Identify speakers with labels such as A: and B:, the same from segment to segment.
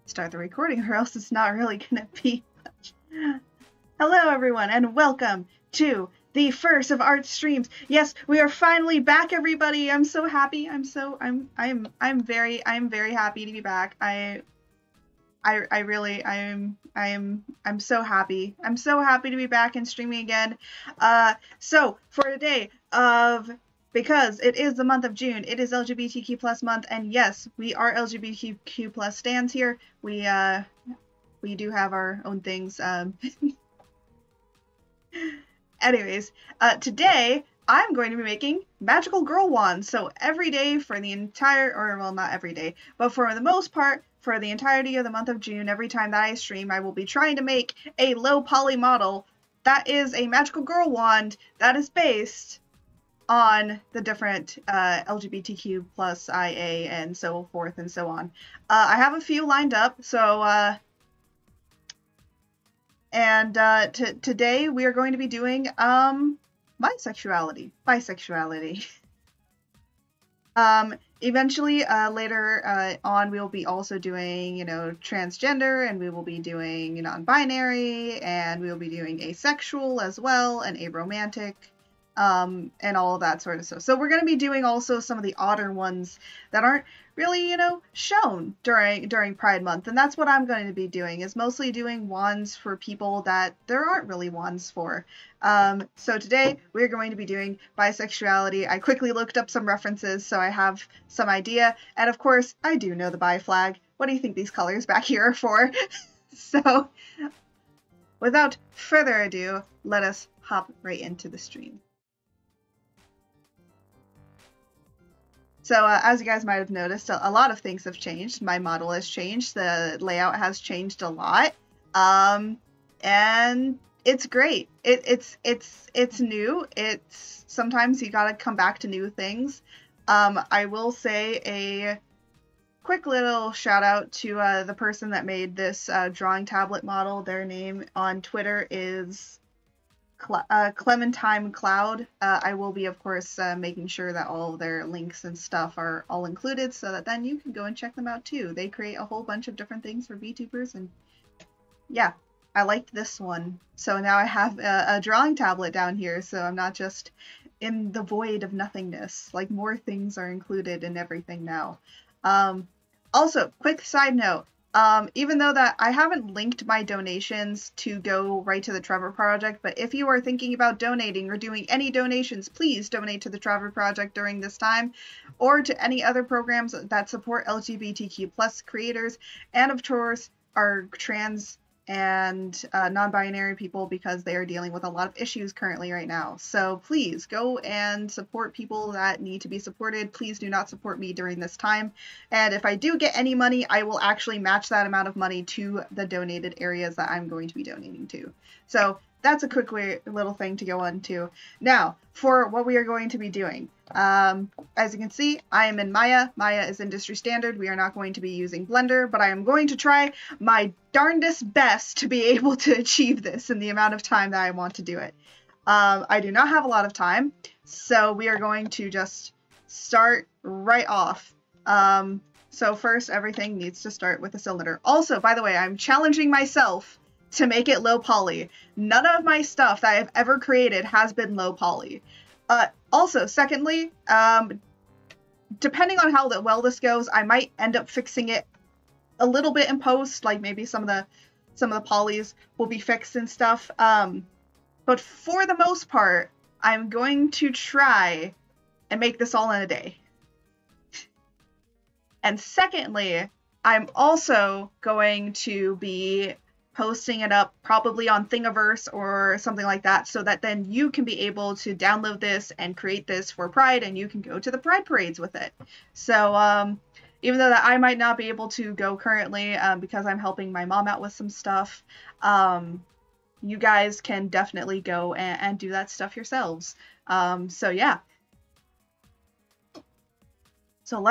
A: start the recording or else it's not really gonna be much. Hello everyone and welcome to the first of Art Streams. Yes, we are finally back, everybody. I'm so happy. I'm very happy to be back. I'm so happy. I'm so happy to be back and streaming again. So for today because it is the month of June, it is LGBTQ plus month, and yes, we are LGBTQ plus stans here. We do have our own things. Anyways, today I'm going to be making magical girl wands. So every day for the entire, or well, not every day, but for the most part, for the entirety of the month of June, every time that I stream, I will be trying to make a low poly model that is a magical girl wand that is based on the different LGBTQ plus IA and so forth and so on. I have a few lined up, so today we are going to be doing bisexuality. Eventually, later on, we'll be also doing, transgender, and we will be doing non-binary, and we will be doing asexual as well, and aromantic, and all of that sort of stuff. So we're going to be doing also some of the odder ones that aren't really, shown during Pride Month, and that's what I'm going to be doing, is mostly doing wands for people that there aren't really wands for. So today we're going to be doing bisexuality. I quickly looked up some references, so I have some idea, and of course, I do know the bi flag. What do you think these colors back here are for? So, without further ado, let us hop right into the stream. So as you guys might have noticed, a lot of things have changed. My model has changed. The layout has changed a lot. And it's great. It's new. It's sometimes you gotta come back to new things. I will say a quick little shout out to the person that made this drawing tablet model. Their name on Twitter is Clementine Cloud. I will be, of course, making sure that all of their links and stuff are all included, so that then you can go and check them out too. They create a whole bunch of different things for VTubers, and yeah, I liked this one. So now I have a drawing tablet down here, so I'm not just in the void of nothingness. Like, more things are included in everything now. Also, quick side note. Even though that I haven't linked my donations to go right to the Trevor Project, but if you are thinking about donating or doing any donations, please donate to the Trevor Project during this time, or to any other programs that support LGBTQ plus creators, and of course our trans and non-binary people, because they are dealing with a lot of issues currently right now. So please go and support people that need to be supported. Please do not support me during this time. And if I do get any money, I will actually match that amount of money to the donated areas that I'm going to be donating to. So that's a quick little thing to go on to. Now, for what we are going to be doing. As you can see, I am in Maya. Maya is industry standard. We are not going to be using Blender, but I am going to try my darndest best to be able to achieve this in the amount of time that I want to do it. I do not have a lot of time, so we are going to just start right off. So first, everything needs to start with a cylinder. Also, by the way, I'm challenging myself to make it low poly. None of my stuff that I've ever created has been low poly. Also, secondly, depending on how well this goes, I might end up fixing it a little bit in post, like maybe some of the polys will be fixed and stuff. But for the most part, I'm going to try and make this all in a day. And secondly, I'm also going to be posting it up probably on Thingiverse or something like that, so that then you can be able to download this and create this for Pride, and you can go to the Pride parades with it. So even though that I might not be able to go currently because I'm helping my mom out with some stuff, you guys can definitely go and do that stuff yourselves. So yeah. So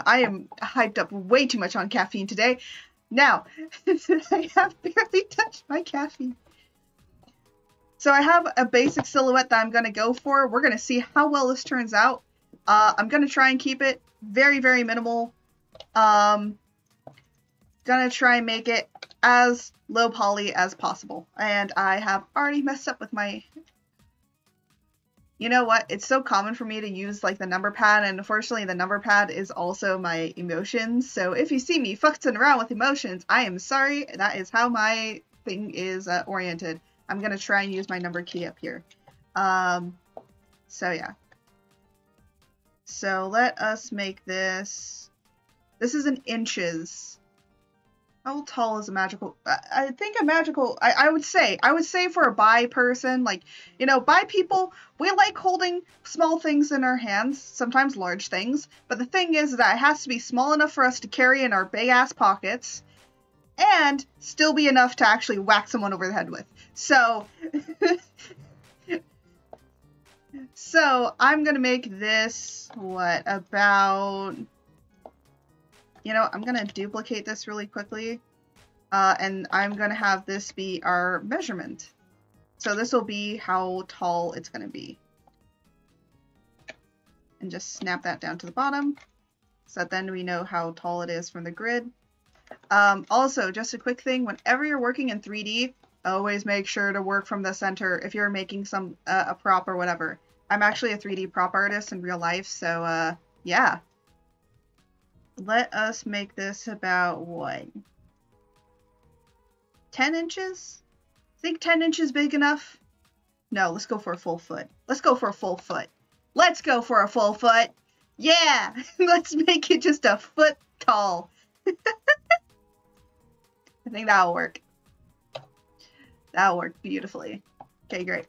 A: I am hyped up way too much on caffeine today. Now, I have barely touched my caffeine. So I have a basic silhouette that I'm going to go for. We're going to see how well this turns out. I'm going to try and keep it very, very minimal. gonna try and make it as low poly as possible. And I have already messed up with my... You know what? It's so common for me to use like the number pad, and unfortunately the number pad is also my emotions. So if you see me fucking around with emotions, I am sorry. That is how my thing is oriented. I'm gonna try and use my number key up here. So yeah. So let us make this. This is in inches. How tall is a magical? I think a magical. I would say for a bi person, like, you know, bi people, we like holding small things in our hands, sometimes large things. But the thing is that it has to be small enough for us to carry in our big ass pockets, and still be enough to actually whack someone over the head with. So, so I'm gonna make this what about? You know, I'm gonna duplicate this really quickly, and I'm gonna have this be our measurement. So this will be how tall it's gonna be. And just snap that down to the bottom, so that then we know how tall it is from the grid. Also, just a quick thing, whenever you're working in 3D, always make sure to work from the center if you're making some a prop or whatever. I'm actually a 3D prop artist in real life, so yeah. Let us make this about, what, 10 inches? Think 10 inches big enough? No, let's go for a full foot. Let's go for a full foot. Let's go for a full foot. Yeah, let's make it just a foot tall. I think that'll work. That'll work beautifully. Okay, great.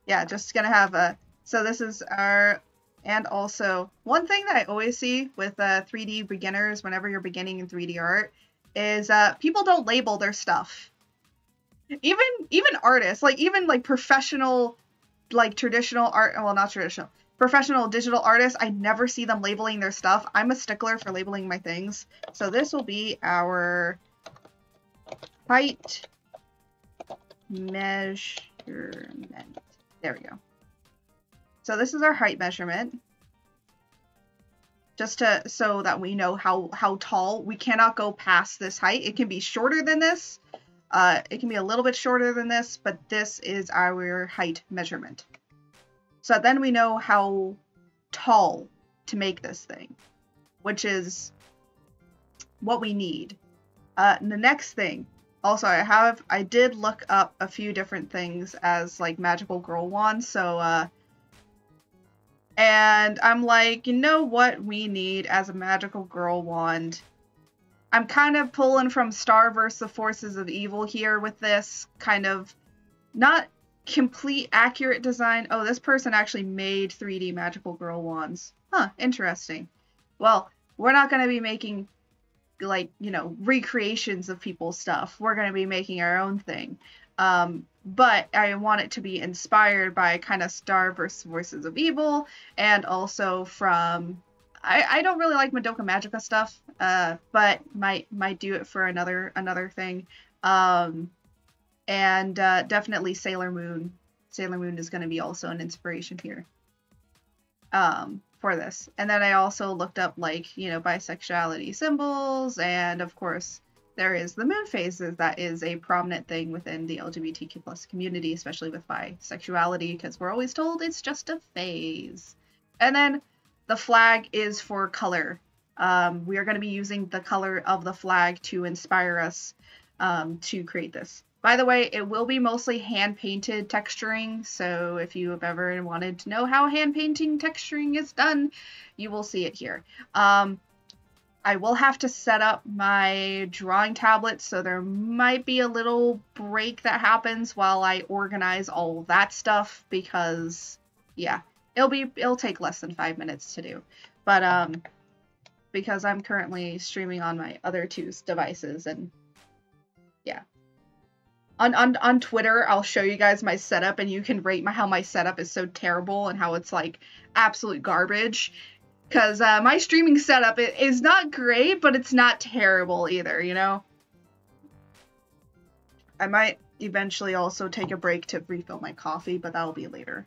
A: Yeah, just gonna have a, so this is our... And also, one thing that I always see with 3D beginners whenever you're beginning in 3D art is people don't label their stuff. Even artists, like even like professional, like traditional art, well, not traditional, professional digital artists, I never see them labeling their stuff. I'm a stickler for labeling my things. So this will be our height measurement. There we go. So this is our height measurement, just to, so that we know how tall. We cannot go past this height. It can be shorter than this. It can be a little bit shorter than this, but this is our height measurement. So then we know how tall to make this thing, which is what we need. The next thing, also I did look up a few different things as like magical girl wands, so and I'm like, you know what we need as a magical girl wand? I'm kind of pulling from Star vs. the Forces of Evil here with this kind of not complete accurate design. Oh, this person actually made 3D magical girl wands. Huh, interesting. Well, we're not going to be making, like, you know, recreations of people's stuff. We're going to be making our own thing. But I want it to be inspired by kind of Star vs. Forces of Evil, and also from, I don't really like Madoka Magica stuff, but might do it for another thing. And definitely Sailor Moon. Sailor Moon is going to be also an inspiration here for this. And then I also looked up, like, you know, bisexuality symbols, and of course there is the moon phases. That is a prominent thing within the LGBTQ plus community, especially with bisexuality, because we're always told it's just a phase. And then the flag is for color. We are going to be using the color of the flag to inspire us to create this. By the way, it will be mostly hand-painted texturing, so if you have ever wanted to know how hand-painting texturing is done, you will see it here. I will have to set up my drawing tablet, so there might be a little break that happens while I organize all that stuff, because, yeah, it'll take less than 5 minutes to do. But, because I'm currently streaming on my other two devices, and, yeah. On Twitter, I'll show you guys my setup, and you can rate how my setup is so terrible and how it's, like, absolute garbage. Because my streaming setup is not great, but it's not terrible either, you know? I might eventually also take a break to refill my coffee, but that'll be later.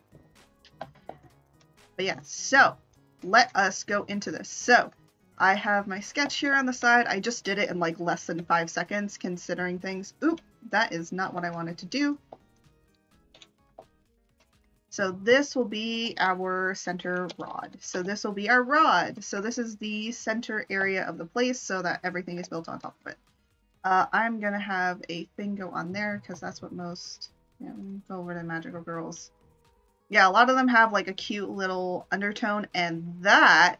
A: But yeah, so let us go into this. So I have my sketch here on the side. I just did it in like less than 5 seconds considering things. Oop, that is not what I wanted to do. So this will be our center rod. So this will be our rod. So this is the center area of the place so that everything is built on top of it. I'm gonna have a thing go on there because that's what most, yeah, go over to Magical Girls. Yeah, a lot of them have like a cute little undertone, and that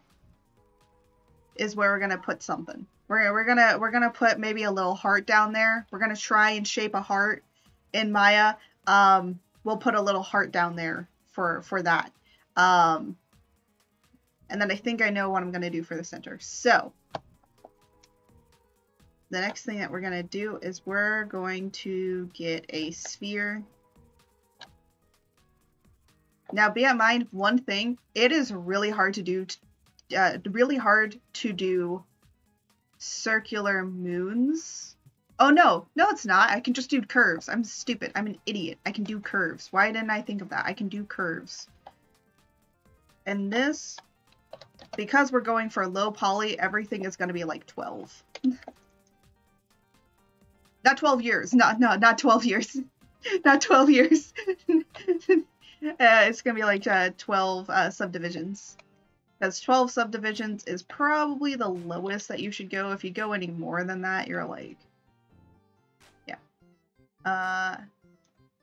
A: is where we're gonna put something. We're gonna put maybe a little heart down there. We're gonna try and shape a heart in Maya. We'll put a little heart down there for that. And then I think I know what I'm gonna do for the center. So the next thing that we're gonna do is we're going to get a sphere. Now, bear in mind one thing: it is really hard to do. Really hard to do circular moons. Oh no, no it's not. I can just do curves. I'm stupid. I'm an idiot. I can do curves. Why didn't I think of that? I can do curves. And this, because we're going for low poly, everything is going to be like 12. Not 12 years. Not 12 years. Not 12 years. It's going to be like 12 subdivisions. Because 12 subdivisions is probably the lowest that you should go. If you go any more than that, you're like... Yeah.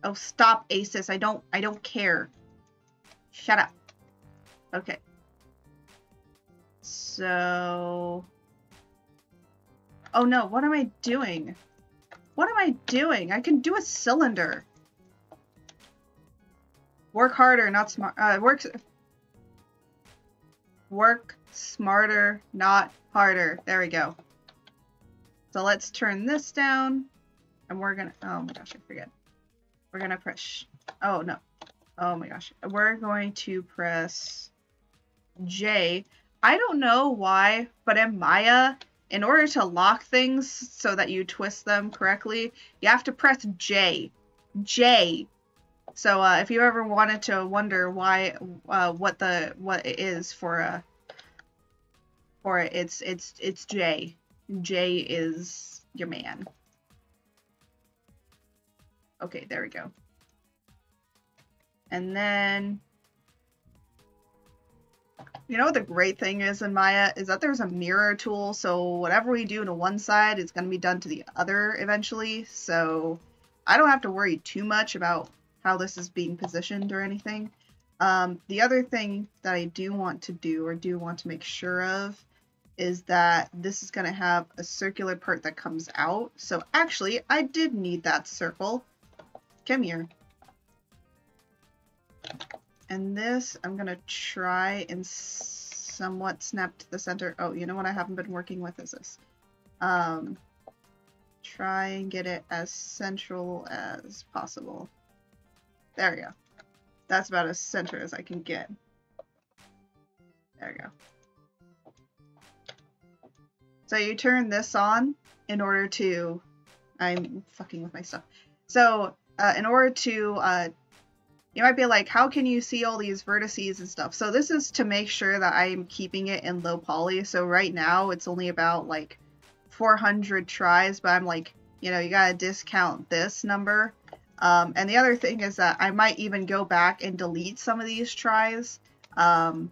A: Oh, stop, Asus. I don't care. Shut up. Okay. So... Oh no, what am I doing? What am I doing? I can do a cylinder. Work harder, not smart. Work smarter, not harder. There we go. So let's turn this down. And we're gonna... Oh my gosh, I forget. We're gonna press... Oh no. Oh my gosh. We're going to press J. I don't know why, but in Maya, in order to lock things so that you twist them correctly, you have to press J. J. So if you ever wanted to wonder why, what it is for it's J. J is your man. Okay, there we go. And then, you know what the great thing is in Maya is that there's a mirror tool, so whatever we do to one side is going to be done to the other eventually, so I don't have to worry too much about how this is being positioned or anything. The other thing that I do want to do, or do want to make sure of, is that this is going to have a circular part that comes out. So actually, I did need that circle. Come here. And this, I'm going to try and somewhat snap to the center. Oh, you know what I haven't been working with is this. Try and get it as central as possible. There we go. That's about as center as I can get. There we go. So you turn this on in order to... I'm fucking with my stuff. So in order to... you might be like, how can you see all these vertices and stuff? So this is to make sure that I'm keeping it in low poly. So right now it's only about like 400 tries, but I'm like, you know, you gotta discount this number. And the other thing is that I might even go back and delete some of these tries. But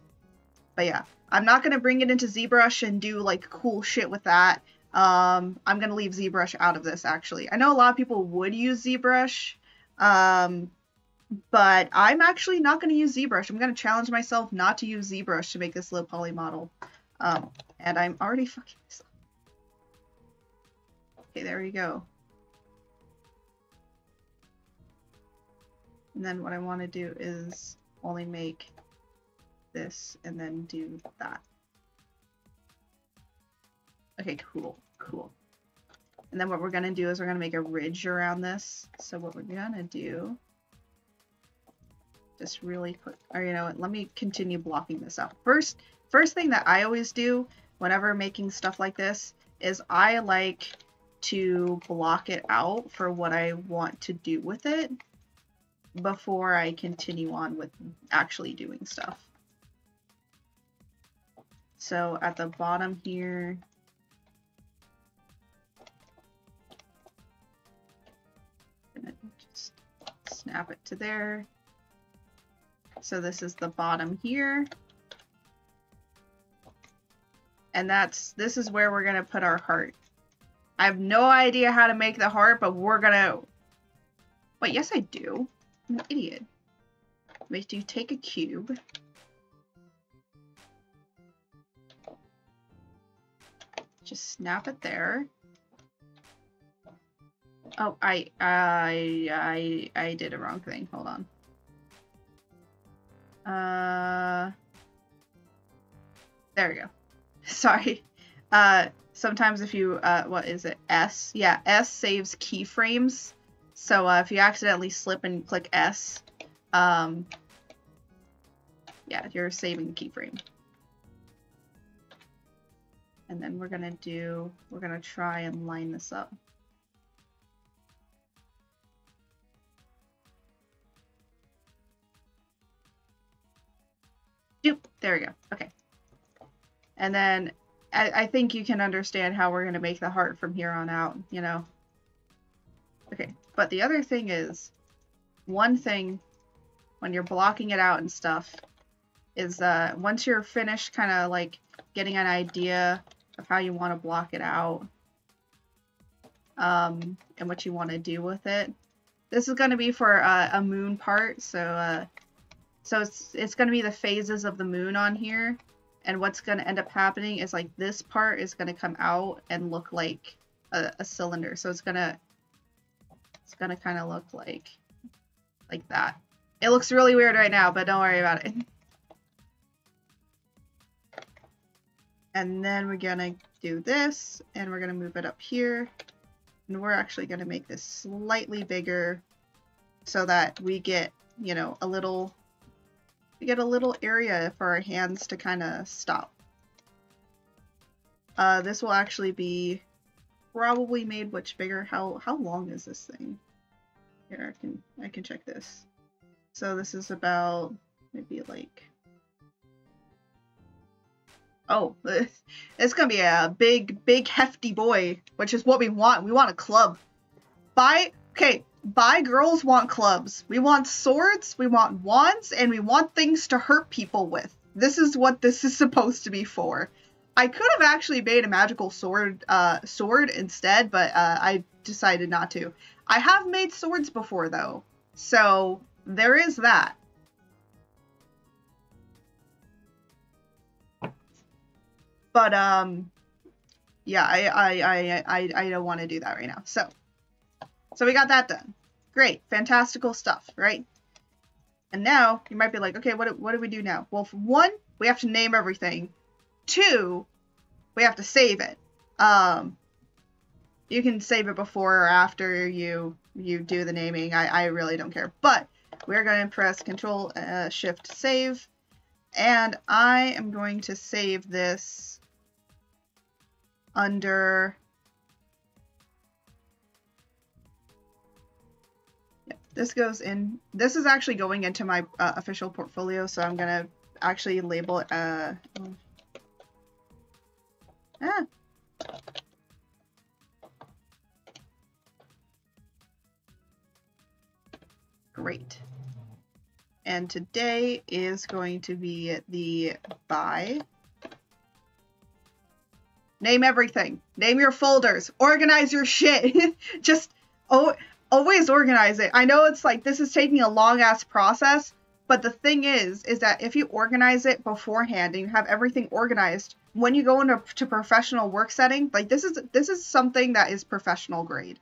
A: yeah, I'm not going to bring it into ZBrush and do like cool shit with that. I'm going to leave ZBrush out of this actually. I know a lot of people would use ZBrush, but I'm actually not going to use ZBrush. I'm going to challenge myself not to use ZBrush to make this low poly model. And I'm already fucking myself. Okay, there we go. And then what I want to do is only make this and then do that. Okay, cool, cool. And then what we're going to do is we're going to make a ridge around this. So what we're going to do, just really quick, or you know what, let me continue blocking this out. First thing that I always do whenever making stuff like this is I like to block it out for what I want to do with it before I continue on with actually doing stuff. So at the bottom here, I'm gonna just snap it to there. So this is the bottom here. And this is where we're gonna put our heart. I have no idea how to make the heart, but we're gonna... Wait, yes I do. I'm an idiot. Wait, you take a cube. Just snap it there. Oh, I did a wrong thing. Hold on. There we go. Sorry. Sometimes if you, what is it? S? Yeah, S saves keyframes. So, if you accidentally slip and click S, yeah, you're saving the keyframe. And then we're gonna try and line this up. Doop, there we go. Okay. And then I think you can understand how we're gonna make the heart from here on out, you know. Okay, but the other thing is, one thing when you're blocking it out and stuff is once you're finished kind of like getting an idea of how you want to block it out and what you want to do with it. This is going to be for a moon part, so it's going to be the phases of the moon on here, and what's going to end up happening is like this part is going to come out and look like a cylinder, so it's gonna kind of look like that. It looks really weird right now, but don't worry about it. And then we're gonna do this, and we're gonna move it up here, and we're actually gonna make this slightly bigger so that we get, you know, a little area for our hands to kind of stop. This will actually be probably made much bigger. How long is this thing? Here, I can check this. So this is about maybe like, oh, it's gonna be a big hefty boy, which is what we want. We want a club. Bi girls want clubs. We want swords, we want wands, and we want things to hurt people with. This is what this is supposed to be for. I could have actually made a magical sword instead, but I decided not to. I have made swords before though, so there is that. But yeah, I don't want to do that right now. So we got that done. Great, fantastical stuff, right? And now you might be like, okay, what do we do now? Well, for one, we have to name everything. Two, we have to save it. You can save it before or after you do the naming. I really don't care. But we're going to press Control Shift Save, and I am going to save this under. This goes in. This is actually going into my official portfolio, so I'm gonna actually label it. Great. And today is going to be the buy. Name everything. Name your folders. Organize your shit. Just always organize it. I know it's like this is taking a long ass process, but the thing is that if you organize it beforehand and you have everything organized, when you go into professional work setting, like this is something that is professional grade.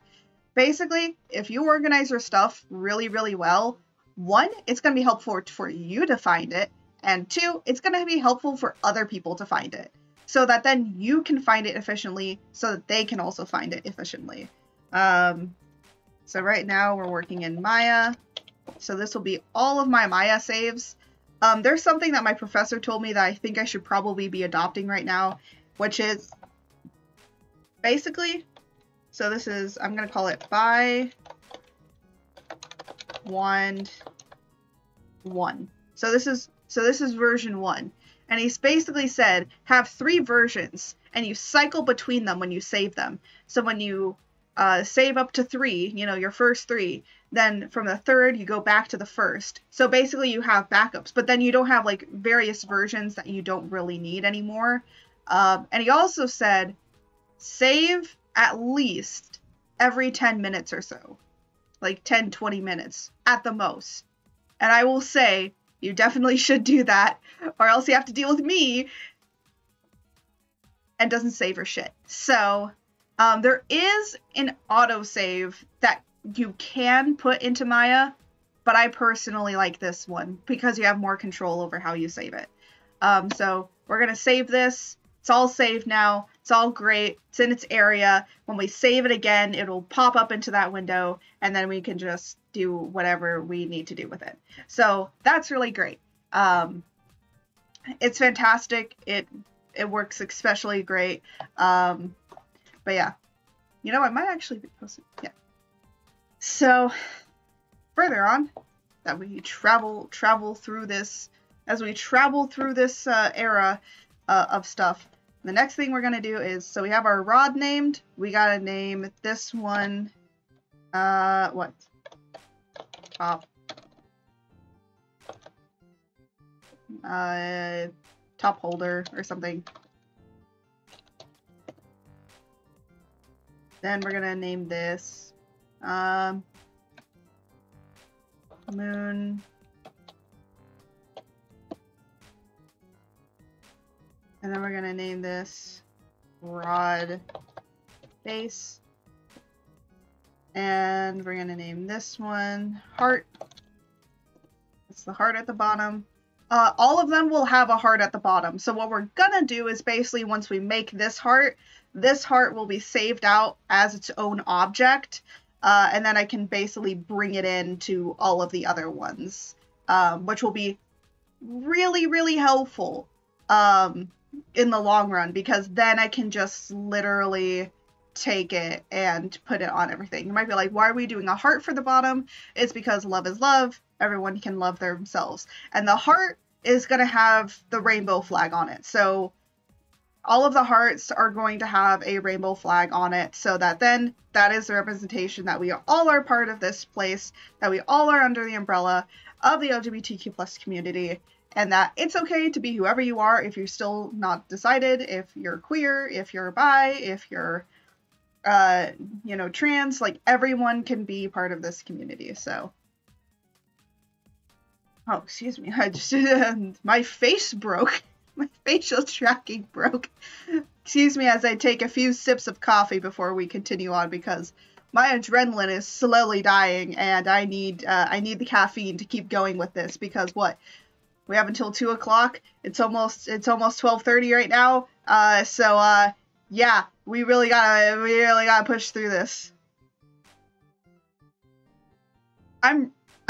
A: Basically, if you organize your stuff really, really well, one, it's going to be helpful for you to find it, and two, it's going to be helpful for other people to find it, so that then you can find it efficiently, so that they can also find it efficiently. So right now we're working in Maya, so this will be all of my Maya saves. There's something that my professor told me that I think I should probably be adopting right now, which is basically, so this is, I'm going to call it buy wand 1. So this is version 1. And he's basically said, have 3 versions, and you cycle between them when you save them. So when you save up to 3, you know, your first 3, then from the 3rd, you go back to the 1st. So basically you have backups, but then you don't have like various versions that you don't really need anymore. And he also said, save at least every 10 minutes or so. Like 10, 20 minutes at the most. And I will say, you definitely should do that, or else you have to deal with me and doesn't save her shit. So, there is an autosave that you can put into Maya, but I personally like this one because you have more control over how you save it. So we're going to save this. It's all saved now. It's all great. It's in its area. When we save it again, it'll pop up into that window, and then we can just do whatever we need to do with it. So that's really great. It's fantastic. It works especially great. But yeah, you know, I might actually be posting. Yeah. So further on, that we travel through this, as we travel through this era of stuff. The next thing we're gonna do is, so we have our rod named. We gotta name this one. What? Top. Top holder or something. Then we're gonna name this moon. And then we're gonna name this rod base. And we're gonna name this one heart. It's the heart at the bottom. All of them will have a heart at the bottom. So what we're gonna do is basically, once we make this heart will be saved out as its own object. And then I can basically bring it into all of the other ones, which will be really, really helpful in the long run, because then I can just literally take it and put it on everything. You might be like, why are we doing a heart for the bottom? It's because love is love. Everyone can love themselves. And the heart is going to have the rainbow flag on it. So all of the hearts are going to have a rainbow flag on it, so that then that is the representation that we all are part of this place, that we all are under the umbrella of the LGBTQ plus community, and that it's okay to be whoever you are if you're still not decided, if you're queer, if you're bi, if you're, you know, trans, like everyone can be part of this community. So, oh, excuse me, I just, my face broke. My facial tracking broke. Excuse me as I take a few sips of coffee before we continue on, because my adrenaline is slowly dying, and I need the caffeine to keep going with this, because what? We have until 2 o'clock. It's almost 12:30 right now. So yeah, we really gotta push through this.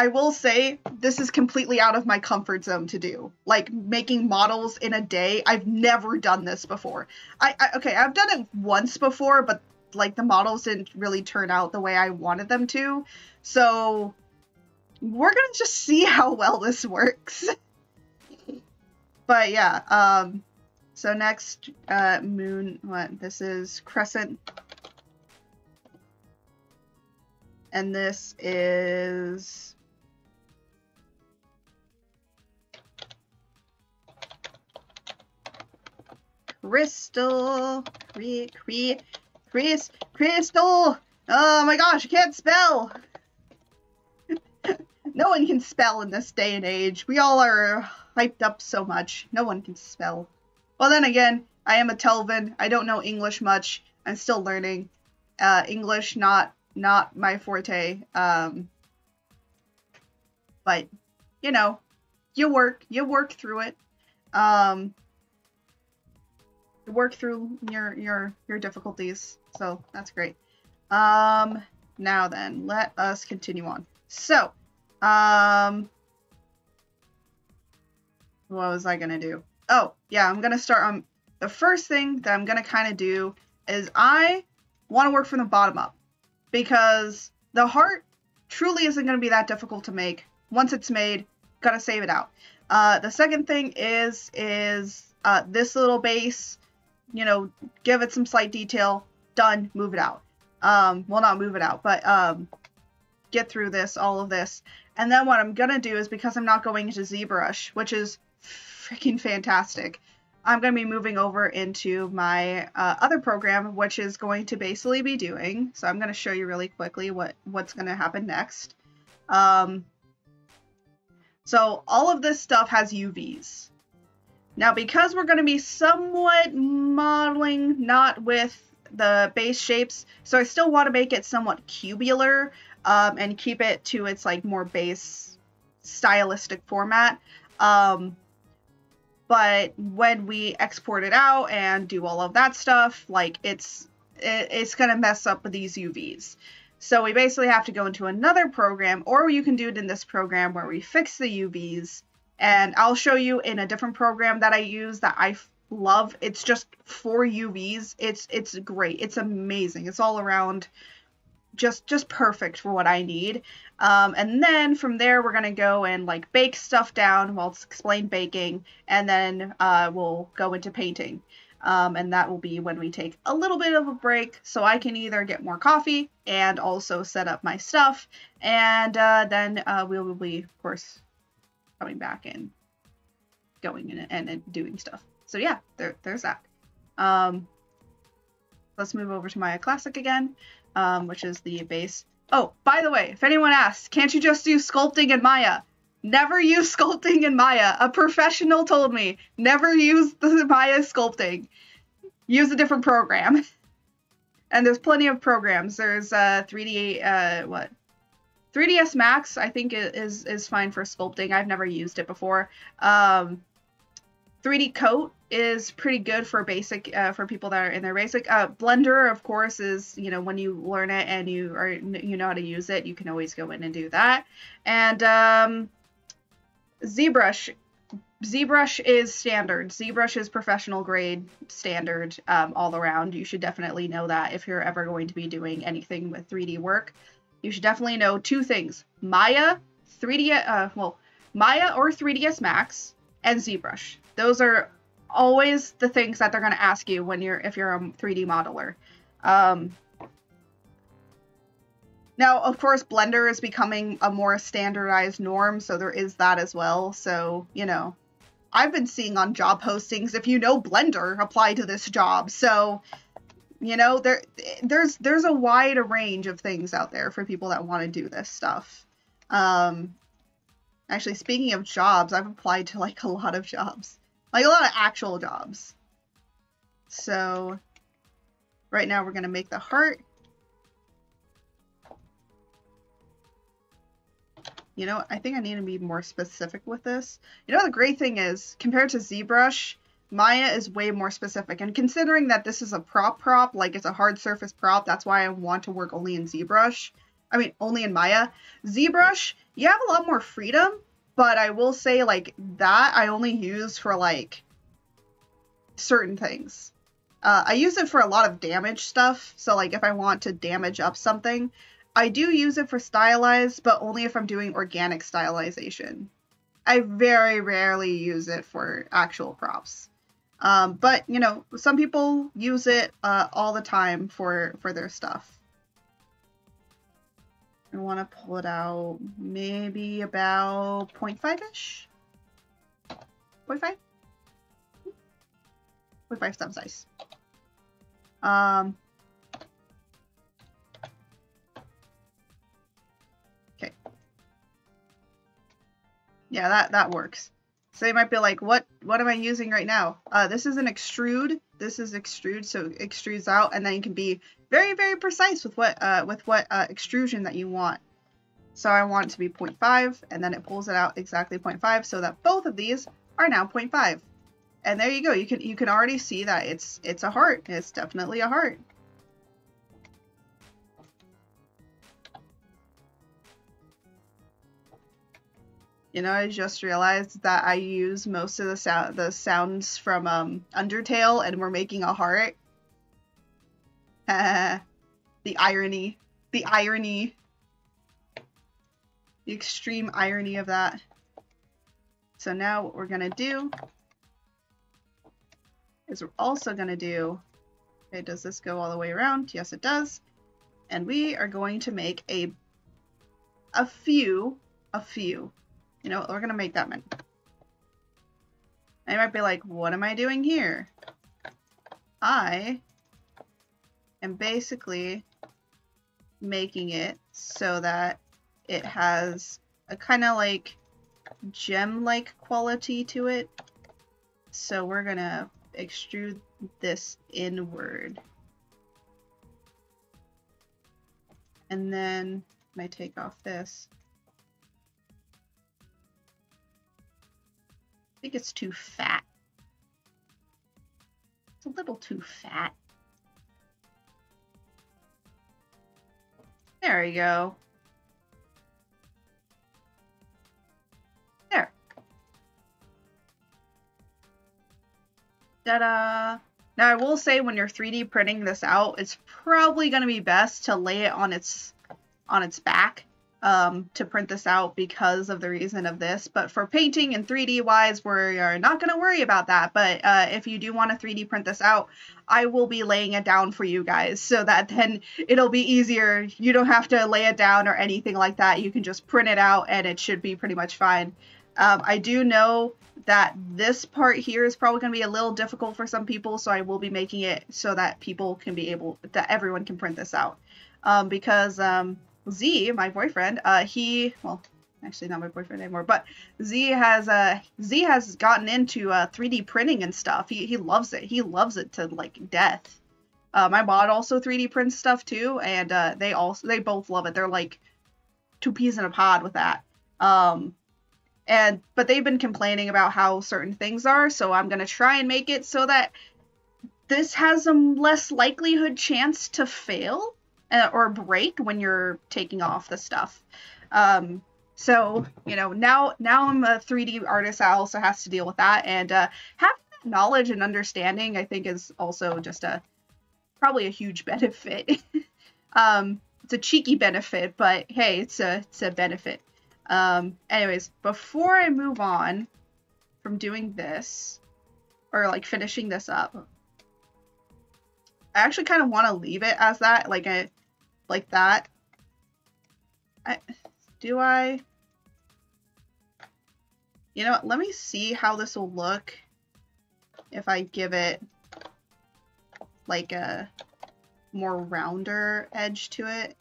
A: I will say, this is completely out of my comfort zone to do. Like, making models in a day. I've never done this before. Okay, I've done it once before, but, like, the models didn't really turn out the way I wanted them to. So, we're gonna just see how well this works. But, yeah, so next, moon, what? This is crescent. And this is... Crystal. Crystal. Oh my gosh, I can't spell. No one can spell in this day and age. We all are hyped up so much. No one can spell. Well, then again, I am a Telvan. I don't know English much. I'm still learning. English, not my forte. But, you know, you work through it. Work through your difficulties, so that's great. Now then, let us continue on. So, what was I gonna do? Oh, yeah, I'm gonna start on the first thing that I'm gonna kind of do is I want to work from the bottom up, because the heart truly isn't gonna be that difficult to make. Once it's made, Gotta save it out. The second thing is this little base, you know, give it some slight detail, done, move it out. Well, not move it out, but get through this, all of this. And then what I'm gonna do is, because I'm not going into ZBrush, which is freaking fantastic, I'm gonna be moving over into my other program, which is going to basically be doing, so I'm gonna show you really quickly what's gonna happen next. So all of this stuff has UVs. Now, because we're going to be somewhat modeling not with the base shapes, so I still want to make it somewhat cubular and keep it to its like more base stylistic format. But when we export it out and do all of that stuff, like it's going to mess up with these UVs. So we basically have to go into another program, or you can do it in this program where we fix the UVs. And I'll show you in a different program that I use that I love. It's just for UVs. It's great. It's amazing. It's all around just perfect for what I need. And then from there, we're going to go and like bake stuff down. Well, it's explain baking, and then we'll go into painting. And that will be when we take a little bit of a break, so I can either get more coffee and also set up my stuff, and then we will be, of course, coming back and going in and doing stuff. So yeah, there's that. Let's move over to Maya Classic again, which is the base. Oh, by the way, if anyone asks, can't you just do sculpting in Maya? Never use sculpting in Maya. A professional told me, never use the Maya sculpting. Use a different program. And there's plenty of programs. There's 3ds Max, I think is fine for sculpting. I've never used it before. 3D Coat is pretty good for basic, for people that are in their basic. Blender, of course, is, you know, when you learn it and you know how to use it, you can always go in and do that. And ZBrush is standard. ZBrush is professional grade standard all around. You should definitely know that if you're ever going to be doing anything with 3D work. You should definitely know two things: Maya or 3ds Max, and ZBrush. Those are always the things that they're going to ask you when if you're a 3D modeler. Now, of course, Blender is becoming a more standardized norm, so there is that as well. So, you know, I've been seeing on job postings, if you know Blender, apply to this job. So, you know, there's a wide range of things out there for people that want to do this stuff. Actually, speaking of jobs, I've applied to like a lot of jobs, like a lot of actual jobs. So right now we're going to make the heart. You know, I think I need to be more specific with this. You know, the great thing is, compared to ZBrush, Maya is way more specific. And considering that this is a prop, like it's a hard surface prop, that's why I want to work only in ZBrush. I mean, only in Maya. ZBrush, you have a lot more freedom, but I will say, like, that I only use for, like, certain things. I use it for a lot of damage stuff. So, like, if I want to damage up something, I do use it for stylized, but only if I'm doing organic stylization. I very rarely use it for actual props. But, you know, some people use it all the time for their stuff. I want to pull it out maybe about 0.5-ish? 0.5? 0.5 sounds nice. Okay. Yeah, that works. So you might be like, what am I using right now? This is an extrude. This is extrude, so it extrudes out, and then you can be very, very precise with what extrusion that you want. So I want it to be 0.5, and then it pulls it out exactly 0.5, so that both of these are now 0.5. And there you go. You can already see that it's a heart. It's definitely a heart. You know, I just realized that I use most of the sounds from Undertale, and we're making a heart. The irony. The irony. The extreme irony of that. So now what we're going to do is we're also going to do, okay, does this go all the way around? Yes, it does. And we are going to make a few. You know, we're going to make that many. And you might be like, what am I doing here? I am basically making it so that it has a kind of like gem-like quality to it. So we're gonna extrude this inward. And then when I take off this, I think it's too fat. It's a little too fat. There we go. There. Ta-da! Now I will say when you're 3D printing this out, it's probably going to be best to lay it on its back to print this out because of the reason of this. But for painting and 3D wise, we are not going to worry about that. But if you do want to 3D print this out, I will be laying it down for you guys so that then it'll be easier. You don't have to lay it down or anything like that. You can just print it out and it should be pretty much fine. I do know that this part here is probably going to be a little difficult for some people, so I will be making it so that people can be able, that everyone can print this out. Because Z, my boyfriend, well, actually not my boyfriend anymore, but Z has gotten into 3D printing and stuff. He loves it. He loves it to like death. My mod also 3D prints stuff too, and they both love it. They're like two peas in a pod with that. But they've been complaining about how certain things are, so I'm gonna try and make it so that this has a less likelihood chance to fail or break when you're taking off the stuff. So, you know, now I'm a 3D artist that also has to deal with that, and having that knowledge and understanding, I think, is also just probably a huge benefit. It's a cheeky benefit, but hey, it's a benefit. Anyways, before I move on from doing this, or like finishing this up, I actually kind of want to leave it as that, like that. You know what, let me see how this will look if I give it like a more rounder edge to it.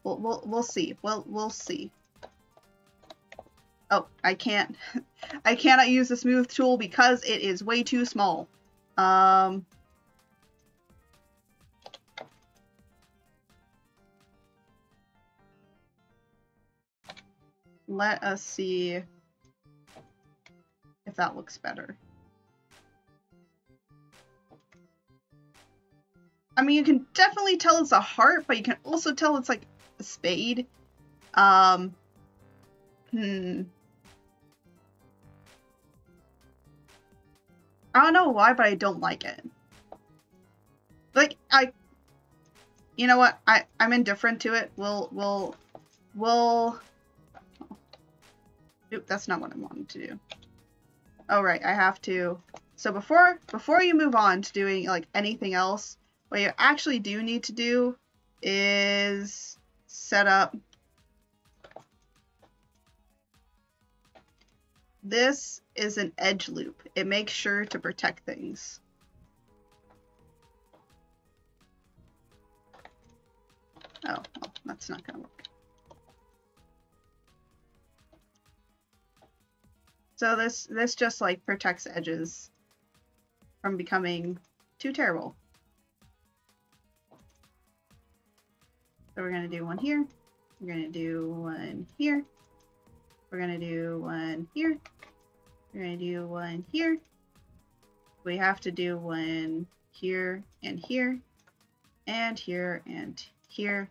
A: We'll see. We'll see. Oh, I cannot use the smooth tool because it is way too small. Let us see if that looks better. I mean, you can definitely tell it's a heart, but you can also tell it's like a spade. I don't know why, but I don't like it. Like, you know what? I'm indifferent to it. We'll Oop, that's not what I wanted to do. Oh, right, I have to. So before you move on to doing like anything else, what you actually do need to do is set up this is an edge loop. It makes sure to protect things. Oh, well, that's not gonna work. So this just like protects edges from becoming too terrible. So we're gonna do one here. We're gonna do one here. We're gonna do one here. We're gonna do one here. We have to do one here and here, and here and here,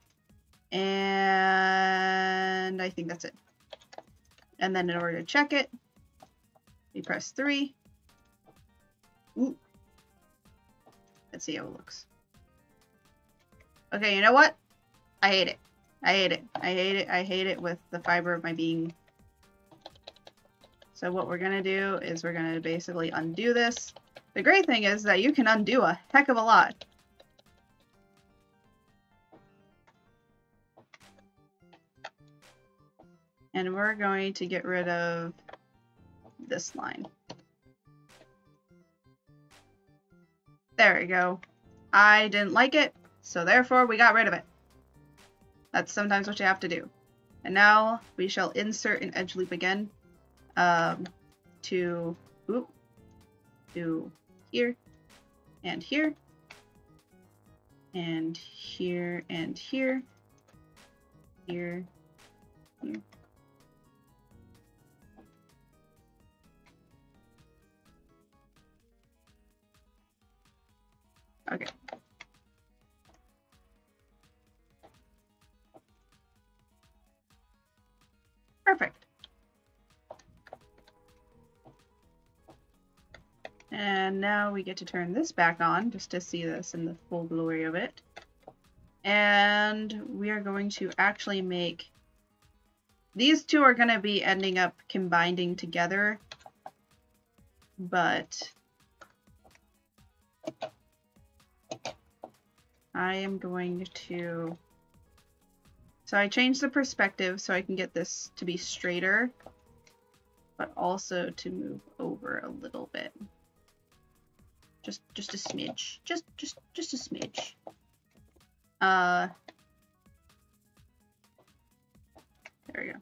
A: and I think that's it. And then in order to check it, we press 3. Ooh. Let's see how it looks. Okay, you know what? I hate it. I hate it. I hate it. I hate it with the fiber of my being. So what we're going to do is we're going to basically undo this. The great thing is that you can undo a heck of a lot. And we're going to get rid of this line. There we go. I didn't like it, so therefore we got rid of it. That's sometimes what you have to do. And now we shall insert an edge loop again to here and here and here and here, here. Okay. Perfect. And now we get to turn this back on just to see this in the full glory of it. And we are going to actually make... These two are going to be ending up combining together. But... I am going to... So I changed the perspective so I can get this to be straighter, but also to move over a little bit. Just a smidge. Just a smidge. There we go.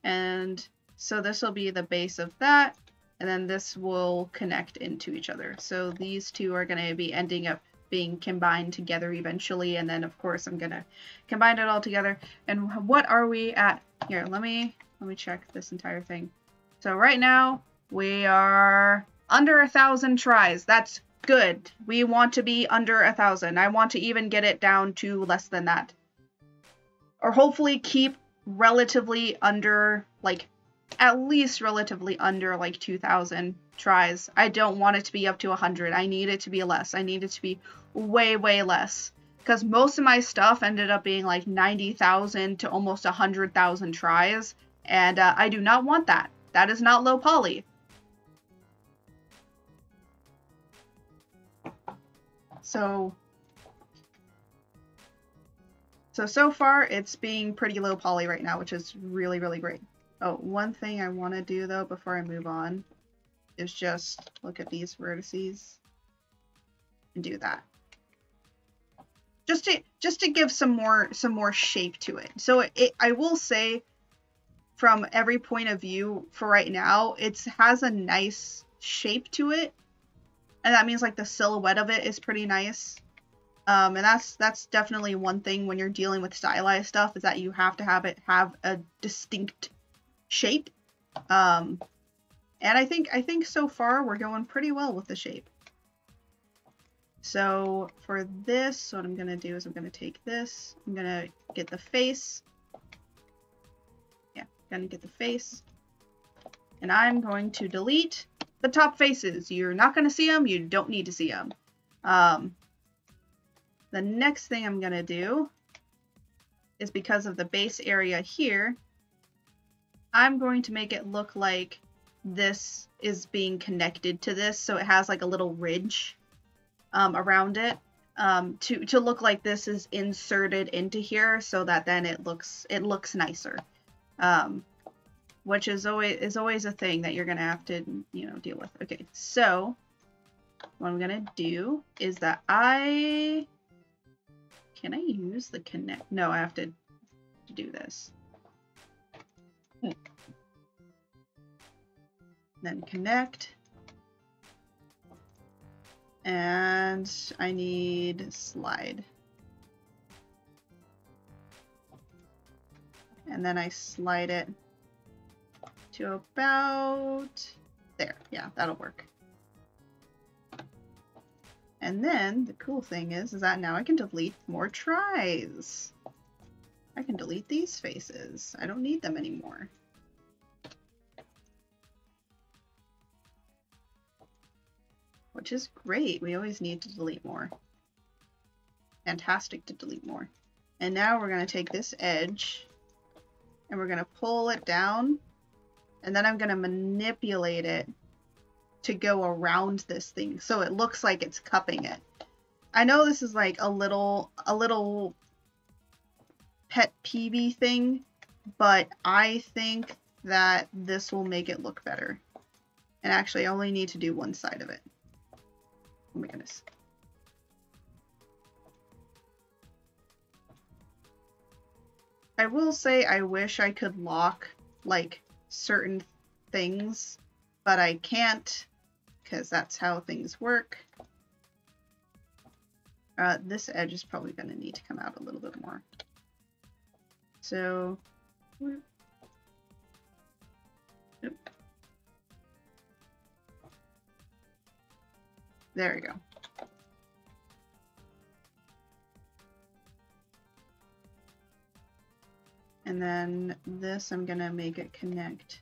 A: And so this will be the base of that, and then this will connect into each other. So these two are going to be ending up being combined together eventually, and then of course I'm gonna combine it all together. And what are we at here? Let me check this entire thing. So right now we are under 1,000 tries. That's good. We want to be under 1,000. I want to even get it down to less than that, or hopefully keep relatively under, like at least relatively under like 2,000 tries. I don't want it to be up to 100. I need it to be less. I need it to be way less, because most of my stuff ended up being like 90,000 to almost 100,000 tries, and I do not want that. That is not low poly. So far it's being pretty low poly right now, which is really great. Oh, one thing I want to do though before I move on is just look at these vertices and do that. Just to give some more shape to it. So I will say, from every point of view for right now, it has a nice shape to it, and that means like the silhouette of it is pretty nice. And that's definitely one thing when you're dealing with stylized stuff, is that you have to have it have a distinct shape. And I think so far we're going pretty well with the shape. So for this, what I'm going to do is I'm going to take this, I'm going to get the face. Yeah, I'm going to get the face. And I'm going to delete the top faces. You're not going to see them. You don't need to see them. The next thing I'm going to do is, because of the base area here, I'm going to make it look like this is being connected to this. So it has like a little ridge around it, to look like this is inserted into here, so that then it looks nicer, which is always a thing that you're gonna have to deal with. Okay, so what I'm gonna do is that can I use the connect? No, I have to do this. Then connect. And I need slide. And then I slide it to about there. Yeah, that'll work. And then the cool thing is that now I can delete more tries. I can delete these faces. I don't need them anymore. Which is great. We always need to delete more. Fantastic to delete more. And now we're going to take this edge and we're going to pull it down And then I'm going to manipulate it to go around this thing so it looks like it's cupping it. I know this is like a little pet peeve thing, but I think that this will make it look better. And actually, I only need to do one side of it. Oh my goodness. I will say I wish I could lock like certain things, but I can't because that's how things work. This edge is probably going to need to come out a little bit more. So, there we go. And then this, I'm going to make it connect.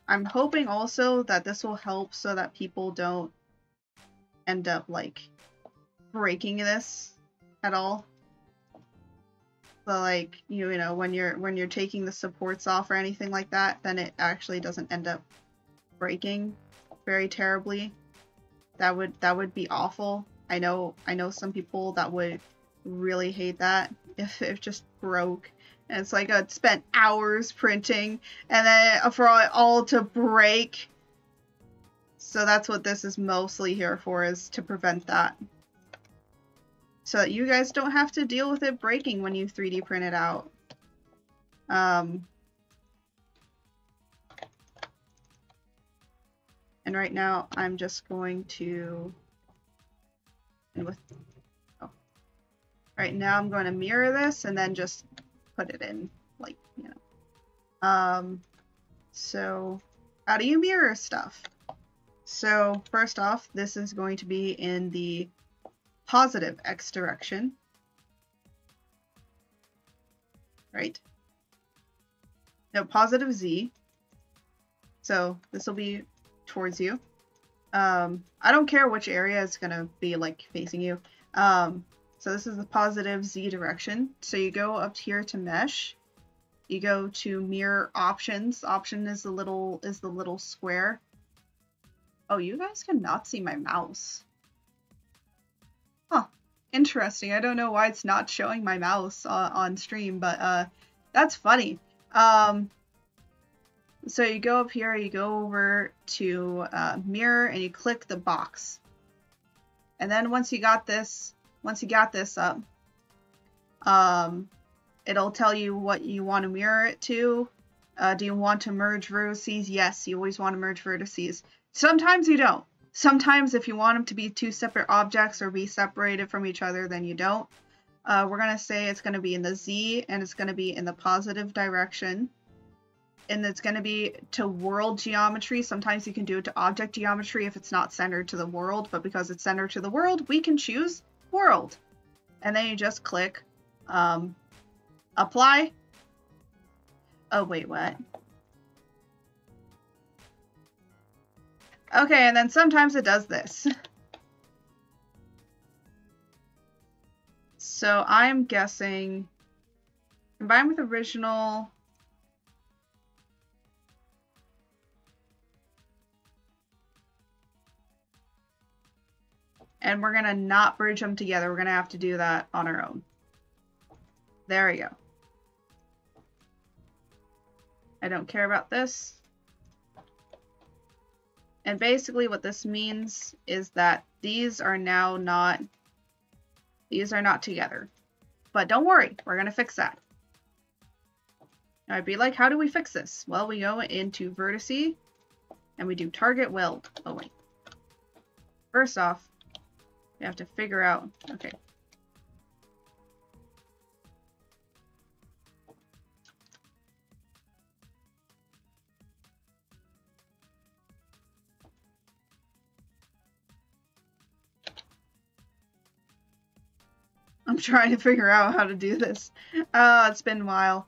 A: I'm hoping also that this will help so that people don't end up like breaking this at all. So like, you know, when you're taking the supports off or anything like that, then it actually doesn't end up breaking very terribly. That would be awful. I know some people that would really hate that if it just broke. And it's like I'd spent hours printing and then for it all to break. So that's what this is mostly here for, is to prevent that. So that you guys don't have to deal with it breaking when you 3D print it out. And right now I'm just going to, right now I'm going to mirror this and then just put it in, like, you know. So how do you mirror stuff? So first off, this is going to be in the positive X direction, right? No, positive Z. So this will be towards you. I don't care which area it's gonna be like facing you. So this is the positive Z direction. So you go up here to mesh. You go to mirror options. Option is the little square. Oh, you guys cannot see my mouse. Huh. Interesting. I don't know why it's not showing my mouse on stream, but that's funny. So you go up here, you go over to mirror, and you click the box. And then once you got this up, it'll tell you what you want to mirror it to. Do you want to merge vertices? Yes, you always want to merge vertices. Sometimes you don't. Sometimes if you want them to be two separate objects or be separated from each other, then you don't. We're going to say it's going to be in the Z and it's going to be in the positive direction. And it's going to be to world geometry. Sometimes you can do it to object geometry if it's not centered to the world, but because it's centered to the world, we can choose world. And then you just click apply. Oh, wait, what? Okay, and then sometimes it does this. So I'm guessing combine with original. And we're going to not bridge them together. We're going to have to do that on our own. There we go. I don't care about this. And basically what this means is that these are now not together. But don't worry, we're going to fix that. I'd be like, how do we fix this? Well, we go into vertice and we do target weld. Oh, wait. First off, we have to figure out, okay. I'm trying to figure out how to do this. It's been a while.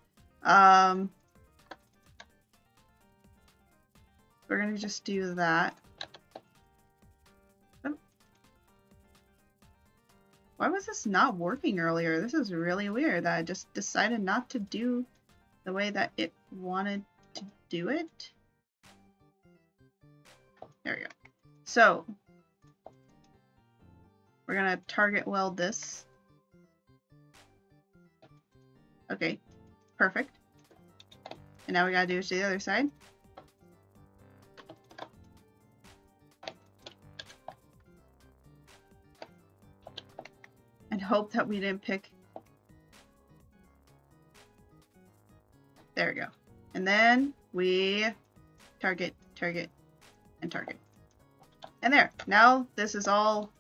A: We're gonna just do that. Oh. Why was this not working earlier? This is really weird that I just decided not to do the way that it wanted to do it. There we go. So we're gonna target weld this. Okay, perfect. And now we gotta do it to the other side. And hope that we didn't pick. There we go. And then we target, target, and target. And there. Now this is all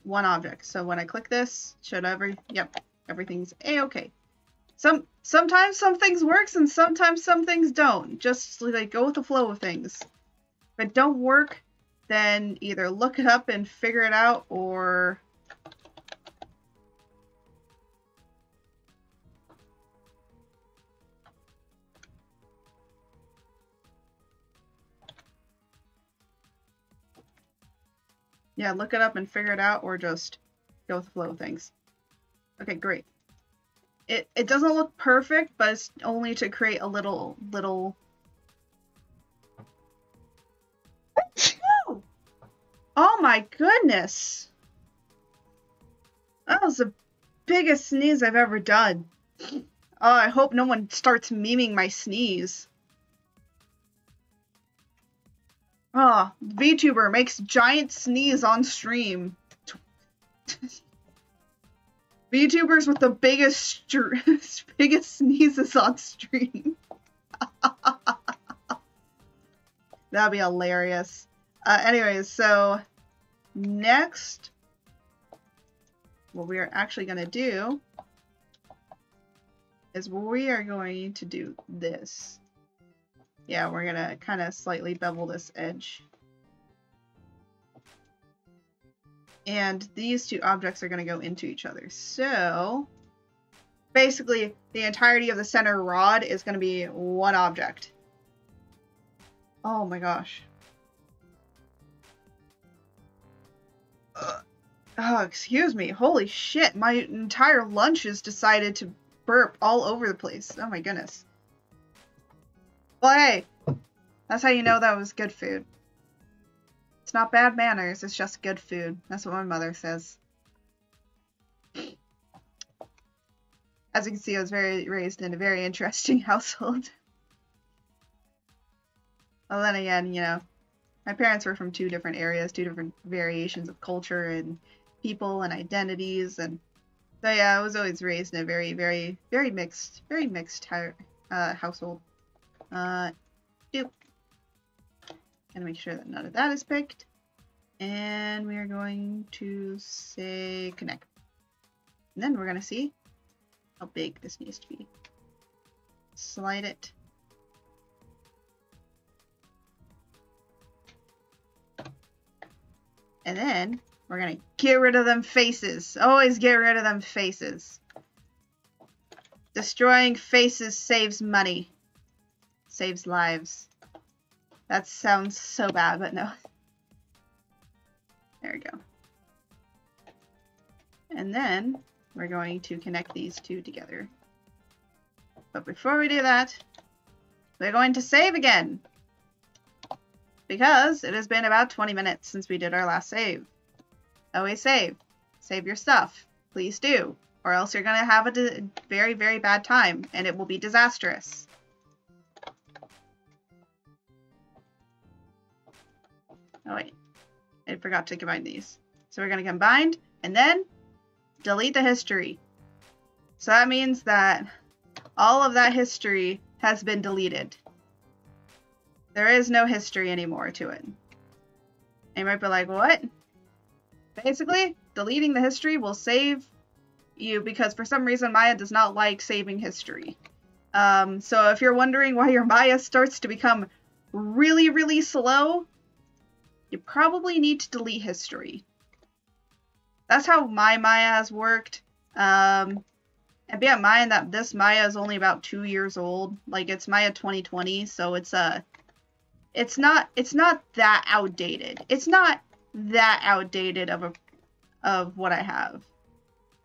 A: one object. So when I click this, should everything's a-okay. Sometimes some things works and sometimes some things don't. Just like go with the flow of things. If it don't work, then either look it up and figure it out, or yeah, look it up and figure it out, or just go with the flow of things. Okay, great. It doesn't look perfect, but it's only to create a little. Oh my goodness! That was the biggest sneeze I've ever done. Oh, I hope no one starts memeing my sneeze. Oh, VTuber makes giant sneeze on stream. VTubers with the biggest sneezes on stream. That'd be hilarious. Anyways, so next, what we are actually going to do is we are going to do this. Yeah, we're going to kind of slightly bevel this edge. And these two objects are going to go into each other. So basically, the entirety of the center rod is going to be one object. Oh my gosh. Oh, excuse me. Holy shit. My entire lunch has decided to burp all over the place. Oh my goodness. Well, hey. That's how you know that was good food. It's not bad manners, it's just good food. That's what my mother says. As you can see, I was raised in a very interesting household. Well, then again, you know, my parents were from two different areas, two different variations of culture and people and identities, and so yeah, I was always raised in a very mixed household. Doop. Gotta make sure that none of that is picked. And we are going to say connect. And then we're gonna see how big this needs to be. Slide it. And then we're gonna get rid of them faces. Always get rid of them faces. Destroying faces saves money. Saves lives. That sounds so bad, but no. There we go. And then we're going to connect these two together. But before we do that, we're going to save again. Because it has been about 20 minutes since we did our last save. Always save. Save your stuff. Please do. Or else you're going to have a very bad time, and it will be disastrous. Oh wait, I forgot to combine these. So we're going to combine, and then delete the history. So that means that all of that history has been deleted. There is no history anymore to it. And you might be like, what? Basically, deleting the history will save you because for some reason Maya does not like saving history. So if you're wondering why your Maya starts to become really slow, you probably need to delete history. That's how my Maya has worked. And bear in mind that this Maya is only about 2 years old. Like, it's Maya 2020, so it's not that outdated. It's not that outdated of what I have.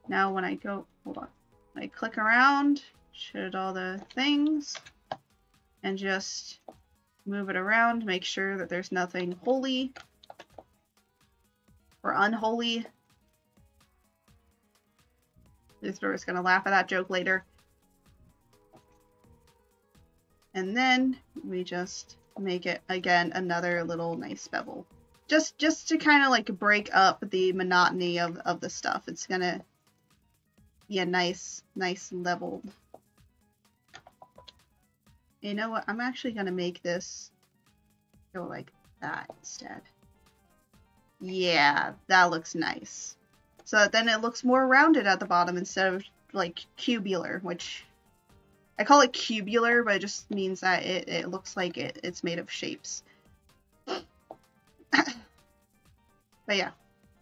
A: Now when I go, hold on. When I click around, should all the things. and just move it around, make sure that there's nothing holy or unholy. Luthor's gonna laugh at that joke later. And then we just make it, again, another little nice bevel. Just to kind of like break up the monotony of the stuff. It's gonna be a nice leveled. You know what? I'm actually gonna make this go like that instead. Yeah, that looks nice. So that then it looks more rounded at the bottom instead of like cubular, which I call it cubular, but it just means that it looks like it's made of shapes. But yeah,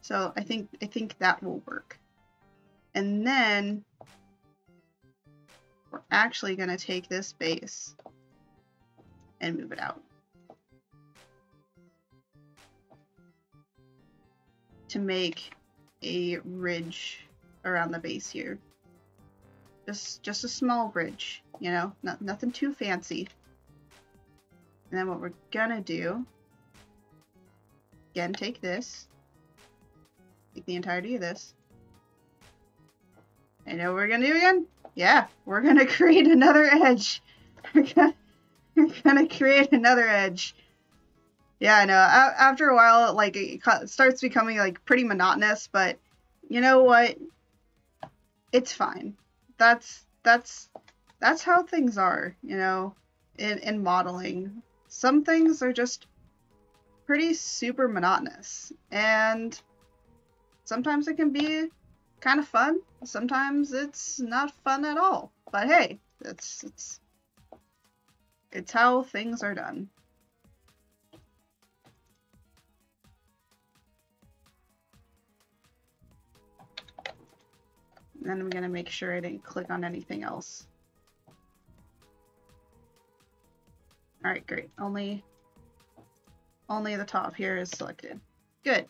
A: so I think that will work. And then we're actually gonna take this base and move it out to make a ridge around the base here. Just a small ridge, you know, nothing too fancy. And then what we're gonna do, again, take this, take the entirety of this. I know what we're gonna do again? Yeah, we're gonna create another edge. We're gonna create another edge. Yeah, I know. After a while, like, it starts becoming, like, pretty monotonous, but you know what? It's fine. That's how things are, you know, in modeling. Some things are just pretty super monotonous, and sometimes it can be kind of fun. Sometimes it's not fun at all. But hey, it's how things are done. And then I'm gonna make sure I didn't click on anything else. Alright, great. Only the top here is selected. Good.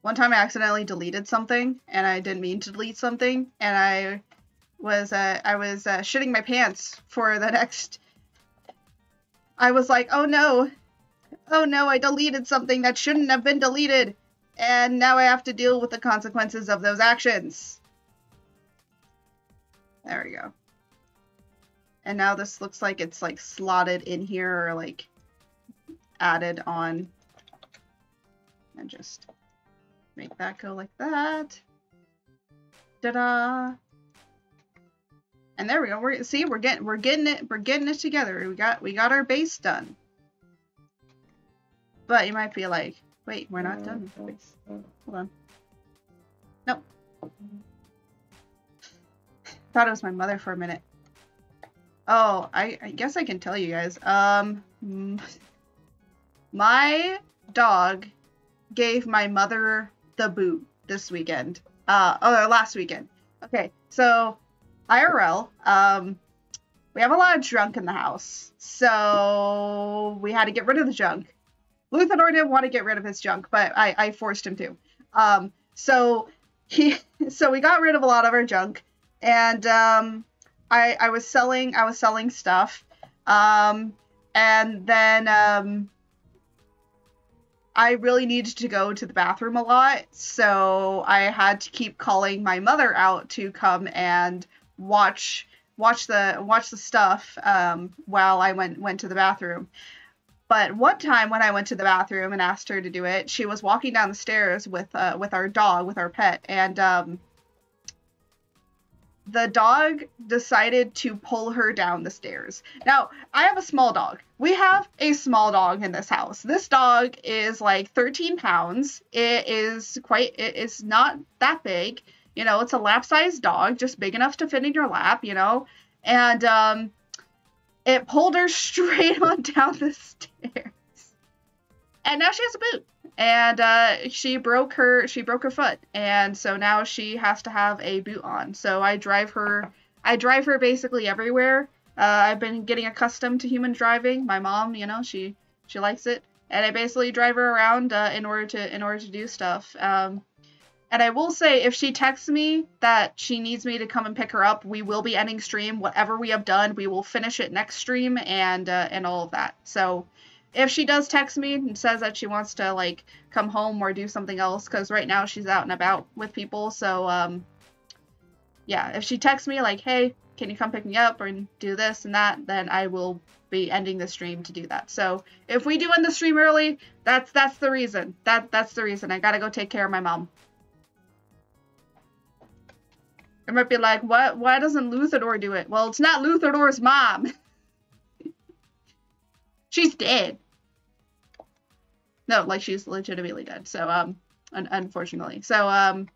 A: One time I accidentally deleted something, and I didn't mean to delete something, and I was shitting my pants for the next... I was like, oh no, I deleted something that shouldn't have been deleted, and now I have to deal with the consequences of those actions. There we go. And now this looks like it's like slotted in here or like added on. And just make that go like that. Ta-da! And there we go. We're getting it together. We got our base done. But you might be like, wait, we're not done with the base. Hold on. Nope. Thought it was my mother for a minute. Oh, I guess I can tell you guys. My dog gave my mother the boot this weekend. Last weekend. Okay, so IRL, we have a lot of junk in the house, so we had to get rid of the junk. Luthor didn't want to get rid of his junk, but I forced him to. So we got rid of a lot of our junk, and I was selling stuff, and then I really needed to go to the bathroom a lot, so I had to keep calling my mother out to come and watch the stuff while I went to the bathroom. But one time when I went to the bathroom and asked her to do it, she was walking down the stairs with our dog, with our pet, and the dog decided to pull her down the stairs. Now, I have a small dog. We have a small dog in this house. This dog is like 13 pounds. It is not that big. You know, it's a lap-sized dog, just big enough to fit in your lap, you know. And it pulled her straight on down the stairs. And now she has a boot. And she broke her foot, and so now she has to have a boot on. So I drive her basically everywhere. I've been getting accustomed to human driving. My mom, you know, she likes it, and I basically drive her around in order to do stuff. And I will say, if she texts me that she needs me to come and pick her up, we will be ending stream. Whatever we have done, we will finish it next stream and all of that. So if she does text me and says that she wants to, like, come home or do something else, because right now she's out and about with people, so, yeah, if she texts me, like, hey, can you come pick me up or do this and that, then I will be ending the stream to do that. So if we do end the stream early, that's the reason. That's the reason. I gotta go take care of my mom. It might be like, what? Why doesn't Luthador do it? Well, it's not Luthador's mom. She's dead. No, like, she's legitimately dead. So, unfortunately. So,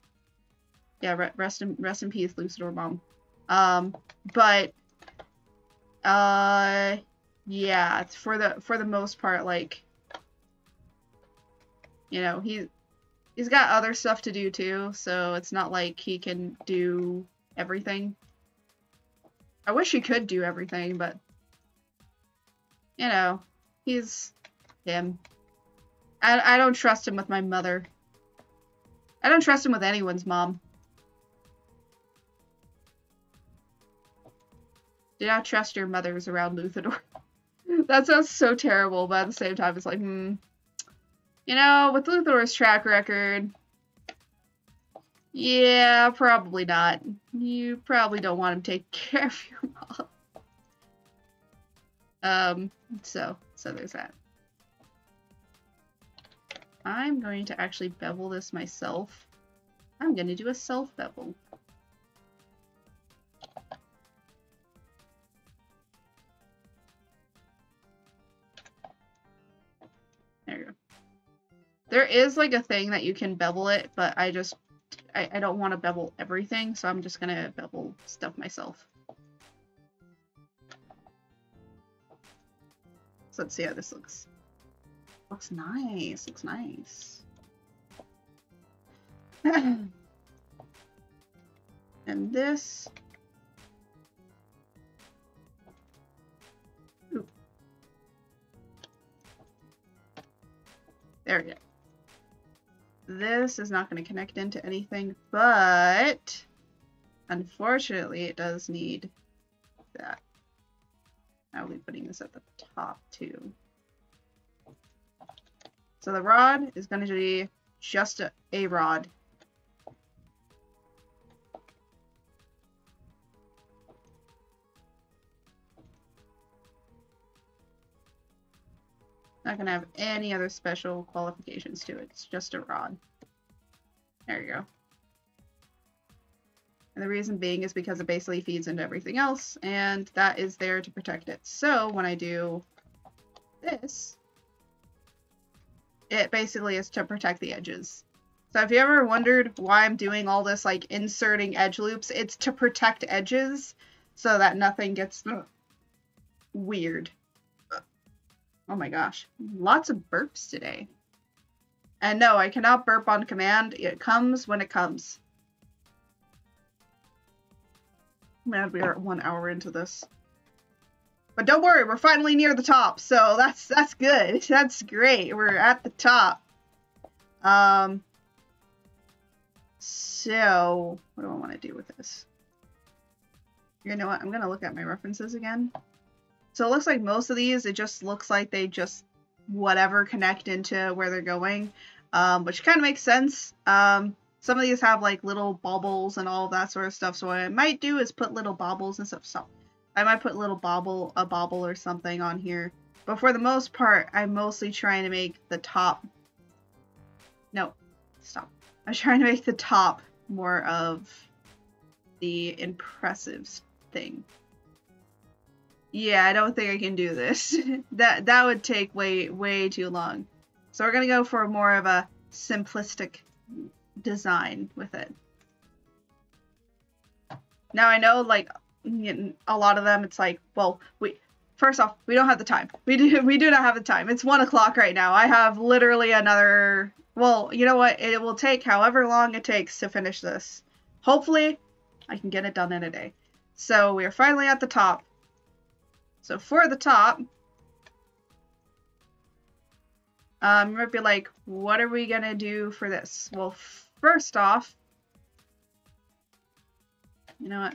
A: yeah, rest in peace, Luthador mom. But, yeah, it's for the most part, like, you know, he's got other stuff to do too, so it's not like he can do everything. I wish he could do everything, but, you know, he's him. I don't trust him with my mother. I don't trust him with anyone's mom. Do not trust your mothers around Luthador. That sounds so terrible, but at the same time, it's like, you know, with Luthador's track record, yeah, probably not. You probably don't want him taking care of your mom. So there's that. I'm going to actually bevel this myself. I'm going to do a self-bevel. There you go. There is, like, a thing that you can bevel it, but I don't want to bevel everything, so I'm just gonna bevel stuff myself. So let's see how this looks. Looks nice. Looks nice. And this. Ooh. There we go. This is not going to connect into anything, but unfortunately it does need that. I'll be putting this at the top too. So the rod is going to be just a rod. Not going to have any other special qualifications to it. It's just a rod. There you go. And the reason being is because it basically feeds into everything else, and that is there to protect it. So when I do this, it basically is to protect the edges. So if you ever wondered why I'm doing all this, like, inserting edge loops, it's to protect edges so that nothing gets weird. Oh my gosh. Lots of burps today. And no, I cannot burp on command. It comes when it comes. Man, we are 1 hour into this. But don't worry, we're finally near the top, so that's good. That's great. We're at the top. So what do I want to do with this? You know what? I'm gonna look at my references again. So it looks like most of these, it just looks like they just whatever connect into where they're going, which kind of makes sense. Some of these have like little baubles and all of that sort of stuff. So what I might do is put little baubles and stuff. So I might put a bauble or something on here. But for the most part, I'm mostly trying to make the top. No, stop. I'm trying to make the top more of the impressive thing. Yeah, I don't think I can do this. that would take way too long. So we're gonna go for more of a simplistic design with it. Now I know, like, a lot of them, it's like, well, first off, we don't have the time. We do not have the time. It's 1 o'clock right now. I have literally another. Well, you know what? It will take however long it takes to finish this. Hopefully, I can get it done in a day. So we are finally at the top. So for the top, you might be like, what are we gonna do for this? Well, first off, you know what?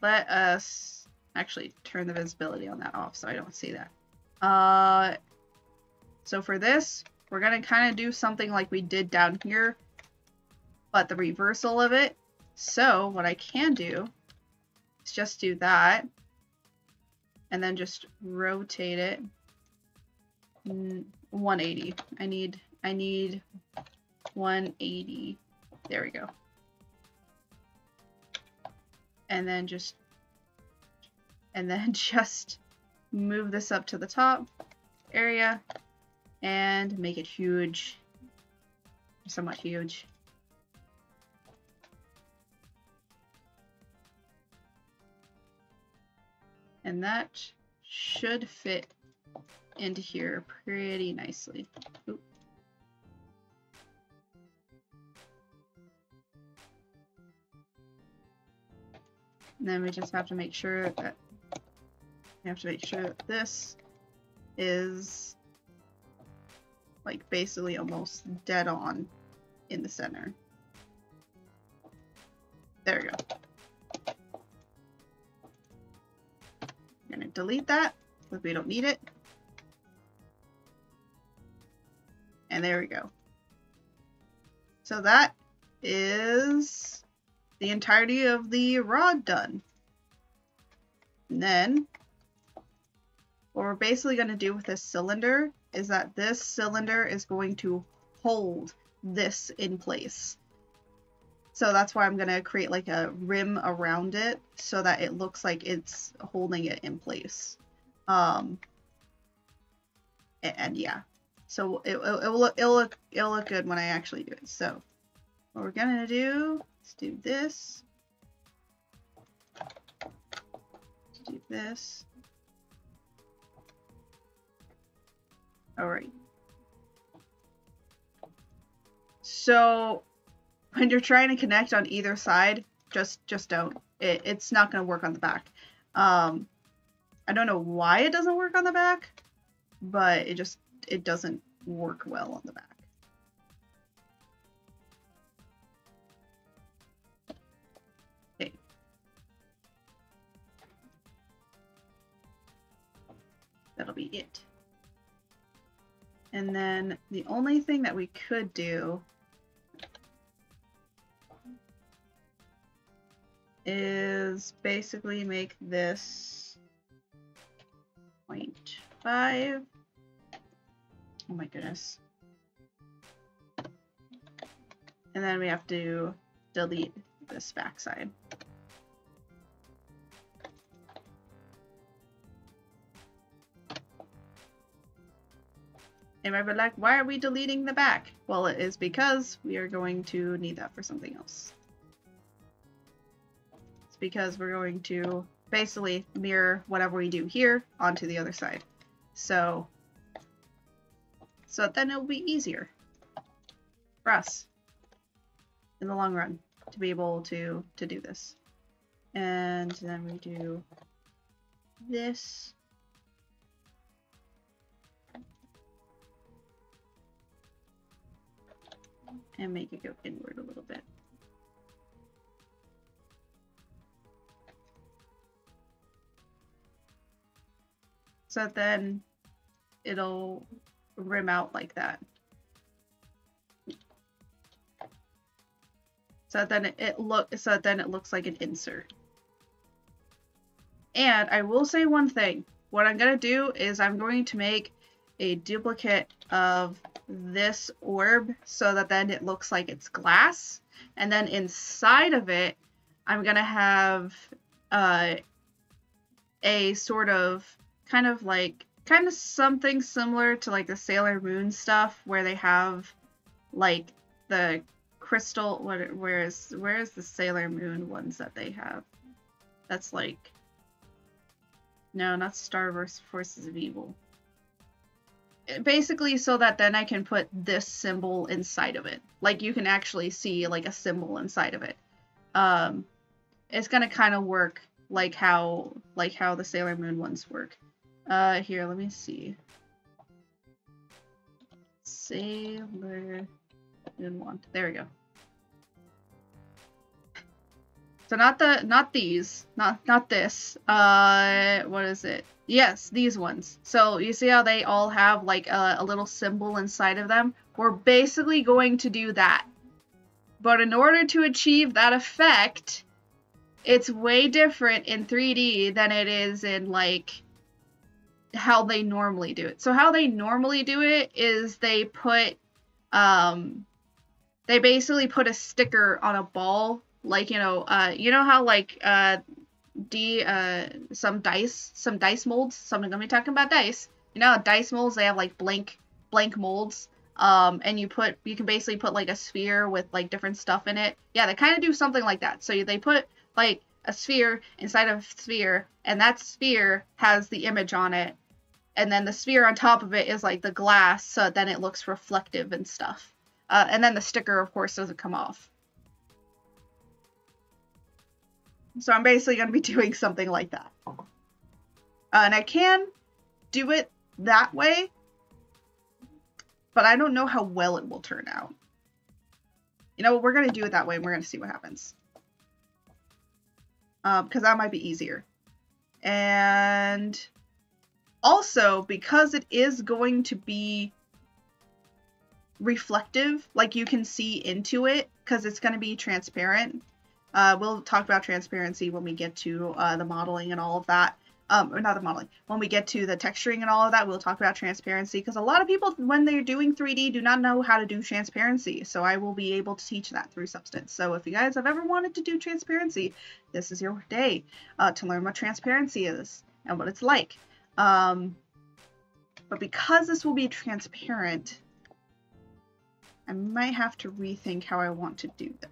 A: Let us actually turn the visibility on that off so I don't see that. So for this, we're gonna kind of do something like we did down here, but the reversal of it. So what I can do is just do that, and then just rotate it 180. I need 180. There we go. And then just move this up to the top area and make it huge, somewhat huge. And that should fit into here pretty nicely. Oop. And then we just have to make sure that this is like basically almost dead on in the center. There we go. I'm gonna delete that because we don't need it. And there we go. So that is the entirety of the rod done. And then what we're basically going to do with this cylinder is that this cylinder is going to hold this in place. So that's why I'm going to create like a rim around it so that it looks like it's holding it in place. And yeah, so it'll look good when I actually do it. So what we're going to do is do this. Do this. All right. So when you're trying to connect on either side, just don't. It's not going to work on the back. I don't know why it doesn't work on the back, but it doesn't work well on the back. Okay. That'll be it. And then the only thing that we could do is basically make this 0.5. Oh my goodness. And then we have to delete this backside. You might be like, why are we deleting the back? Well, it is because we are going to need that for something else. It's because we're going to basically mirror whatever we do here onto the other side. So then it'll be easier for us in the long run to be able to do this. And then we do this. And make it go inward a little bit. So then it'll rim out like that. So then it looks like an insert. And I will say one thing. What I'm gonna do is I'm going to make a duplicate of this orb so that then it looks like it's glass, and then inside of it I'm gonna have a sort of kind of something similar to like the Sailor Moon stuff where they have like the crystal. Where is the Sailor Moon ones that they have? That's like, no, not Starverse Forces of Evil. Basically so that then I can put this symbol inside of it. Like you can actually see like a symbol inside of it. It's gonna kind of work like how the Sailor Moon ones work. Here, let me see. Sailor Moon one. There we go. So not these, not this. What is it? Yes, these ones. So you see how they all have like a little symbol inside of them? We're basically going to do that. But in order to achieve that effect, it's way different in 3D than it is in like how they normally do it. So how they normally do it is they put they basically put a sticker on a ball, like you know how like some dice molds. I'm gonna be talking about dice. You know, dice molds, they have like blank molds. And you can basically put like a sphere with like different stuff in it. Yeah, they kind of do something like that. So they put like a sphere inside of a sphere, and that sphere has the image on it, and then the sphere on top of it is like the glass, so then it looks reflective and stuff. And then the sticker, of course, doesn't come off. So I'm basically going to be doing something like that. And I can do it that way, but I don't know how well it will turn out. You know, we're going to do it that way, and we're going to see what happens. Because that might be easier. And also, because it is going to be reflective, like you can see into it, because it's going to be transparent. We'll talk about transparency when we get to the modeling and all of that. Or not the modeling. When we get to the texturing and all of that, we'll talk about transparency, because a lot of people, when they're doing 3D, do not know how to do transparency. So I will be able to teach that through Substance. So if you guys have ever wanted to do transparency, this is your day to learn what transparency is and what it's like. But because this will be transparent, I might have to rethink how I want to do this.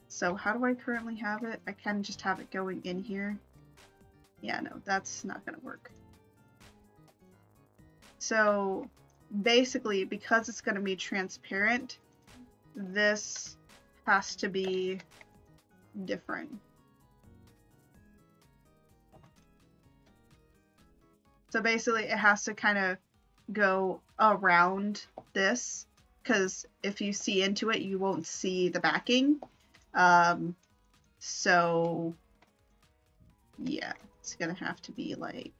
A: So how do I currently have it? I can just have it going in here. Yeah, no, that's not going to work. So basically, because it's going to be transparent, this has to be different. So basically, it has to kind of go around this, because if you see into it, you won't see the backing. So yeah, it's gonna have to be like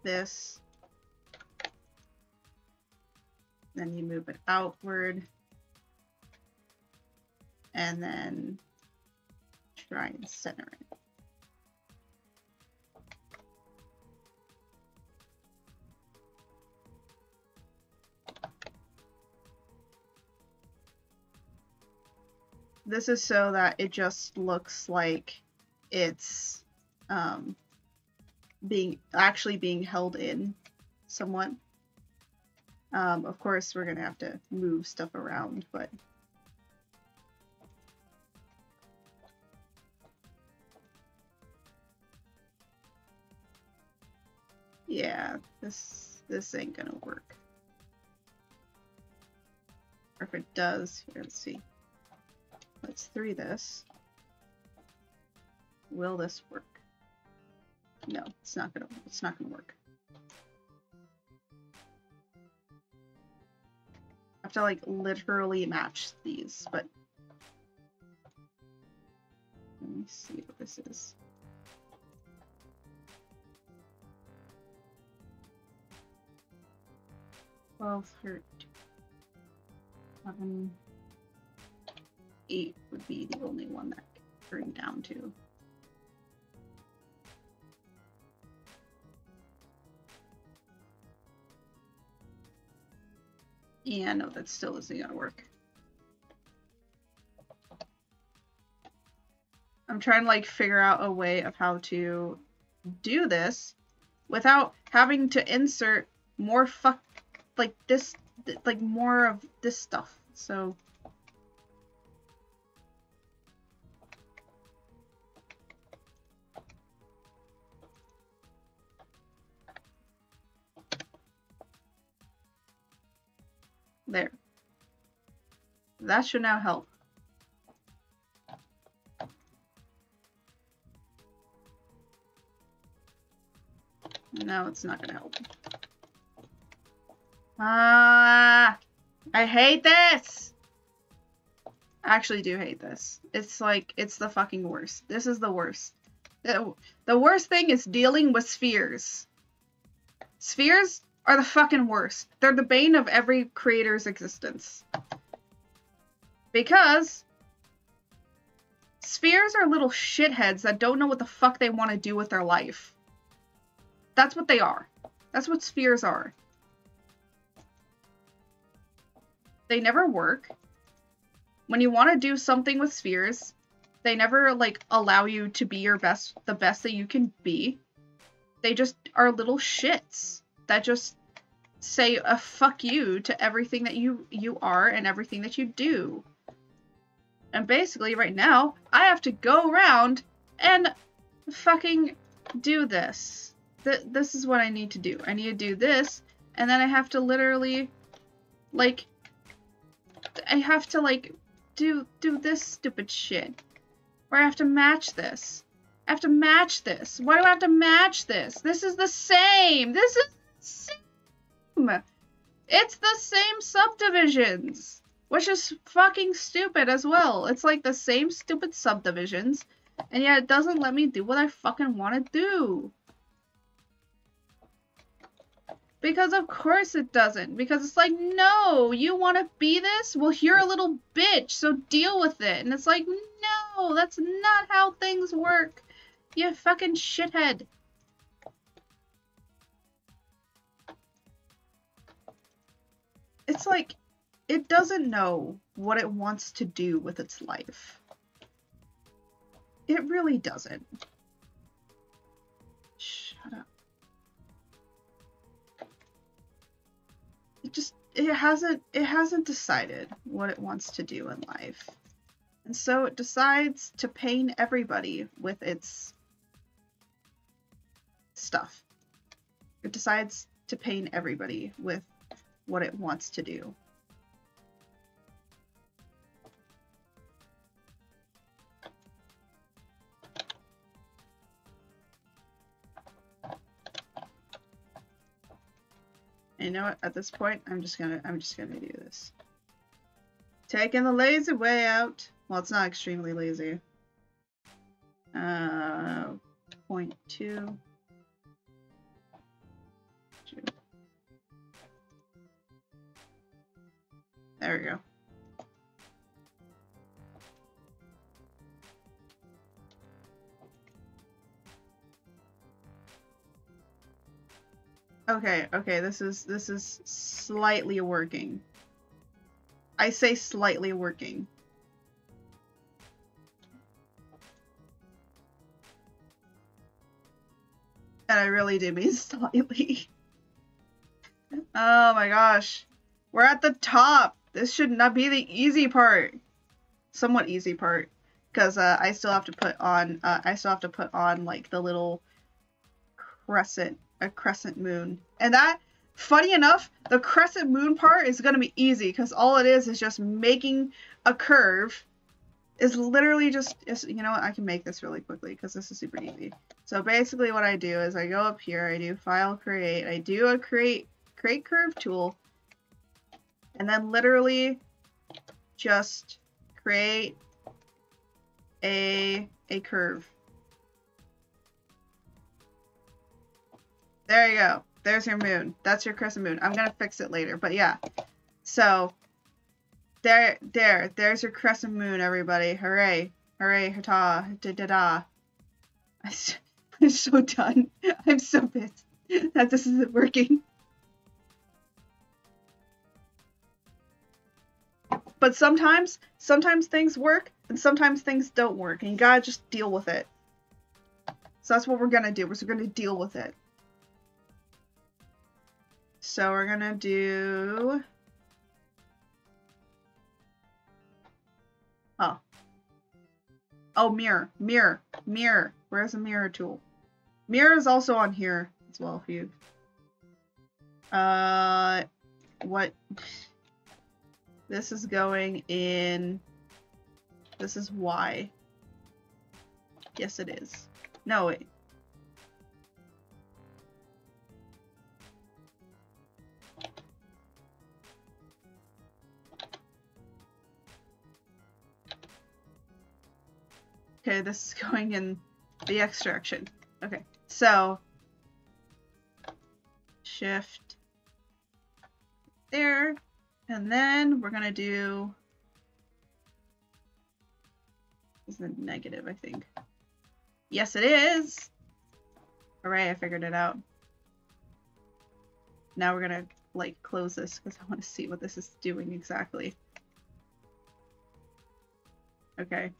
A: this. Then you move it outward, and then try and center it. This is so that it just looks like it's actually being held in somewhat. Of course, we're gonna have to move stuff around, but yeah, this ain't gonna work. Or if it does, here, let's see. Let's 3 this. Will this work? No, it's not gonna work. I have to like literally match these, but let me see what this is. Twelve, 13, 11, 8 would be the only one that I could bring down to. Yeah, no, that still isn't gonna work. I'm trying to like figure out a way of how to do this without having to insert more more of this stuff. So there. That should now help. No, it's not gonna help. Ah, I hate this! I actually do hate this. It's like, it's the fucking worst. This is the worst. The worst thing is dealing with spheres. Spheres are the fucking worst. They're the bane of every creator's existence. Because spheres are little shitheads that don't know what the fuck they want to do with their life. That's what they are. That's what spheres are. They never work. When you want to do something with spheres, they never, like, allow you to be your best, the best that you can be. They just are little shits that just say a fuck you to everything that you are and everything that you do. And basically, right now, I have to go around and fucking do this. This is what I need to do. I need to do this, and then I have to literally, like, I have to, like, do this stupid shit. Or I have to match this. I have to match this. Why do I have to match this? This is the same. This is the same. It's the same subdivisions. Which is fucking stupid as well. It's like the same stupid subdivisions. And yet it doesn't let me do what I fucking want to do. Because of course it doesn't. Because it's like, no, you want to be this? Well, you're a little bitch, so deal with it. And it's like, no, that's not how things work. You fucking shithead. It's like, it doesn't know what it wants to do with its life. It really doesn't. Shut up. It hasn't decided what it wants to do in life. And so it decides to pain everybody with its stuff. It decides to pain everybody with what it wants to do. And you know what? At this point, I'm just gonna do this. Taking the lazy way out. Well, it's not extremely lazy. 0.2. There we go. Okay, this is slightly working. I say slightly working. And I really do mean slightly. Oh my gosh. We're at the top. This should not be the easy part. Somewhat easy part. Because I still have to put on like the little crescent moon. And that, funny enough, the crescent moon part is going to be easy because all it is just making a curve. Is literally just, you know what, I can make this really quickly because this is super easy. So basically what I do is I go up here, I do file create, I do a create curve tool, and then literally just create a curve. There you go. There's your moon. That's your crescent moon. I'm gonna fix it later, but yeah. So there's your crescent moon, everybody. Hooray. Hooray, hata, da-da-da. I'm so done. I'm so pissed that this isn't working. But sometimes things work, and sometimes things don't work, and you gotta just deal with it. So that's what we're gonna do, we're gonna deal with it. So we're gonna do... Oh, mirror. Where's the mirror tool? Mirror is also on here as well if you... What? This is going in... This is Y. Yes, it is. No, wait. Okay, this is going in the X direction. Okay, so shift there, and then we're gonna do, this is a negative, I think. Yes, it is! Hooray, I figured it out. Now we're gonna, like, close this because I want to see what this is doing exactly. Okay.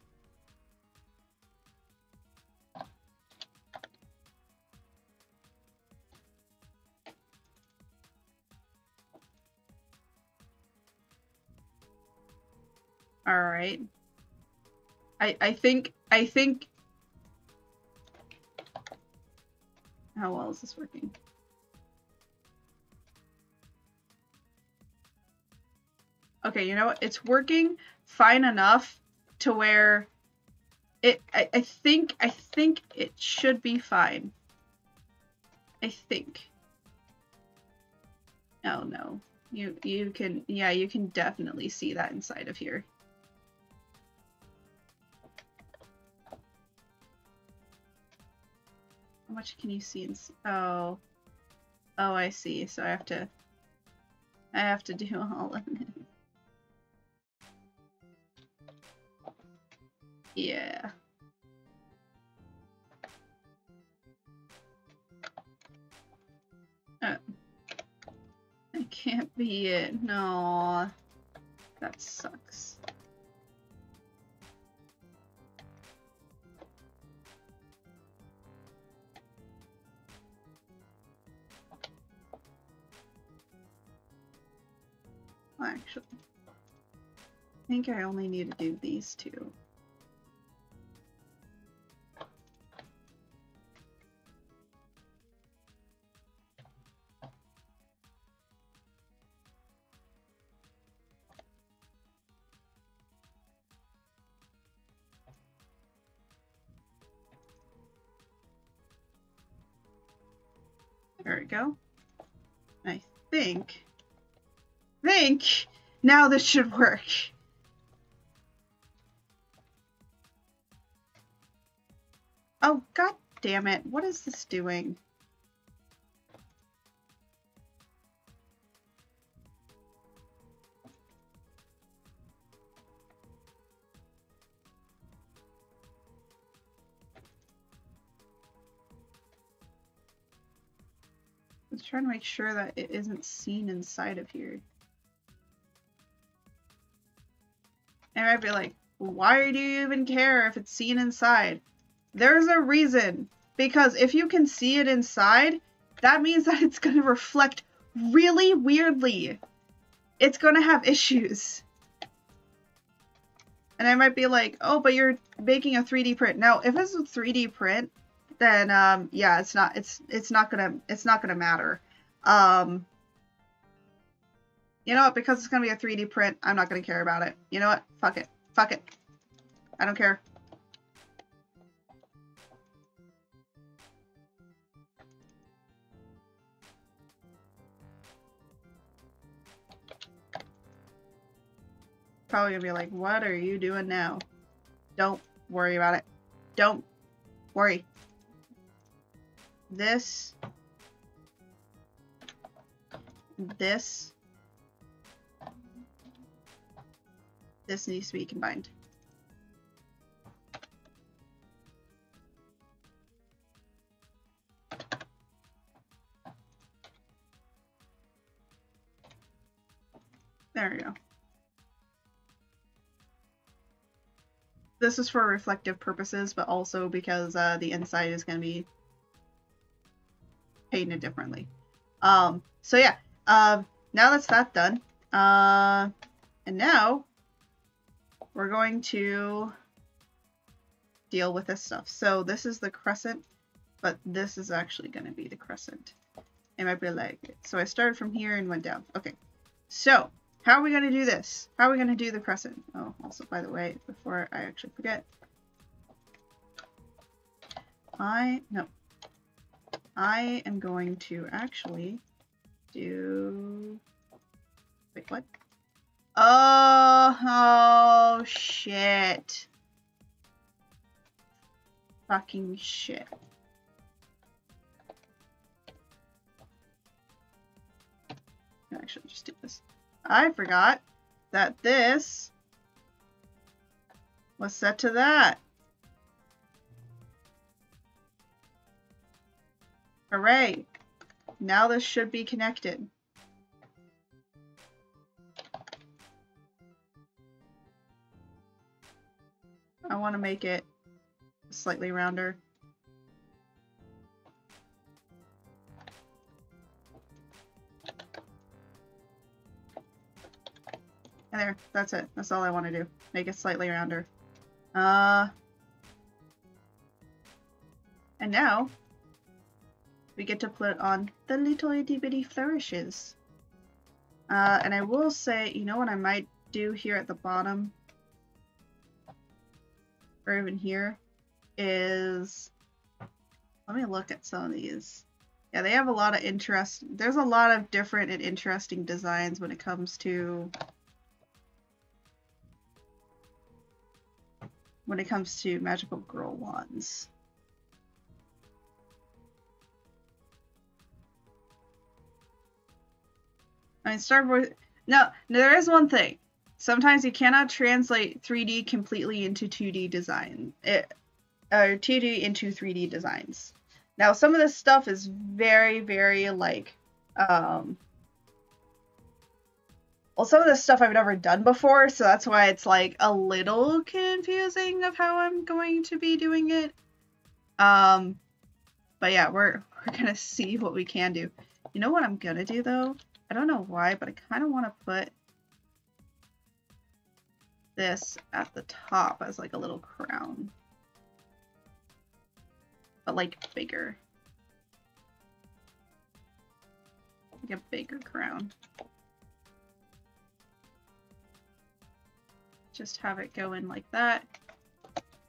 A: Alright. I think how well is this working? Okay, you know what? It's working fine enough to where I think it should be fine. I think. Oh no. You can, yeah, you can definitely see that inside of here. How much can you see? Oh, I see. So I have to do all of it. Yeah. That can't be it. No, that sucks. Actually, I think I only need to do these two. There we go. I think now this should work. Oh, god damn it. What is this doing? I was trying to make sure that it isn't seen inside of here. And I'd be like, why do you even care if it's seen inside? There's a reason. Because if you can see it inside, that means that it's going to reflect really weirdly. It's going to have issues. And I might be like, oh, but you're making a 3D print. Now, if it's a 3D print, then yeah, it's not gonna matter. You know what? Because it's gonna be a 3D print, I'm not gonna care about it. You know what? Fuck it. Fuck it. I don't care. Probably gonna be like, what are you doing now? Don't worry about it. Don't worry. This needs to be combined. There we go. This is for reflective purposes, but also because the inside is going to be painted differently. So yeah, now that's that done. And now we're going to deal with this stuff. So this is the crescent, but this is actually going to be the crescent. It might be like, so I started from here and went down. Okay, so how are we going to do this? How are we going to do the crescent? Oh, also, by the way, before I actually forget, I am going to actually do, wait, what? Oh shit. Fucking shit. Actually, just do this. I forgot that this was set to that. Hooray! Now this should be connected. I want to make it slightly rounder. And there, that's it. That's all I want to do. Make it slightly rounder. And now we get to put on the little itty bitty flourishes. And I will say, you know what I might do here at the bottom, or even here, is, let me look at some of these. Yeah, they have a lot of interest. There's a lot of different and interesting designs when it comes to magical girl wands. I mean, Star Wars. No, there is one thing. Sometimes you cannot translate 3D completely into 2D design. Or 2D into 3D designs. Now, some of this stuff is very, very like, well, some of this stuff I've never done before, so that's why it's like a little confusing of how I'm going to be doing it. But yeah, we're gonna see what we can do. You know what I'm gonna do though? I don't know why, but I kind of want to put this at the top as like a little crown. But like bigger. Like a bigger crown. Just have it go in like that.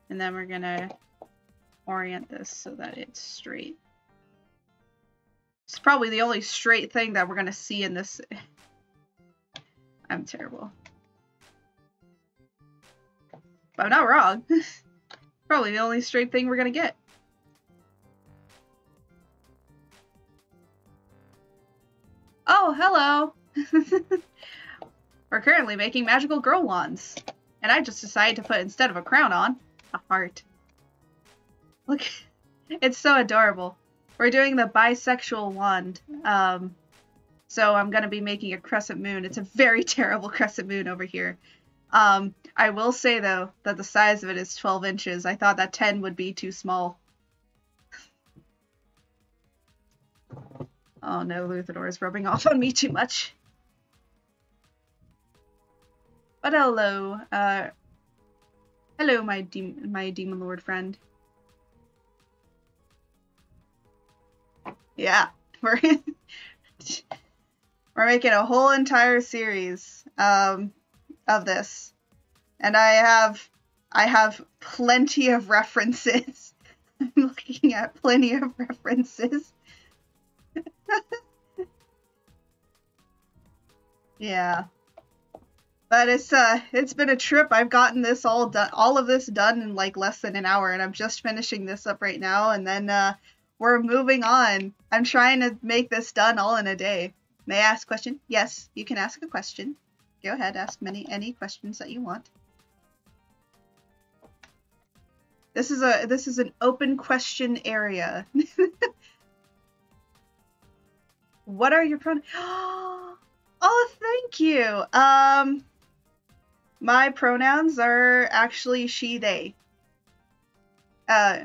A: And then we're gonna orient this so that it's straight. It's probably the only straight thing that we're gonna see in this. I'm terrible. But I'm not wrong. Probably the only straight thing we're gonna get. Oh, hello! We're currently making magical girl wands. And I just decided to put, instead of a crown on, a heart. Look, it's so adorable. We're doing the bisexual wand. So I'm going to be making a crescent moon. It's a very terrible crescent moon over here. I will say, though, that the size of it is 12 inches. I thought that 10 would be too small. Oh no, Luthador is rubbing off on me too much. But hello, hello, my demon lord friend. Yeah, we're making a whole entire series of this, and I have plenty of references. I'm looking at plenty of references. Yeah. But it's been a trip. I've gotten this all of this done in like less than an hour, and I'm just finishing this up right now, and then we're moving on. I'm trying to make this done all in a day. May I ask a question? Yes, you can ask a question. Go ahead, ask any questions that you want. This is an open question area. What are your pronouns? Oh, thank you. My pronouns are actually she, they.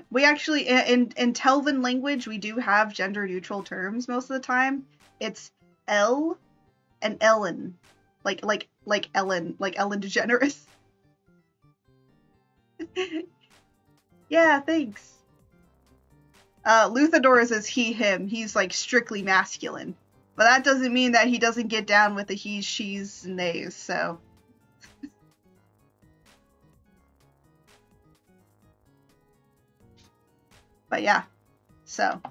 A: We actually, in Telvan language, we do have gender-neutral terms most of the time. It's Elle and Ellen. Like Ellen, like Ellen DeGeneres. Yeah, thanks. Luthador's is he, him. He's like strictly masculine. But that doesn't mean that he doesn't get down with the he's, she's, and theys, so. But yeah, so.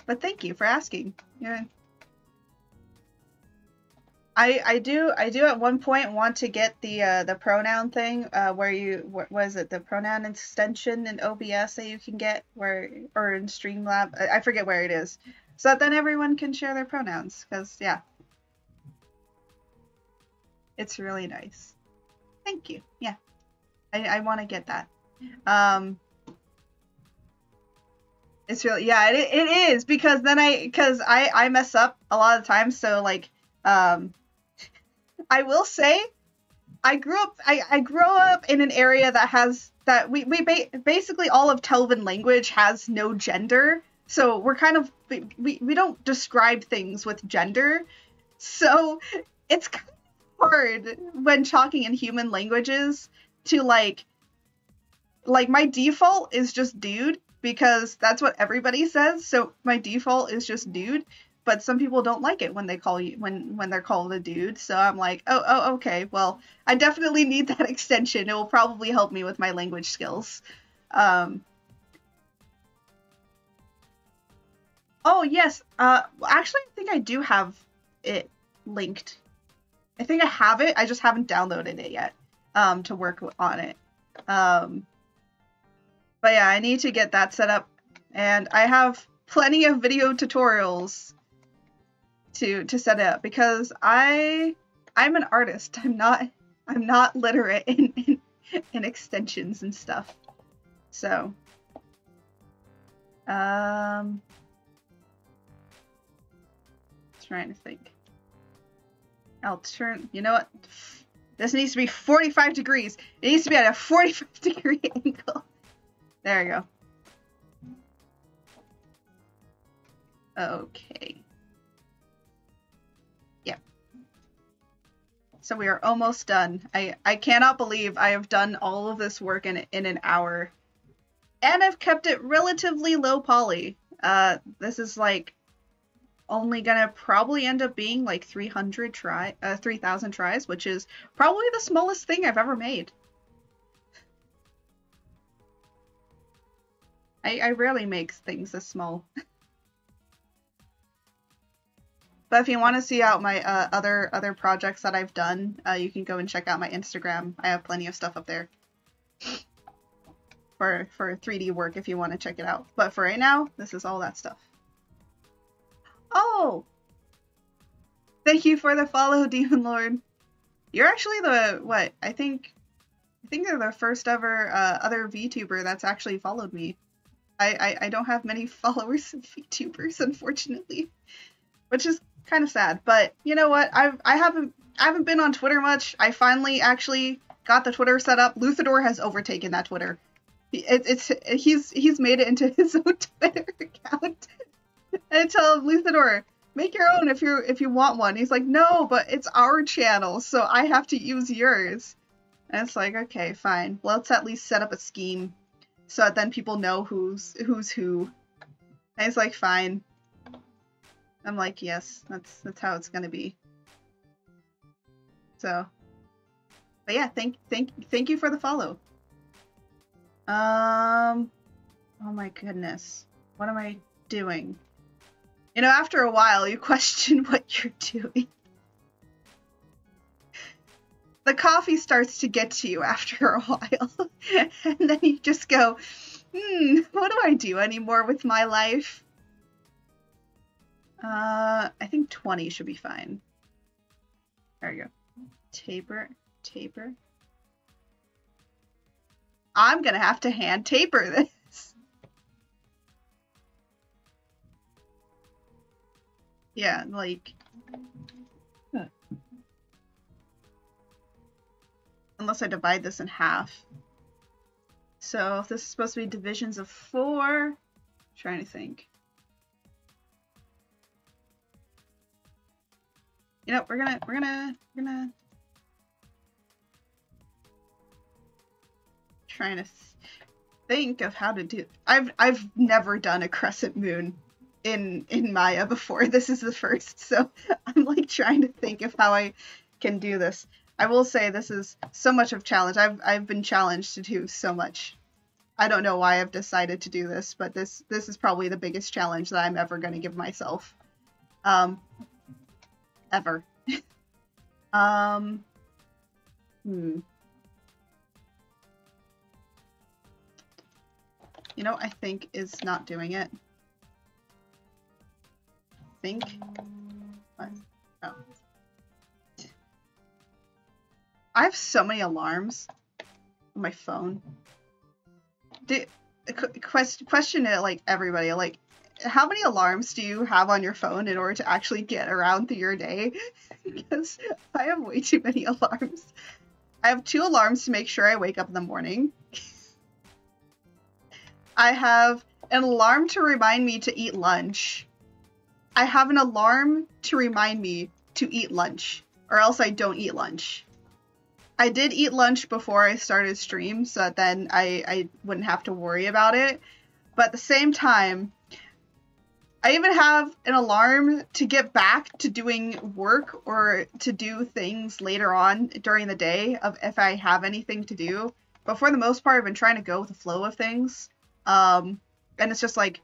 A: But thank you for asking. Yeah. I do at one point want to get the pronoun thing where you what was it, the pronoun extension in OBS that you can get where, or in Streamlab, I forget where it is, so that then everyone can share their pronouns, because yeah, it's really nice. Thank you. Yeah, I want to get that. It's really, yeah, it is, because then I mess up a lot of times, so like I will say, I grew up in an area that has that we basically all of Telvan language has no gender, so we're kind of we don't describe things with gender, so it's kind of hard when talking in human languages to like my default is just dude, because that's what everybody says, so my default is just dude. But some people don't like it when they call you when they're called a dude. So I'm like, oh, okay. Well, I definitely need that extension. It will probably help me with my language skills. Oh yes. Actually, I think I do have it linked. I think I have it. I just haven't downloaded it yet. To work on it. But yeah, I need to get that set up, and I have plenty of video tutorials to set it up, because I'm an artist. I'm not literate in extensions and stuff. So trying to think. I'll turn, you know what? This needs to be 45 degrees. It needs to be at a 45-degree angle. There we go. Okay. So we are almost done. I cannot believe I have done all of this work in an hour. And I've kept it relatively low poly. This is like only gonna probably end up being like 3,000 tries, which is probably the smallest thing I've ever made. I rarely make things this small. But if you want to see out my other projects that I've done, you can go and check out my Instagram. I have plenty of stuff up there for 3D work if you want to check it out. But for right now, this is all that stuff. Oh! Thank you for the follow, Demon Lord. You're actually the, I think they're the first ever other VTuber that's actually followed me. I don't have many followers of VTubers, unfortunately, which is kind of sad. But you know what? I haven't been on Twitter much. I finally actually got the Twitter set up. Luthador has overtaken that Twitter. He's made it into his own Twitter account. And I tell him, Luthador, make your own if you want one. He's like, no, but it's our channel, so I have to use yours. And it's like, okay, fine. Well, let's at least set up a scheme so that then people know who's who. And it's like, fine. I'm like, yes, that's how it's gonna be. So, but yeah, thank you for the follow. Oh my goodness, what am I doing? You know, after a while, you question what you're doing. The coffee starts to get to you after a while, and then you just go, what do I do anymore with my life? I think 20 should be fine. There we go. Taper. I'm gonna have to hand taper this. Yeah, like... Unless I divide this in half. So if this is supposed to be divisions of 4, I'm trying to think. You know, we're gonna trying to think of how to do. I've never done a crescent moon in Maya before. This is the first, so I'm like trying to think of how I can do this. I will say this is so much of a challenge. I've been challenged to do so much. I don't know why I've decided to do this, but this is probably the biggest challenge that I'm ever going to give myself. Ever. You know, I think is not doing it. Think. What? Oh. I have so many alarms on my phone. Question it, like, everybody, like, how many alarms do you have on your phone in order to actually get around through your day? Because I have way too many alarms. I have 2 alarms to make sure I wake up in the morning. I have an alarm to remind me to eat lunch. I have an alarm to remind me to eat lunch, or else I don't eat lunch. I did eat lunch before I started stream, so that then I wouldn't have to worry about it. But at the same time, I even have an alarm to get back to doing work or to do things later on during the day of if I have anything to do. But for the most part, I've been trying to go with the flow of things. And it's just like,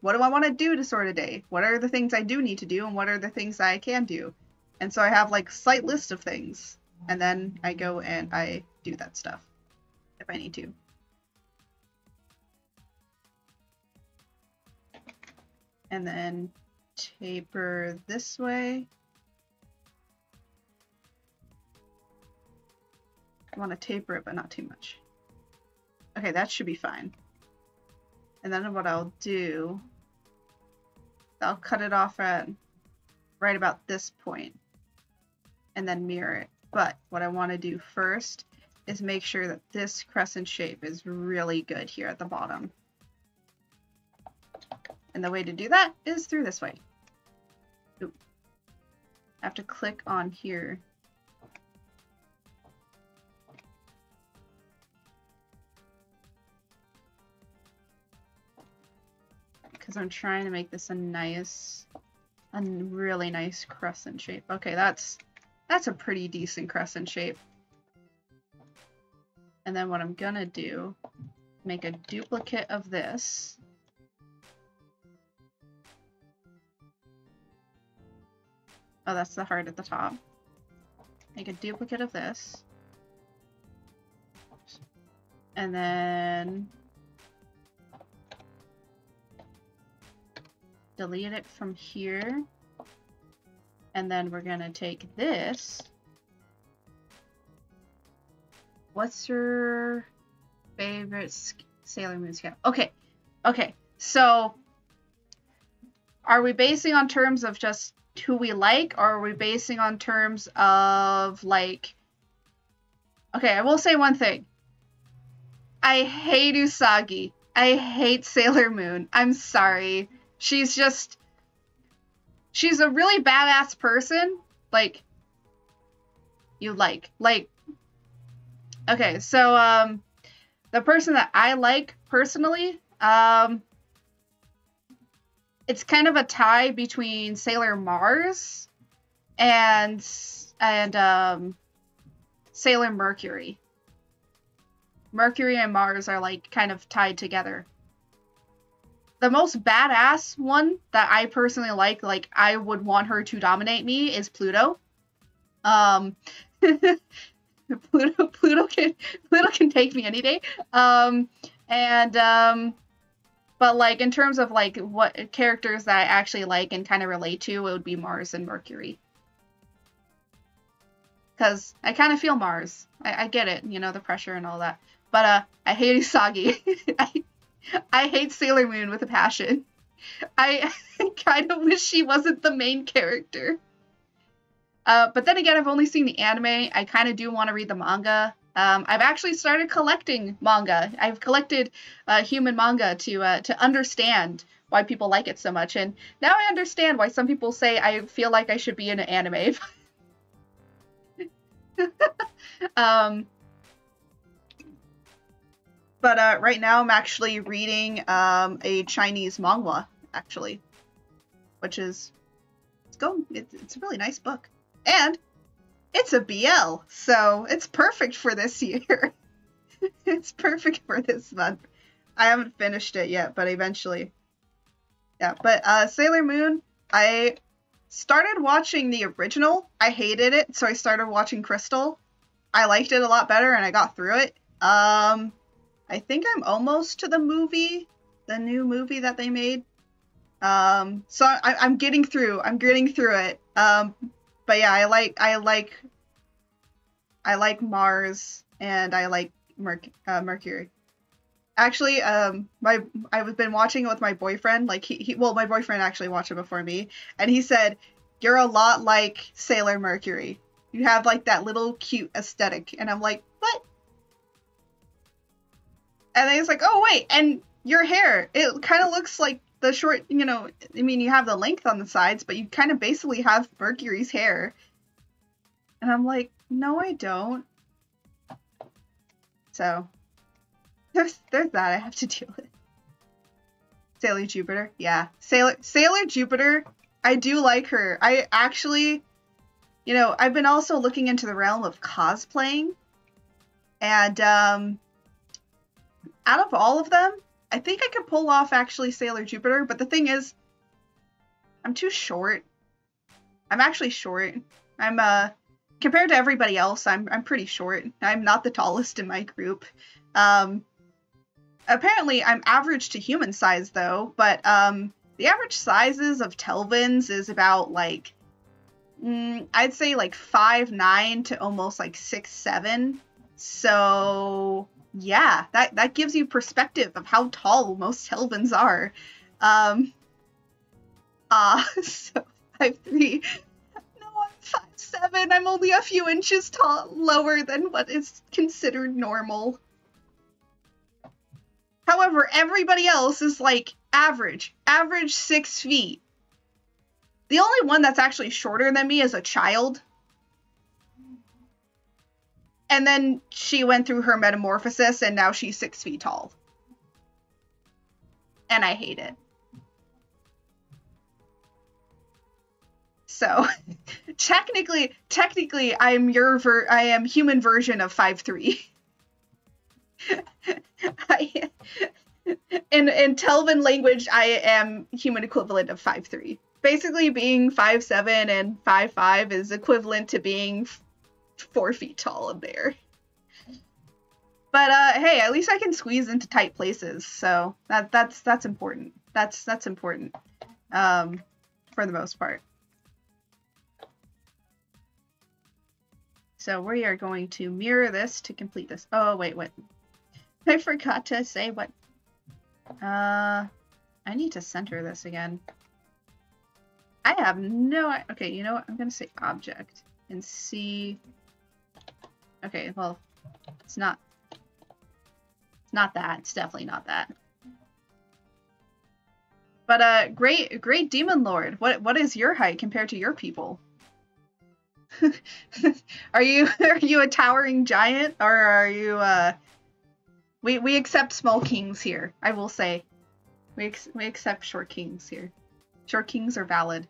A: what do I want to do to sort of day? What are the things I do need to do, and what are the things I can do? And so I have like a slight list of things, and then I go and I do that stuff if I need to. And then taper this way. I want to taper it, but not too much. Okay, that should be fine. And then what I'll do, I'll cut it off at right about this point and then mirror it. But what I want to do first is make sure that this crescent shape is really good here at the bottom. And the way to do that is through this way. Ooh. I have to click on here. Because I'm trying to make this a really nice crescent shape. Okay, that's a pretty decent crescent shape. And then what I'm gonna do, make a duplicate of this. Oh, that's the heart at the top. Make a duplicate of this. And then delete it from here. And then we're gonna take this. What's your favorite Sailor Moon scale? Okay, so are we basing on terms of just who we like, or are we basing on terms of, like... Okay, I will say one thing. I hate Usagi. I hate Sailor Moon. I'm sorry. She's a really badass person. Like, okay, so, the person that I like, personally, it's kind of a tie between Sailor Mars and Sailor Mercury. Mercury and Mars are, like, kind of tied together. The most badass one that I personally like I would want her to dominate me is Pluto. Pluto can take me any day. But like in terms of like what characters that I actually like and kind of relate to, it would be Mars and Mercury. Because I kind of feel Mars. I get it, you know, the pressure and all that. But I hate Usagi. I hate Sailor Moon with a passion. I kind of wish she wasn't the main character. But then again, I've only seen the anime. I kind of do want to read the manga. I've actually started collecting manga. I've collected human manga to understand why people like it so much. And now I understand why some people say I feel like I should be in an anime. But right now I'm actually reading a Chinese manga, actually. Which is... It's a really nice book. And it's a BL, so it's perfect for this year. It's perfect for this month. I haven't finished it yet, but eventually. Yeah, but Sailor Moon, I started watching the original. I hated it, so I started watching Crystal. I liked it a lot better, and I got through it. I think I'm almost to the movie, the new movie that they made. So I'm getting through. I'm getting through it. But yeah, I like Mars, and I like Mercury. Actually, I've been watching it with my boyfriend. Like well, my boyfriend actually watched it before me, and he said, "You're a lot like Sailor Mercury. You have like that little cute aesthetic." And I'm like, "What?" And then he's like, "Oh wait, and your hair, it kind of looks like the short, you know, I mean, you have the length on the sides, but you kind of basically have Mercury's hair." And I'm like, "No, I don't." So there's that I have to deal with. Sailor Jupiter, yeah. Sailor Jupiter, I do like her. I actually, you know, I've been also looking into the realm of cosplaying, and out of all of them, I think I could pull off actually Sailor Jupiter, but the thing is, I'm too short. I'm actually short. I'm compared to everybody else, I'm pretty short. I'm not the tallest in my group. Apparently, I'm average to human size, though, but the average sizes of Telvins is about, like, I'd say, like, 5'9" to almost, like, 6'7". So, yeah, that gives you perspective of how tall most Telvins are. So 5'3". No, I'm 5'7". I'm only a few inches lower than what is considered normal. However, everybody else is like average 6 feet. The only one that's actually shorter than me is a child. And then she went through her metamorphosis and now she's 6 feet tall. And I hate it. So, technically, I am human version of 5'3". In Telvin language, I am human equivalent of 5'3". Basically, being 5'7" and 5'5" is equivalent to being 4 feet tall in there. But hey, at least I can squeeze into tight places, so that's important. That's important, for the most part. So we are going to mirror this to complete this. Oh wait. I forgot to say what. I need to center this again. I have no. Okay, you know what? I'm gonna say object and see. Okay, well, it's not. It's not that. It's definitely not that. But great demon lord. What is your height compared to your people? Are you a towering giant, or are you we accept small kings here, I will say. We accept short kings here. Short kings are valid.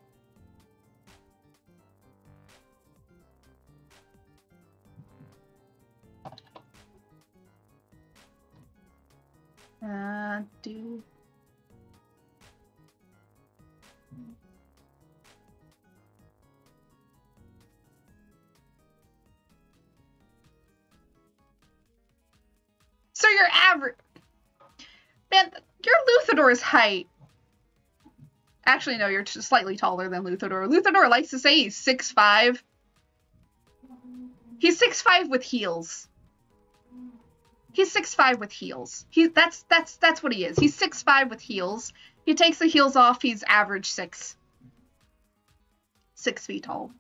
A: So you're average. Man, you're Luthador's height. Actually, no, you're just slightly taller than Luthador. Luthador likes to say he's 6'5". He's 6'5" with heels. He's 6'5" with heels. That's what he is. He's 6'5" with heels. He takes the heels off, he's average 6. 6 feet tall.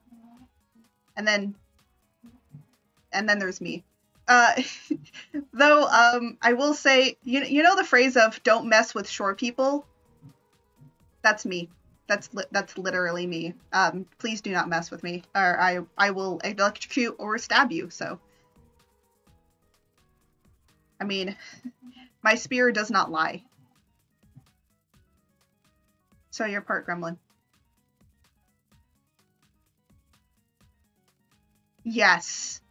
A: And then there's me. Though, I will say, you know the phrase of "don't mess with short people"? That's me. That's literally me. Please do not mess with me, or I will electrocute or stab you, so. I mean, my spear does not lie. So you're part gremlin. Yes.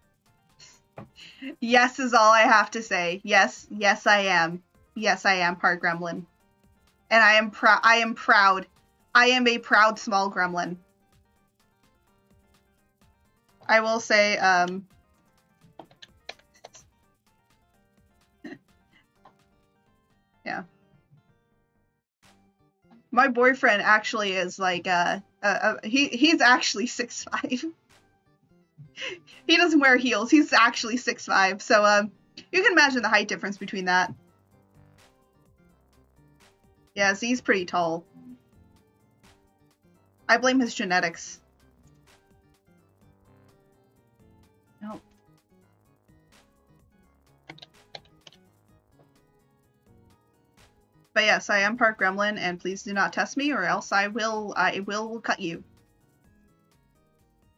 A: Yes is all I have to say. Yes, I am. Yes, I am part gremlin. And I am proud. I am a proud small gremlin. I will say, yeah. My boyfriend actually is like, he's actually 6'5". He doesn't wear heels. He's actually 6'5". So, you can imagine the height difference between that. Yeah, Z's pretty tall. I blame his genetics. Nope. But yes, I am part gremlin, and please do not test me, or else I will cut you.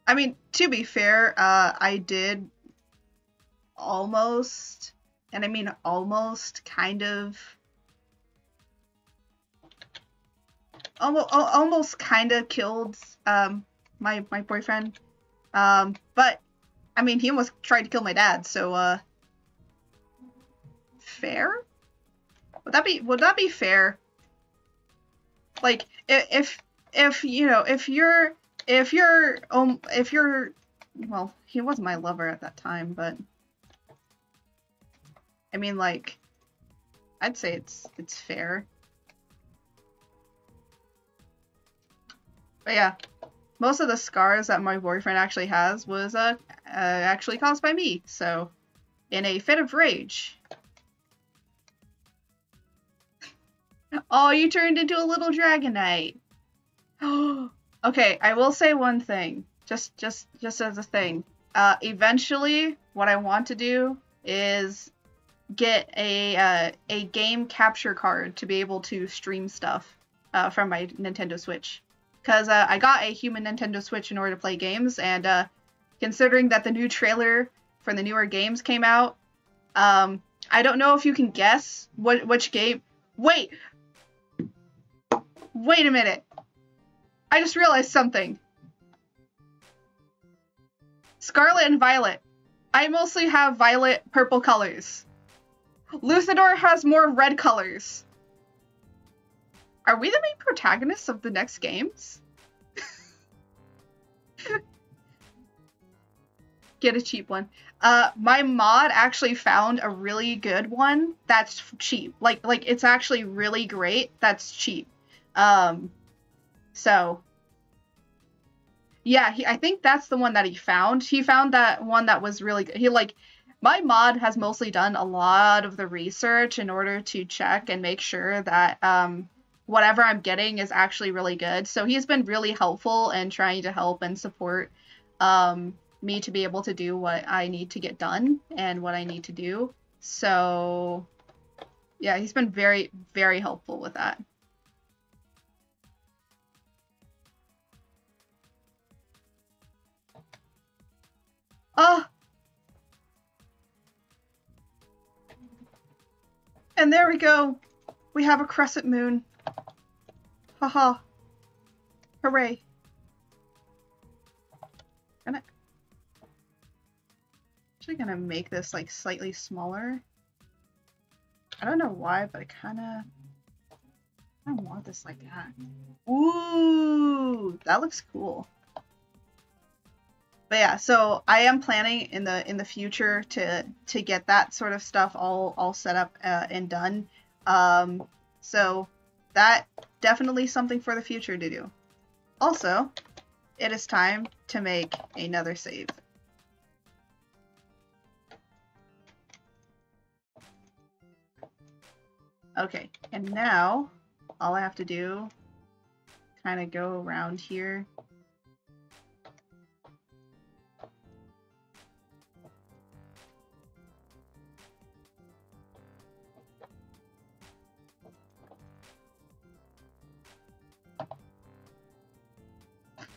A: I mean, to be fair, I did almost, and I mean almost, kind of, almost kind of killed my boyfriend. But I mean, he almost tried to kill my dad, so fair? Would that be fair? Like, if you know, if you're well, he wasn't my lover at that time, but I mean, like, I'd say it's fair. But yeah, most of the scars that my boyfriend actually has was actually caused by me. So, in a fit of rage. Oh, you turned into a little Dragonite. Okay, I will say one thing, just as a thing. Eventually, what I want to do is get a game capture card to be able to stream stuff from my Nintendo Switch. Because I got a human Nintendo Switch in order to play games, and considering that the new trailer for the newer games came out, I don't know if you can guess which game. Wait a minute. I just realized something. Scarlet and Violet. I mostly have violet, purple colors. Luthador has more red colors. Are we the main protagonists of the next games? Get a cheap one. My mod actually found a really good one that's cheap. Like it's actually really great. That's cheap. So yeah, I think that's the one that he found. He found that one that was really good. My mod has mostly done a lot of the research in order to check and make sure that whatever I'm getting is actually really good. So he's been really helpful in trying to help and support me to be able to do what I need to get done and what I need to do. So yeah, he's been very, very helpful with that. Oh! And there we go! We have a crescent moon. Haha. Hooray. I'm actually gonna make this like slightly smaller. I don't know why, but I don't want this like that. Ooh, that looks cool. But yeah, so I am planning in the future to get that sort of stuff all set up and done. So that definitely something for the future to do. Also, it is time to make another save. Okay, and now all I have to do, kind of go around here.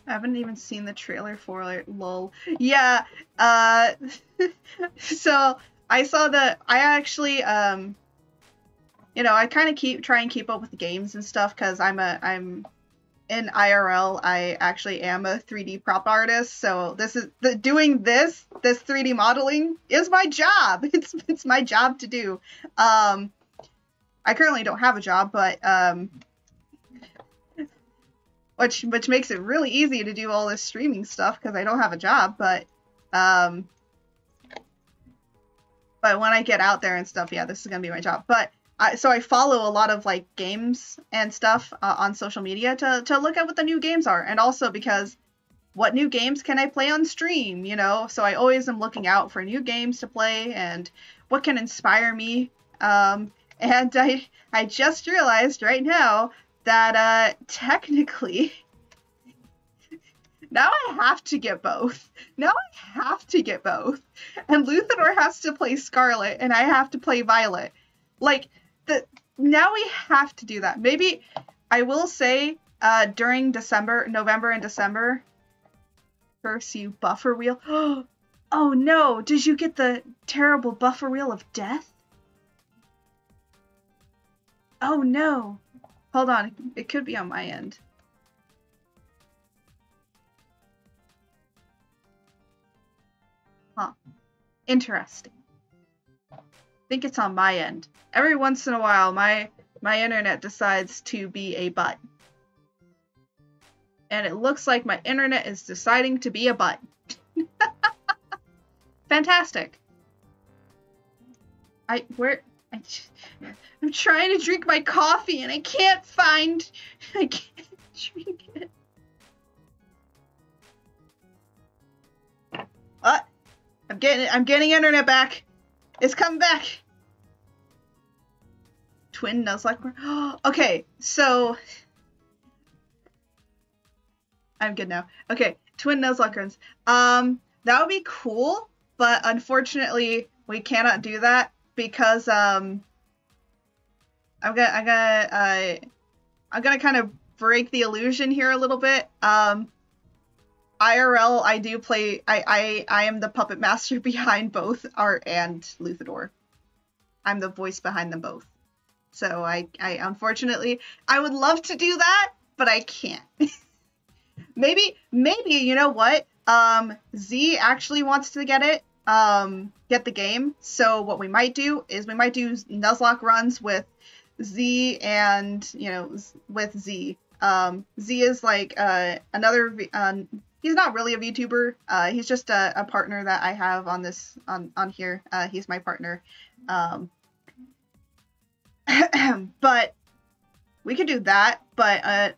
A: I haven't even seen the trailer for it, lol. Yeah, so I saw I actually, you know, I kind of try and keep up with the games and stuff, because I'm in IRL, I actually am a 3D prop artist, so doing this 3D modeling is my job. It's my job to do. I currently don't have a job, but, which makes it really easy to do all this streaming stuff because I don't have a job, but But when I get out there and stuff, yeah, this is gonna be my job. But so I follow a lot of like games and stuff on social media to look at what the new games are, and also because what new games can I play on stream, you know? So I always am looking out for new games to play and what can inspire me. And I just realized right now that technically now I have to get both. Now I have to get both. And Luthador has to play Scarlet and I have to play Violet. Like, now we have to do that. Maybe I will say during November and December, curse you, Buffer Wheel. Oh no, did you get the terrible Buffer Wheel of Death? Oh no. Hold on, it could be on my end. Huh. Interesting. I think it's on my end. Every once in a while, my internet decides to be a butt. And it looks like my internet is deciding to be a butt. Fantastic. I'm trying to drink my coffee and I can't drink it. What? I'm getting internet back. It's coming back. Twin Nuzlocke. Okay, so I'm good now. Okay, Twin Nuzlocke runs. That would be cool, but unfortunately we cannot do that because I'm gonna kind of break the illusion here a little bit. IRL, I do play. I am the puppet master behind both Art and Luthador. I'm the voice behind them both. So I unfortunately, I would love to do that, but I can't. maybe you know what? Z actually wants to get it. Get the game. So what we might do is we might do Nuzlocke runs with Z and with Z. Z is like another. He's not really a VTuber. He's just a partner that I have on this on here. He's my partner. But we could do that. But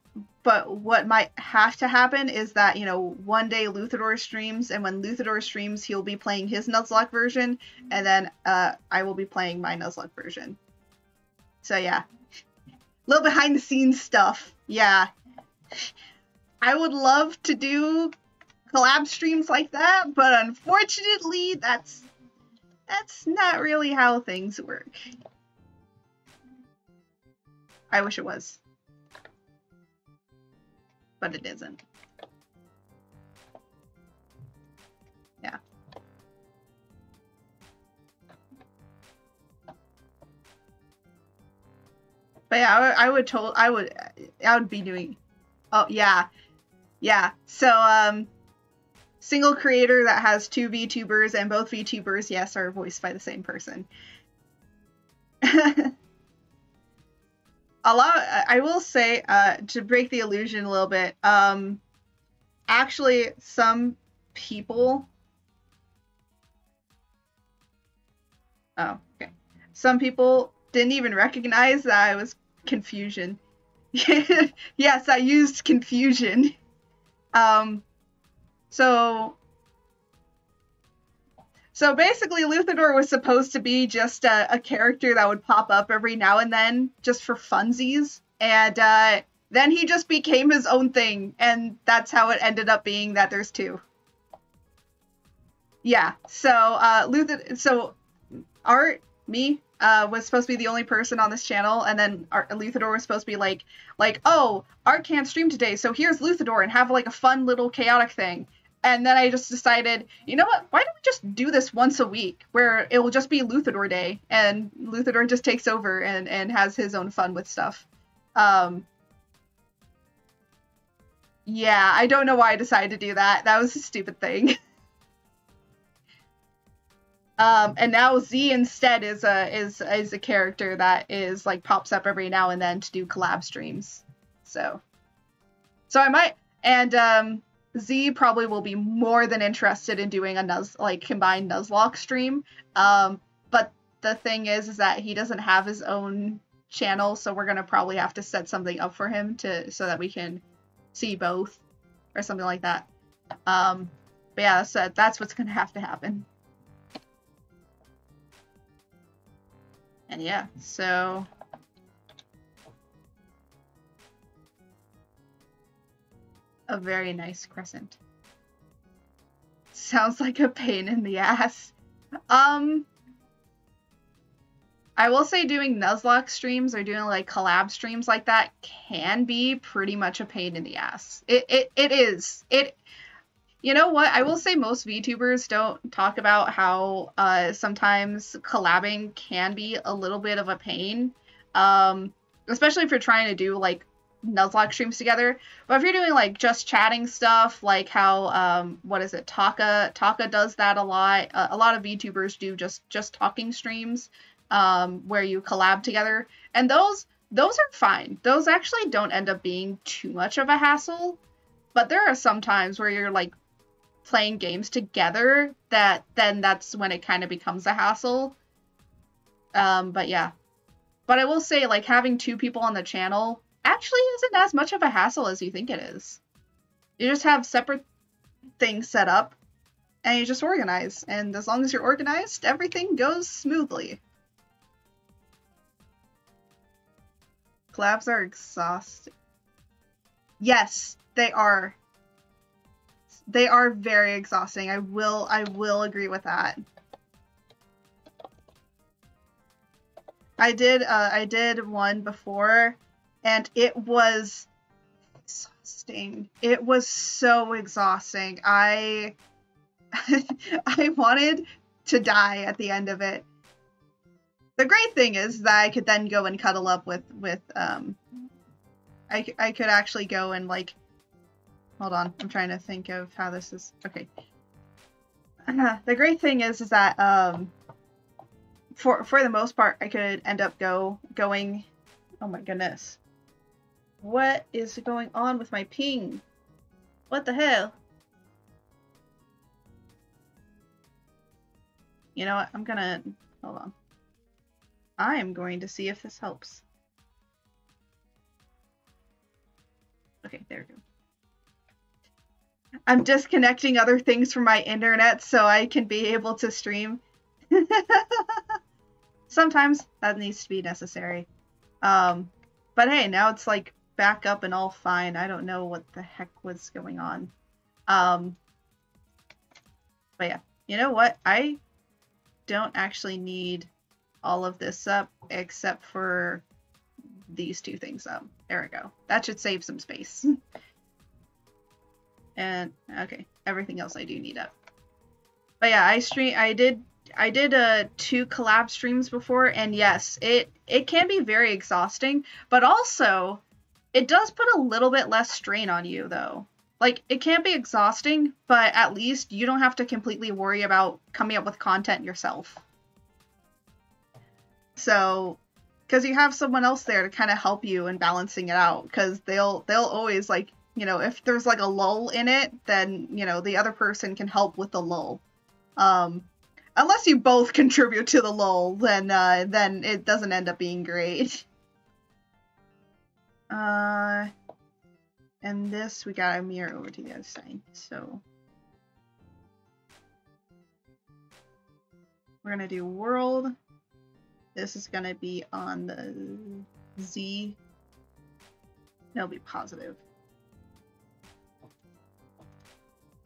A: what might have to happen is that one day Luthador streams, and when Luthador streams, he'll be playing his Nuzlocke version, and then I will be playing my Nuzlocke version. So yeah, a little behind the scenes stuff. Yeah. I would love to do collab streams like that, but unfortunately, that's not really how things work. I wish it was, but it isn't. Yeah. But yeah, I would be doing. Oh yeah. Yeah, so, single creator that has 2 VTubers, and both VTubers, yes, are voiced by the same person. I will say, to break the illusion a little bit, actually, some people... Oh, okay. Some people didn't even recognize that I was Confusion. Yes, I used Confusion. So basically Luthador was supposed to be just a character that would pop up every now and then just for funsies, and then he just became his own thing, and that's how it ended up being that there's 2. Yeah, so Art, me, was supposed to be the only person on this channel, and then Luthador was supposed to be like, oh, Art can't stream today, so here's Luthador, and have like a fun little chaotic thing. And then I just decided, you know what, why don't we just do this once a week, where it will just be Luthador Day, and Luthador just takes over and has his own fun with stuff. Yeah, I don't know why I decided to do that. That was a stupid thing. And now Z instead is a character that is like pops up every now and then to do collab streams. So I might, and Z probably will be more than interested in doing a combined Nuzlocke stream. But the thing is that he doesn't have his own channel, so we're gonna probably have to set something up for him so that we can see both or something like that. But yeah, so that's what's gonna have to happen. And yeah, so a very nice crescent. Sounds like a pain in the ass. I will say doing Nuzlocke streams or doing like collab streams like that can be pretty much a pain in the ass. It is. You know what? I will say most VTubers don't talk about how sometimes collabing can be a little bit of a pain. Especially if you're trying to do like Nuzlocke streams together. But if you're doing like just chatting stuff, like how what is it? Taka does that a lot. A lot of VTubers do just talking streams where you collab together, and those are fine. Those actually don't end up being too much of a hassle. But there are some times where you're like playing games together that's when it kind of becomes a hassle. But yeah. But I will say, like, having two people on the channel actually isn't as much of a hassle as you think it is. You just have separate things set up, and you just organize. And as long as you're organized, everything goes smoothly. Collabs are exhausting. Yes, they are. They are very exhausting. I will agree with that. I did one before, and it was exhausting. It was so exhausting. I wanted to die at the end of it. The great thing is that I could then go and cuddle up with I could actually go and like, hold on, I'm trying to think of how this is, okay. The great thing is that for the most part, I could end up going. Oh my goodness, what is going on with my ping? What the hell? You know what? I'm gonna hold on. I am going to see if this helps. Okay, there we go. I'm disconnecting other things from my internet so I can be able to stream. Sometimes that needs to be necessary. But hey, now it's like back up and all fine. I don't know what the heck was going on. But yeah, you know what? I don't actually need all of this up except for these two things up. There we go. That should save some space. And okay, everything else I do need up. But yeah, I did 2 collab streams before, and yes, it can be very exhausting, but also it does put a little bit less strain on you though. Like, it can be exhausting, but at least you don't have to completely worry about coming up with content yourself. So, because you have someone else there to kind of help you in balancing it out, because they'll always, like, you know, if there's like a lull in it, then, you know, the other person can help with the lull. Unless you both contribute to the lull, then it doesn't end up being great. And this, we gotta mirror over to the other side, so we're gonna do world. This is gonna be on the Z. It'll be positive.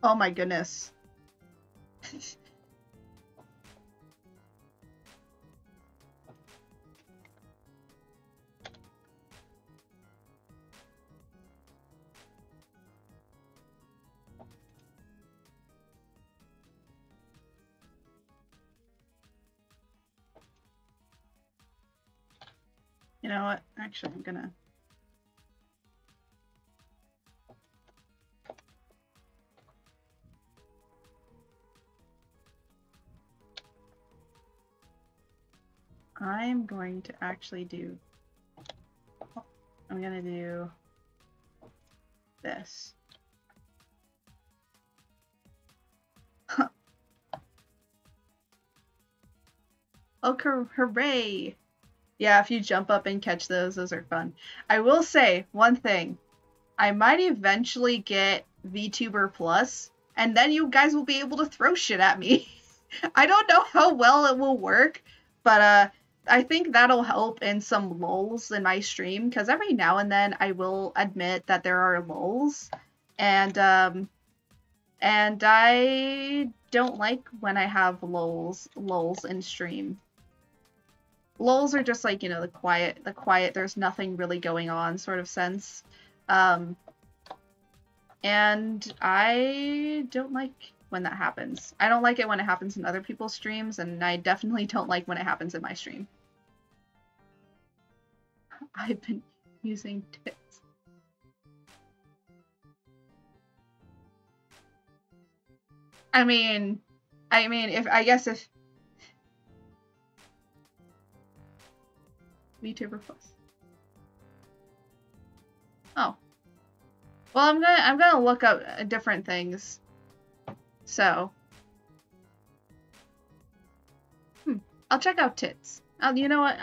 A: Oh my goodness. You know what? Actually, I'm going to actually do, I'm gonna do this. Oh, hooray! Yeah, if you jump up and catch those are fun. I will say one thing. I might eventually get VTuber Plus, and then you guys will be able to throw shit at me. I don't know how well it will work, but I think that'll help in some lulls in my stream, because every now and then I will admit that there are lulls, and I don't like when I have lulls in stream. Lulls are just like, you know, the quiet, there's nothing really going on sort of sense. And I don't like when that happens. I don't like it when it happens in other people's streams, and I definitely don't like when it happens in my stream. I've been using tits. I mean, I guess if VTuber Plus. Oh. Well, I'm gonna look up different things. So. I'll check out tits. You know what?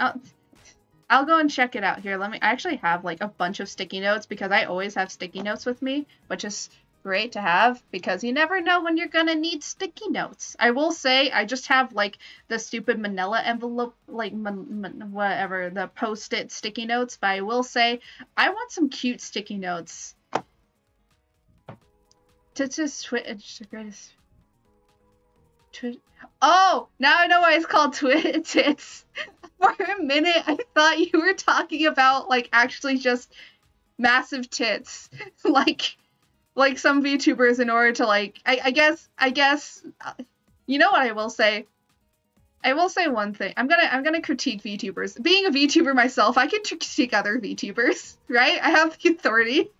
A: I'll go and check it out here. I actually have like a bunch of sticky notes because I always have sticky notes with me, which is great to have because you never know when you're gonna need sticky notes. I will say I just have like the stupid manila envelope, like whatever, the post-it sticky notes, but I will say I want some cute sticky notes. Tits is the greatest. Oh, now I know why it's called tits. For a minute, I thought you were talking about like actually just massive tits, like some VTubers in order to like. I guess. You know what I will say? I will say one thing. I'm gonna critique VTubers. Being a VTuber myself, I can critique other VTubers, right? I have the authority.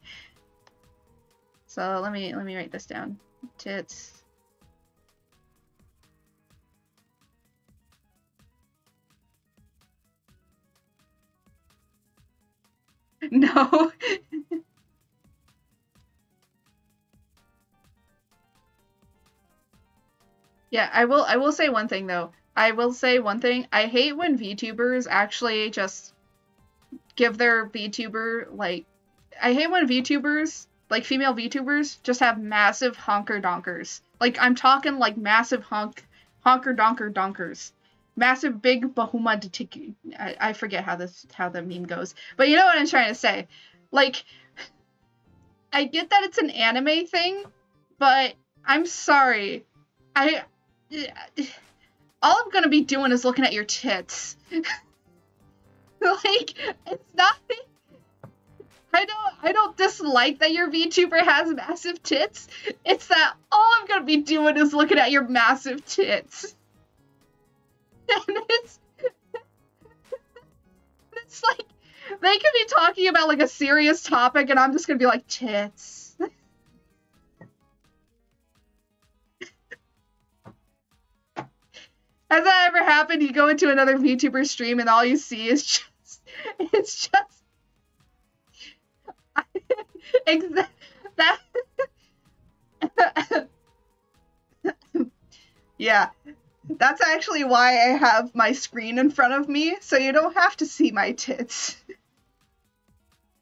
A: So let me write this down. Tits. No. Yeah, I will say one thing though. I will say one thing. I hate when VTubers actually just give their VTuber like I hate when VTubers, like female VTubers, just have massive honker donkers. Like I'm talking like massive honker donker donkers. Massive big bahuma detiki. I forget how the meme goes. But you know what I'm trying to say. Like I get that it's an anime thing, but I'm sorry. All I'm gonna be doing is looking at your tits. Like, it's not. I don't dislike that your VTuber has massive tits. It's that all I'm gonna be doing is looking at your massive tits. And it's like they could be talking about like a serious topic, and I'm just gonna be like tits. Has that ever happened? You go into another VTuber stream and all you see is just yeah, that's actually why I have my screen in front of me, so you don't have to see my tits.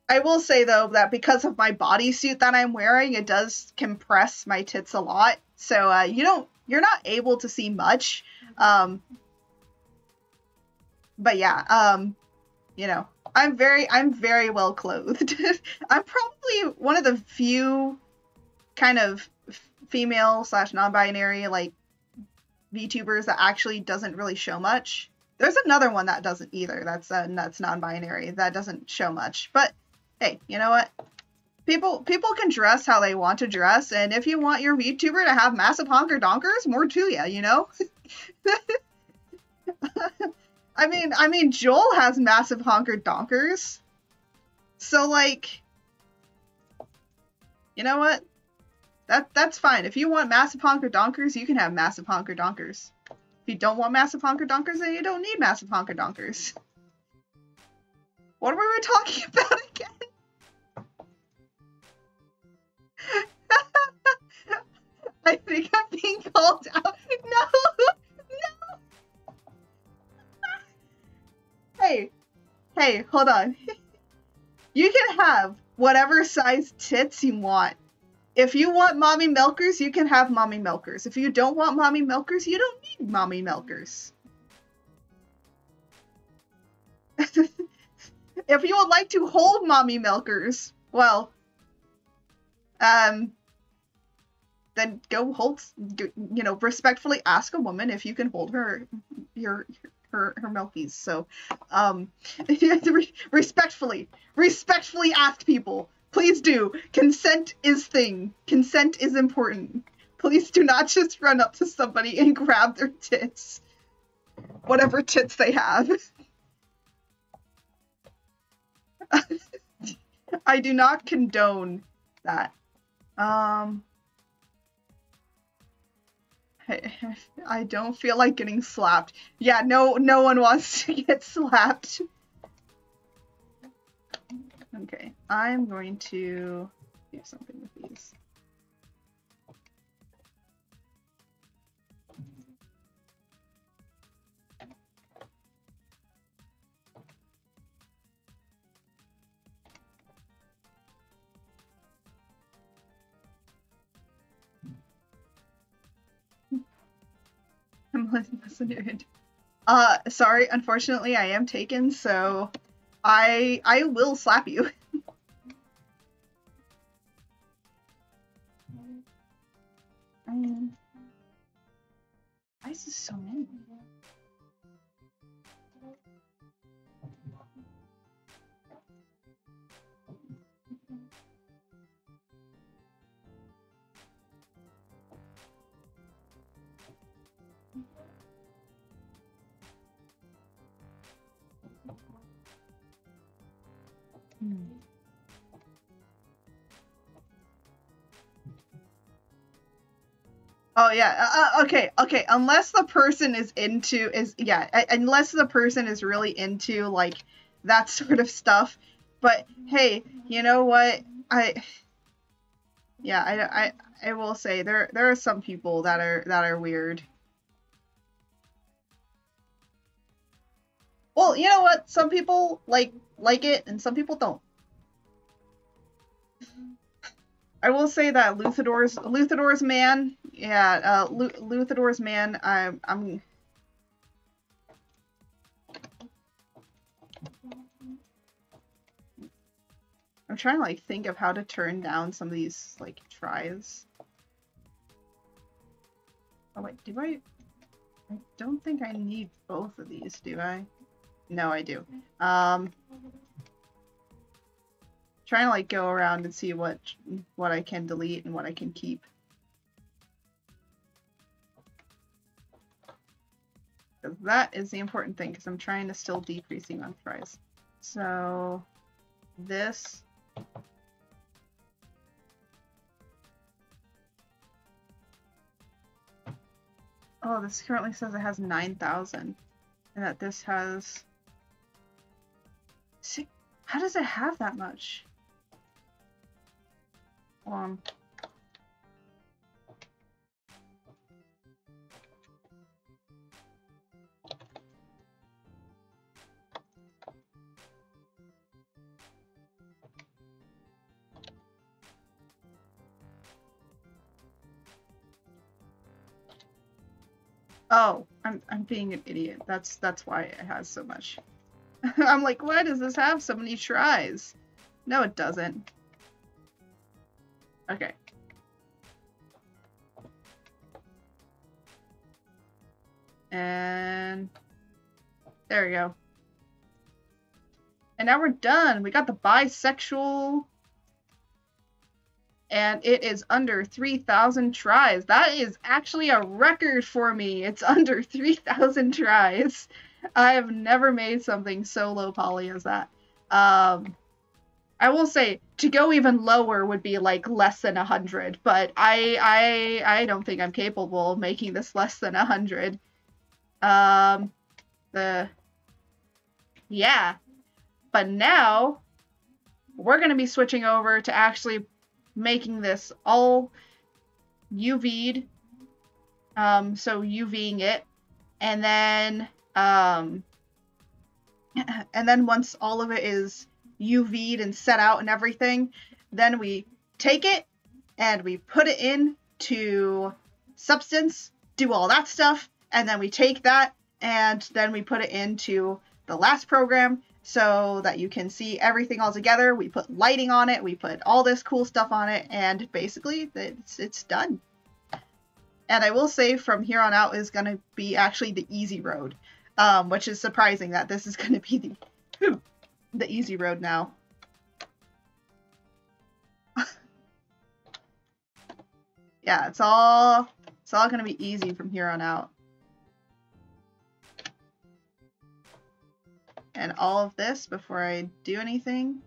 A: I will say though that because of my bodysuit that I'm wearing, it does compress my tits a lot, so you're not able to see much. But yeah, you know, I'm very well clothed. I'm probably one of the few kind of female / non-binary like VTubers that actually doesn't really show much. There's another one that doesn't either. That's non-binary. That doesn't show much. But hey, you know what? People can dress how they want to dress, and if you want your VTuber to have massive honker donkers, more to ya, you know? I mean, Joel has massive honker donkers. So like, you know what? That's fine. If you want massive honker donkers, you can have massive honker donkers. If you don't want massive honker donkers, then you don't need massive honker donkers. What were we talking about again? I think I'm being called out. No! Hey, hold on. You can have whatever size tits you want. If you want mommy milkers, you can have mommy milkers. If you don't want mommy milkers, you don't need mommy milkers. If you would like to hold mommy milkers, well, then go hold, you know, respectfully ask a woman if you can hold her milkies. So, respectfully ask people. Please do. Consent is thing. Consent is important. Please do not just run up to somebody and grab their tits. Whatever tits they have. I do not condone that. I don't feel like getting slapped. Yeah, no one wants to get slapped. Okay, I'm going to do something with these. I'm listening. Sorry, unfortunately I am taken, so I will slap you. Why is this so many? Oh yeah, okay. Unless the person is unless the person is really into like that sort of stuff. But hey, you know what? I will say there are some people that are weird. Well, you know what? Some people like it, and some people don't. I will say that Luthador's man, yeah, Luthador's man. I'm trying to like think of how to turn down some of these like tries. Oh wait, do I don't think I need both of these, do I? No, I do. Trying to like go around and see what I can delete and what I can keep. Because that is the important thing, because I'm trying to still decreasing on fries. So this. Oh, this currently says it has 9,000. And that this has... See, how does it have that much? Oh, I'm being an idiot. That's why it has so much. I'm like, why does this have so many tries? No, it doesn't. Okay. And there we go. And now we're done. We got the bisexual. And it is under 3,000 tries. That is actually a record for me. It's under 3,000 tries. I have never made something so low poly as that. I will say, to go even lower would be like less than 100, but I don't think I'm capable of making this less than 100. Yeah. But now, we're going to be switching over to actually making this all UV'd, so UVing it, and then And then once all of it is UV'd and set out and everything, then we take it and we put it into Substance, do all that stuff, and then we take that and then we put it into the last program so that you can see everything all together. We put lighting on it, we put all this cool stuff on it, and basically it's done. And I will say from here on out is going to be actually the easy road, which is surprising that this is going to be the easy road now. Yeah, it's all going to be easy from here on out. And all of this, before I do anything,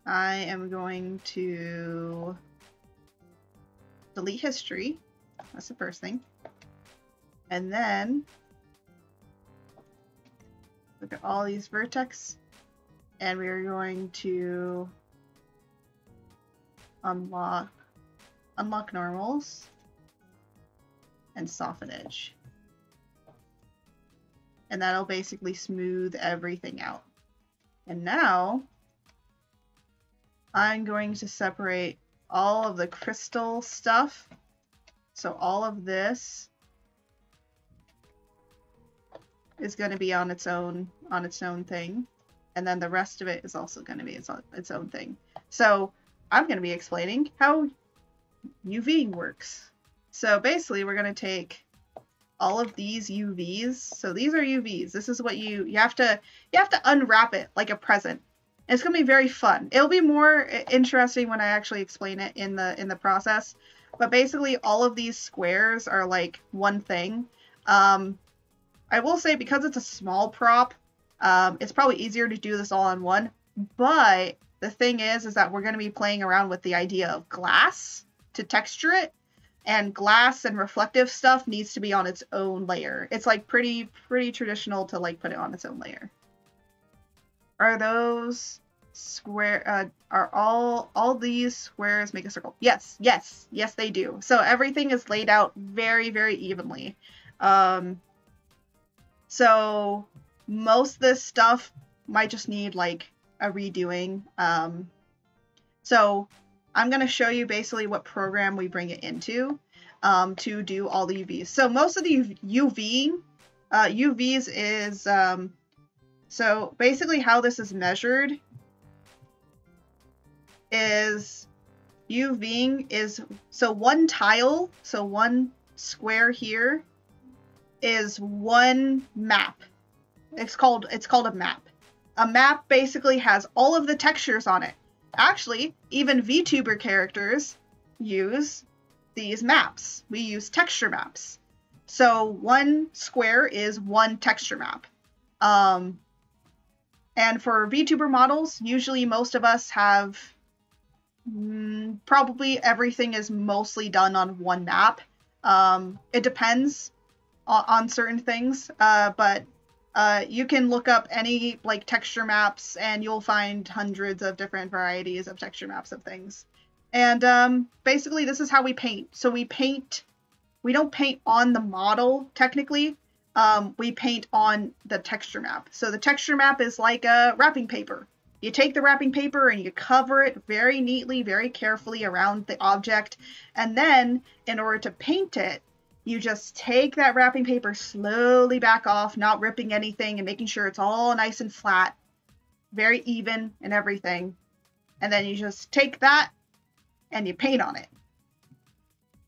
A: I am going to delete history. That's the first thing. And then look at all these vertex, and we are going to unlock normals and soften edge. And that'll basically smooth everything out. And now I'm going to separate all of the crystal stuff. So all of this is going to be on its own thing, and then the rest of it is also going to be its own thing. So I'm going to be explaining how UVing works. So basically we're going to take all of these UVs. So these are UVs. This is what you have to unwrap it like a present. And it's going to be very fun. It'll be more interesting when I actually explain it in the process. But basically all of these squares are like one thing. I will say, because it's a small prop, it's probably easier to do this all in one. But the thing is that we're going to be playing around with the idea of glass to texture it. And glass and reflective stuff needs to be on its own layer. It's like pretty traditional to like put it on its own layer. Are those square, are all these squares make a circle? Yes, they do. So everything is laid out very evenly. So most of this stuff might just need like a redoing. So I'm going to show you basically what program we bring it into to do all the UVs. So most of the UVs is, so basically how this is measured is UVing is, so one tile, so one square here is one map. It's called a map. A map basically has all of the textures on it. Actually, even VTuber characters use these maps. We use texture maps. So one square is one texture map. And for VTuber models, usually most of us have probably everything is mostly done on one map. It depends on certain things, but you can look up any like texture maps and you'll find hundreds of different varieties of texture maps of things. And basically this is how we paint. So we don't paint on the model technically, we paint on the texture map. So the texture map is like a wrapping paper. You take the wrapping paper and you cover it very neatly, very carefully around the object. And then in order to paint it, you just take that wrapping paper slowly back off, not ripping anything, and making sure it's all nice and flat, very even and everything. And then you just take that and you paint on it.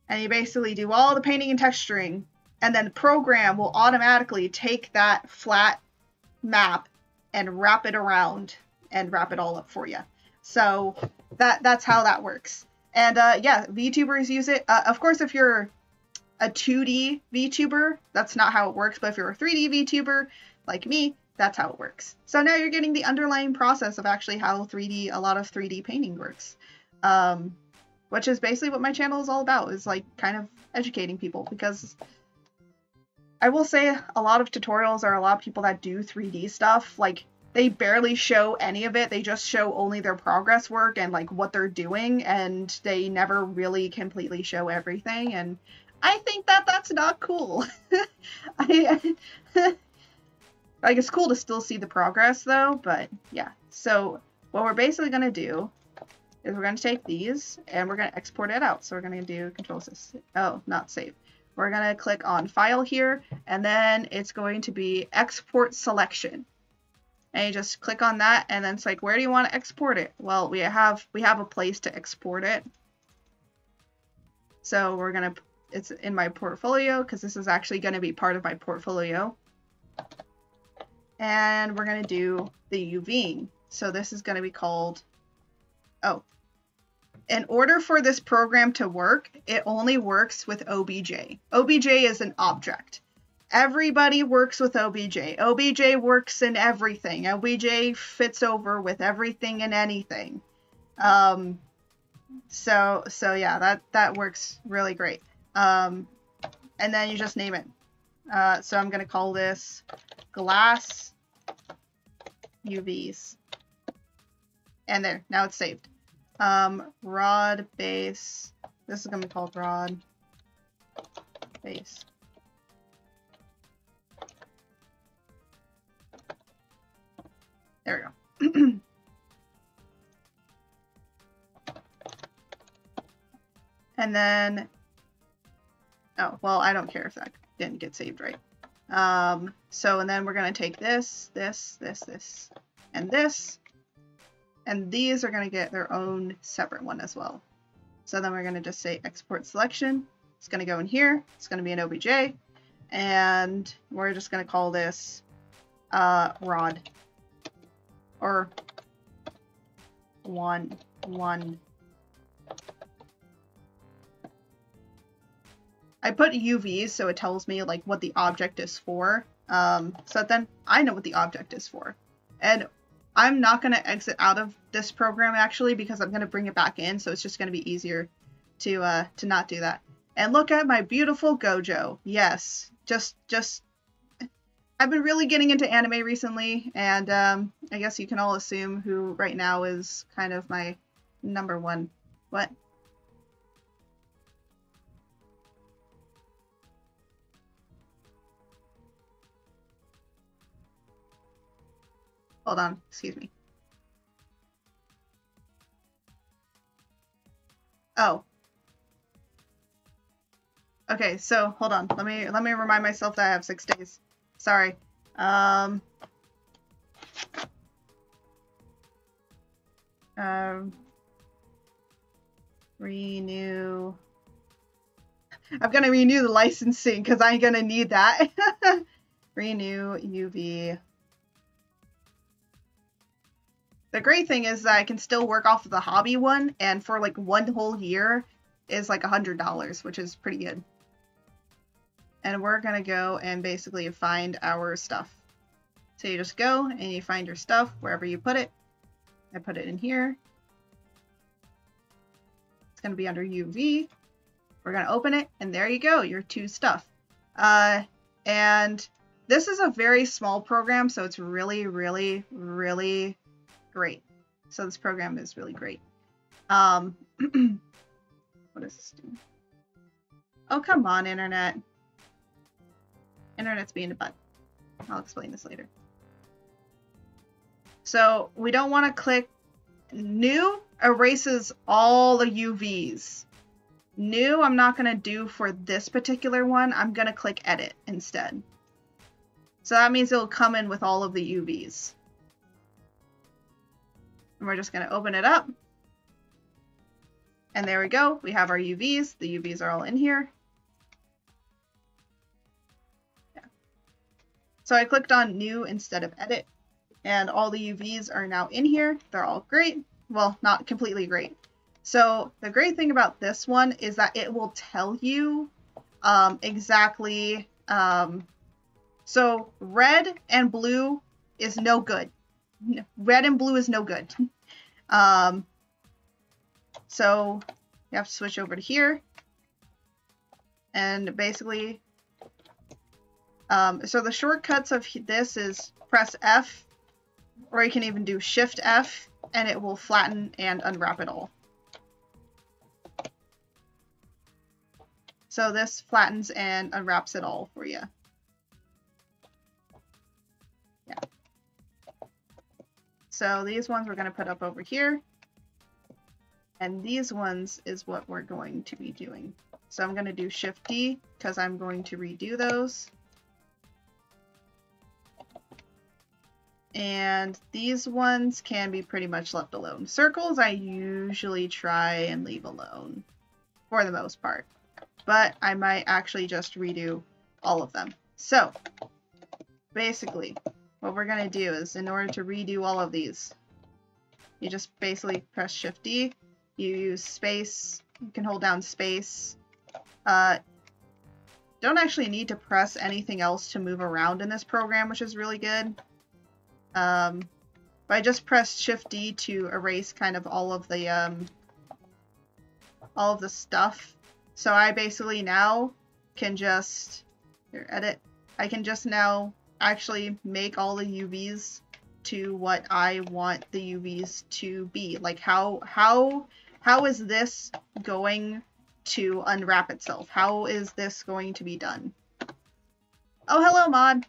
A: And you basically do all the painting and texturing, and then the program will automatically take that flat map and wrap it around and wrap it all up for you. So that's how that works. And yeah, VTubers use it. Of course, if you're a 2D VTuber, that's not how it works, but if you're a 3D VTuber like me, that's how it works. So now you're getting the underlying process of actually how a lot of 3D painting works. Which is basically what my channel is all about, is like kind of educating people, because I will say a lot of tutorials are a lot of people that do 3D stuff, like they barely show any of it. They just show only their progress work and like what they're doing, and they never really completely show everything. And I think that that's not cool. Like, it's cool to still see the progress though, but yeah. So what we're basically going to do is we're going to take these and we're going to export it out. So we're going to do Control System. Oh, not save. We're going to click on File here, and then it's going to be Export Selection. And you just click on that, and then it's like, where do you want to export it? Well, we have a place to export it. So we're going to, it's in my portfolio, because this is actually going to be part of my portfolio. And we're going to do the UVing. So this is going to be called, oh, in order for this program to work, it only works with OBJ. OBJ is an object. Everybody works with OBJ. OBJ works in everything. OBJ fits over with everything and anything. So yeah, that works really great. And then you just name it. So I'm going to call this glass UVs. And there, now it's saved. Rod base. This is going to be called rod base. There we go. And then, oh, well, I don't care if that didn't get saved right. So, and then we're going to take this, and this. And these are going to get their own separate one as well. So then we're going to just say export selection. It's going to go in here. It's going to be an OBJ. And we're just going to call this rod. Or one. I put UVs so it tells me like what the object is for. So then I know what the object is for. And I'm not going to exit out of this program actually because I'm going to bring it back in, so it's just going to be easier to not do that. And look at my beautiful Gojo. Yes, just I've been really getting into anime recently, and I guess you can all assume who right now is kind of my number one. What? Hold on, excuse me. Oh. Okay, so hold on. Let me remind myself that I have 6 days. Sorry. Renew. I'm gonna renew the licensing because I'm gonna need that. Renew UV. The great thing is that I can still work off of the hobby one, and for like 1 whole year is like $100, which is pretty good. And we're gonna go and basically find our stuff. So you just go and you find your stuff wherever you put it. I put it in here. It's gonna be under UV. We're gonna open it, and there you go, your 2 stuff. And this is a very small program, so it's really, really, really great. So this program is really great. What does this do? Oh, come on, internet. Internet's being a butt. I'll explain this later. So we don't want to click new, erases all the UVs. New, I'm not going to do for this particular one. I'm going to click edit instead. So that means it'll come in with all of the UVs. And we're just going to open it up. And there we go. We have our UVs. The UVs are all in here. Yeah. So I clicked on new instead of edit. And all the UVs are now in here. They're all great. Well, not completely great. So the great thing about this one is that it will tell you exactly. So red and blue is no good. Red and blue is no good. So you have to switch over to here. And basically, so the shortcuts of this is press F, or you can even do Shift F, and it will flatten and unwrap it all. So this flattens and unwraps it all for you. So these ones we're going to put up over here. And these ones is what we're going to be doing. So I'm going to do Shift D because I'm going to redo those. And these ones can be pretty much left alone. Circles I usually try and leave alone for the most part. But I might actually just redo all of them. So basically what we're going to do is, in order to redo all of these, you just basically press Shift D. You use space. You can hold down space. Don't actually need to press anything else to move around in this program, which is really good. But I just pressed Shift D to erase kind of all of the stuff. So I basically now can just edit. I can just now actually make all the UVs to what I want the UVs to be. Like how is this going to unwrap itself? How is this going to be done? Oh, hello, Mod.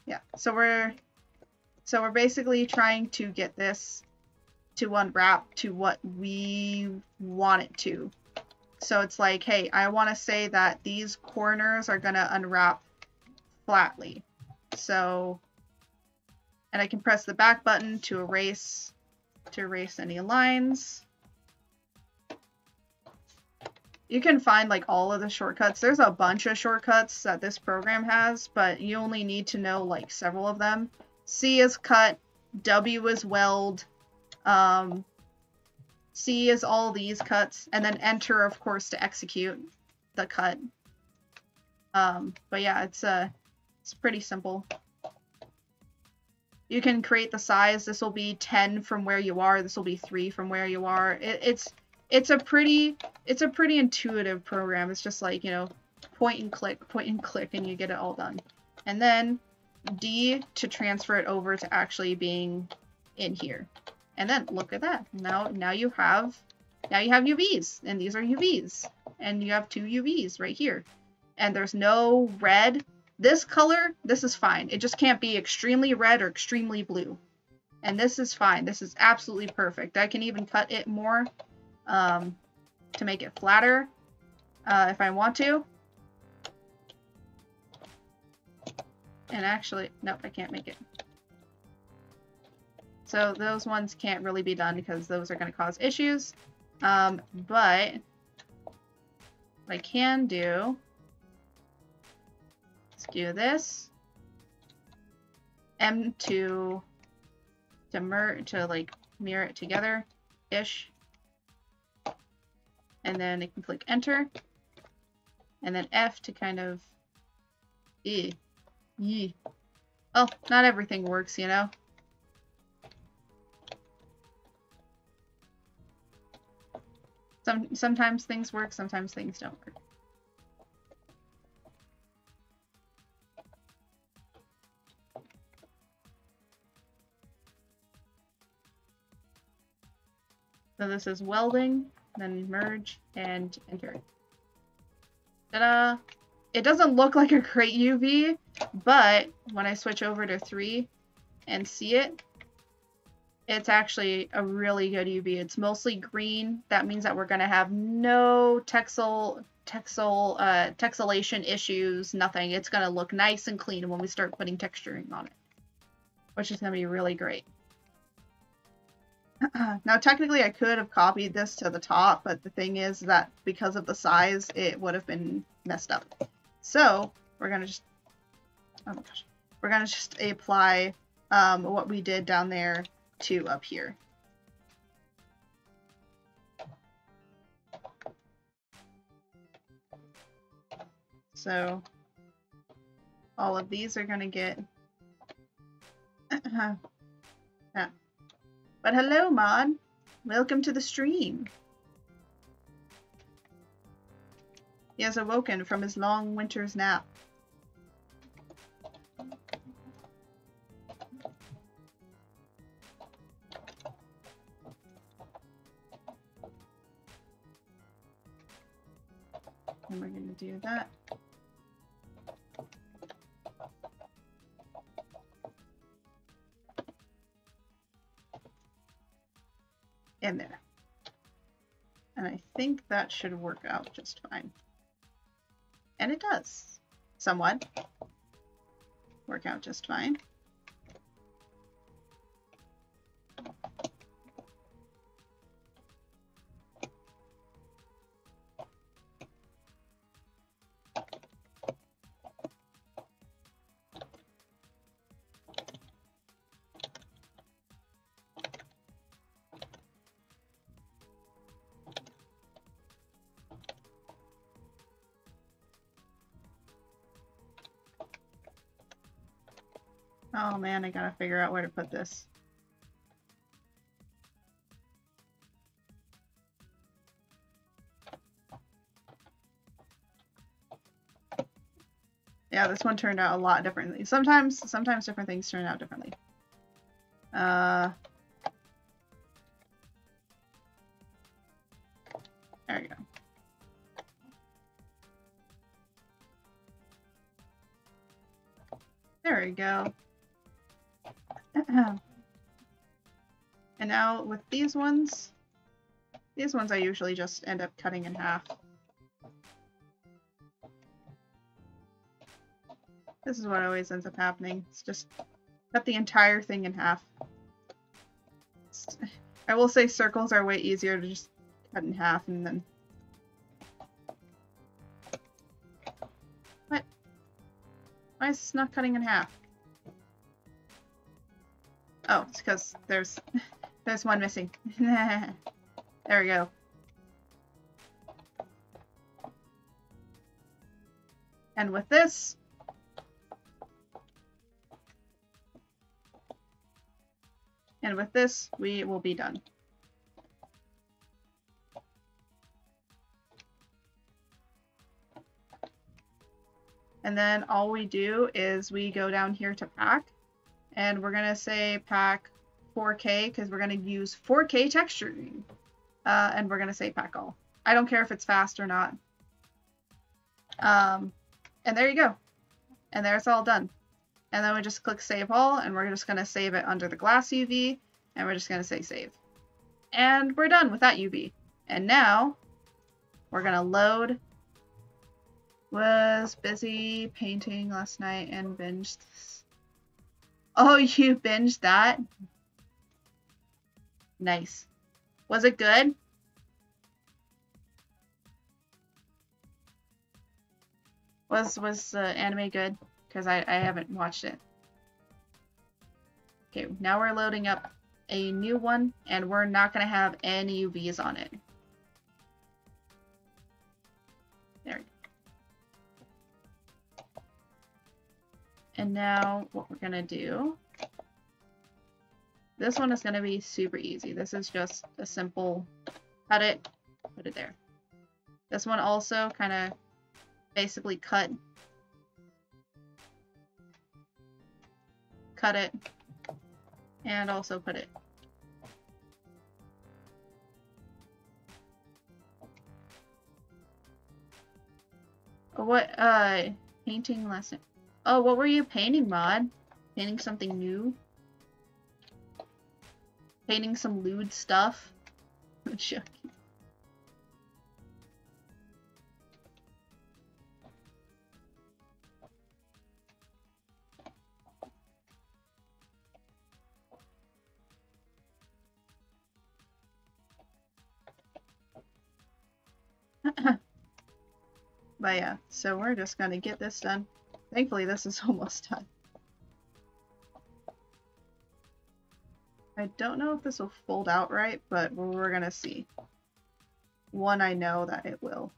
A: Yeah, so we're basically trying to get this to unwrap to what we want it to. So it's like, hey, I want to say that these corners are going to unwrap flatly. So, and I can press the back button to erase any lines. You can find like all of the shortcuts. There's a bunch of shortcuts that this program has, but you only need to know like several of them. C is cut, W is weld, C is all these cuts, and then enter, of course, to execute the cut. But yeah, it's pretty simple. You can create the size. This will be 10 from where you are. This will be 3 from where you are. It's a pretty intuitive program. It's just like, you know, point and click, and you get it all done. And then D to transfer it over to actually being in here. And then look at that. Now you have UVs, and these are UVs, and you have 2 UVs right here. And there's no red. This color, this is fine. It just can't be extremely red or extremely blue. And this is fine. This is absolutely perfect. I can even cut it more to make it flatter if I want to. And actually, nope, I can't make it. So those ones can't really be done because those are going to cause issues. But what I can do is do this. M to like mirror it together ish. And then I can click enter. And then F to kind of Oh, not everything works, you know. Sometimes things work, sometimes things don't work. So this is welding, then merge, and enter. Ta-da! It doesn't look like a great UV, but when I switch over to 3 and see it, it's actually a really good UV. It's mostly green. That means that we're going to have no texelation issues, nothing. It's going to look nice and clean when we start putting texturing on it, which is going to be really great. Now, technically, I could have copied this to the top, but the thing is that because of the size, it would have been messed up. So we're going to just, oh my gosh, we're going to just apply what we did down there to up here. So all of these are going to get yeah. But hello, Mod. Welcome to the stream. He has awoken from his long winter's nap. And we're going to do that. in there. And I think that should work out just fine. And it does. Somewhat. Work out just fine. Oh man, I gotta figure out where to put this. Yeah, this one turned out a lot differently. Sometimes different things turn out differently. There we go. There we go. And now with these ones I usually just end up cutting in half. This is what always ends up happening. It's just cut the entire thing in half. I will say circles are way easier to just cut in half and then... What? Why is this not cutting in half? Oh, it's because there's one missing. There we go. And with this, we will be done. And then all we do is we go down here to pack. And we're going to say pack 4K because we're going to use 4K texturing. And we're going to say pack all. I don't care if it's fast or not. And there you go. And there it's all done. And then we just click save all. And we're just going to save it under the glass UV. And we're just going to say save. And we're done with that UV. And now we're going to load. Was busy painting last night and binged this. Oh, you binged that? Nice. Was it good? Was the anime good? Because I haven't watched it. Okay, now we're loading up a new one, and we're not going to have any UVs on it. There we go. And now what we're going to do, this one is going to be super easy. This is just a simple cut it, put it there. This one also kind of basically cut it, and also put it. What, painting lesson. Oh, what were you painting, Mod? Painting something new? Painting some lewd stuff? I'm joking. But yeah, so we're just gonna get this done. Thankfully, this is almost done. I don't know if this will fold out right, but we're gonna see. One, I know that it will.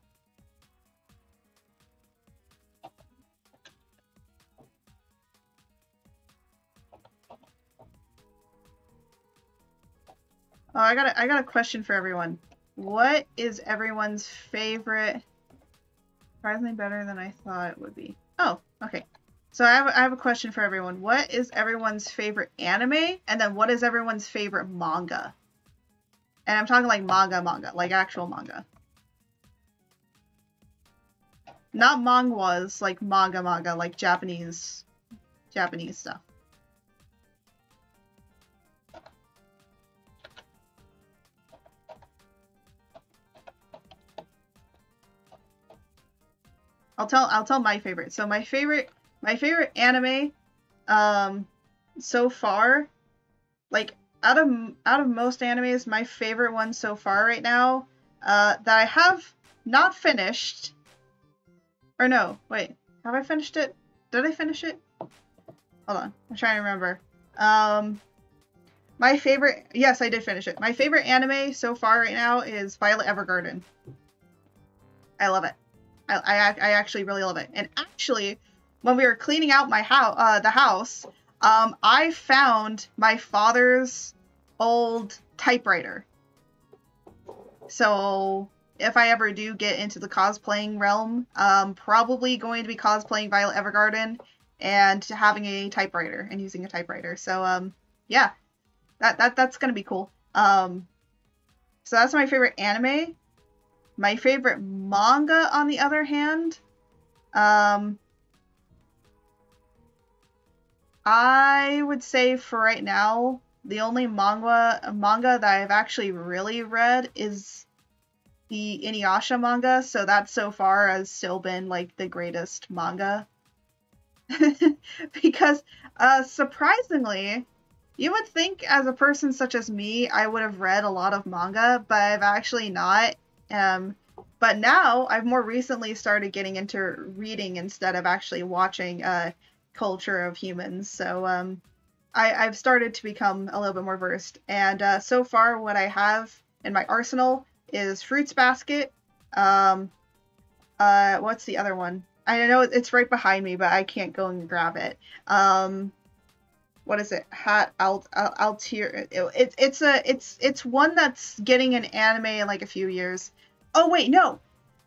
A: Oh, I got a question for everyone. What is everyone's favorite? Surprisingly better than I thought it would be. Oh, okay. So I have a question for everyone. What is everyone's favorite anime? And then what is everyone's favorite manga? And I'm talking like manga, like actual manga. Not manhwas, like manga, like Japanese stuff. I'll tell my favorite. So my favorite anime so far, like out of most animes, my favorite one so far right now that I have not finished. Or no, wait. Have I finished it? Did I finish it? Hold on. I'm trying to remember. My favorite... Yes, I did finish it. My favorite anime so far right now is Violet Evergarden. I love it. I actually really love it. And actually, when we were cleaning out my the house, I found my father's old typewriter. So if I ever do get into the cosplaying realm, probably going to be cosplaying Violet Evergarden and having a typewriter and using a typewriter. So yeah, that's gonna be cool. So that's my favorite anime. My favorite manga, on the other hand, I would say for right now, the only manga that I've actually really read is the Inuyasha manga, so that so far has still been like the greatest manga. Because surprisingly, you would think as a person such as me, I would have read a lot of manga, but I've actually not. But now I've more recently started getting into reading instead of actually watching Culture of Humans. So I've started to become a little bit more versed. And so far, what I have in my arsenal is Fruits Basket. What's the other one? I know it's right behind me, but I can't go and grab it. What is it? Altier. It's one that's getting an anime in like a few years. Oh wait, no.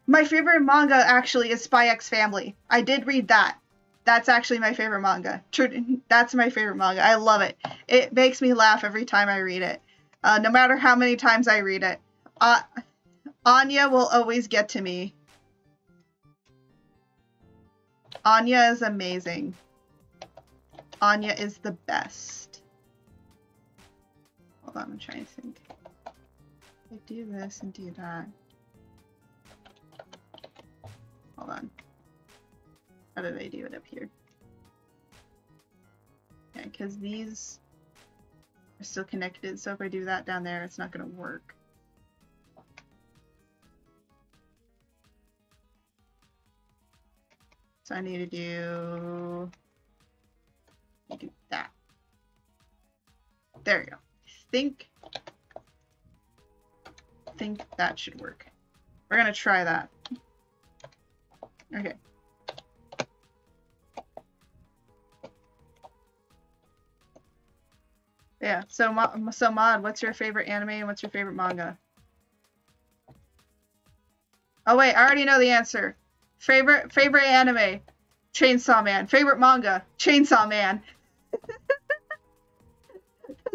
A: My favorite manga actually is Spy X Family. I did read that. That's actually my favorite manga. That's my favorite manga. I love it. It makes me laugh every time I read it. No matter how many times I read it. Anya will always get to me. Anya is amazing. Anya is the best. Hold on, I'm trying to think. I do this and do that. Hold on. How did I do it up here? Yeah, because these are still connected, so if I do that down there, it's not going to work. So I need to do that. There we go. Think that should work. We're gonna try that. Okay. Yeah. So Mod, what's your favorite anime and what's your favorite manga? Oh wait, I already know the answer. Favorite anime, Chainsaw Man. Favorite manga, Chainsaw Man.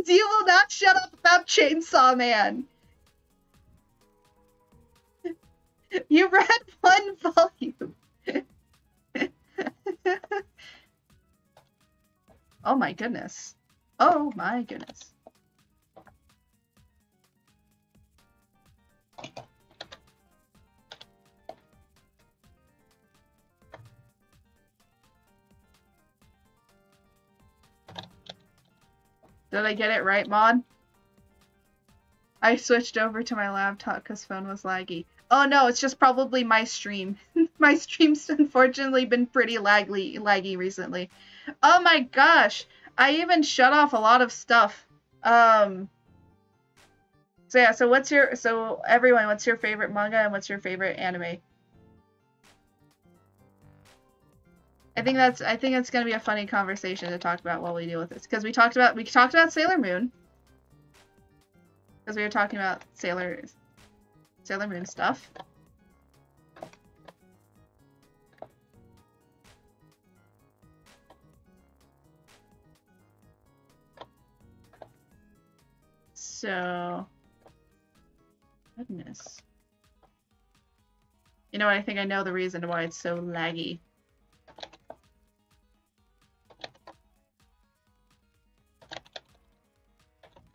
A: You will not shut up about Chainsaw Man. You read one volume. Oh my goodness. Oh my goodness. Did I get it right, Mod? I switched over to my laptop because phone was laggy. Oh no, it's just probably my stream. My stream's unfortunately been pretty laggy recently. Oh my gosh! I even shut off a lot of stuff. So yeah, so everyone, what's your favorite manga and what's your favorite anime? I think it's gonna be a funny conversation to talk about while we deal with this, because we talked about Sailor Moon, because we were talking about Sailor Moon stuff. So, goodness. You know what? I think I know the reason why it's so laggy.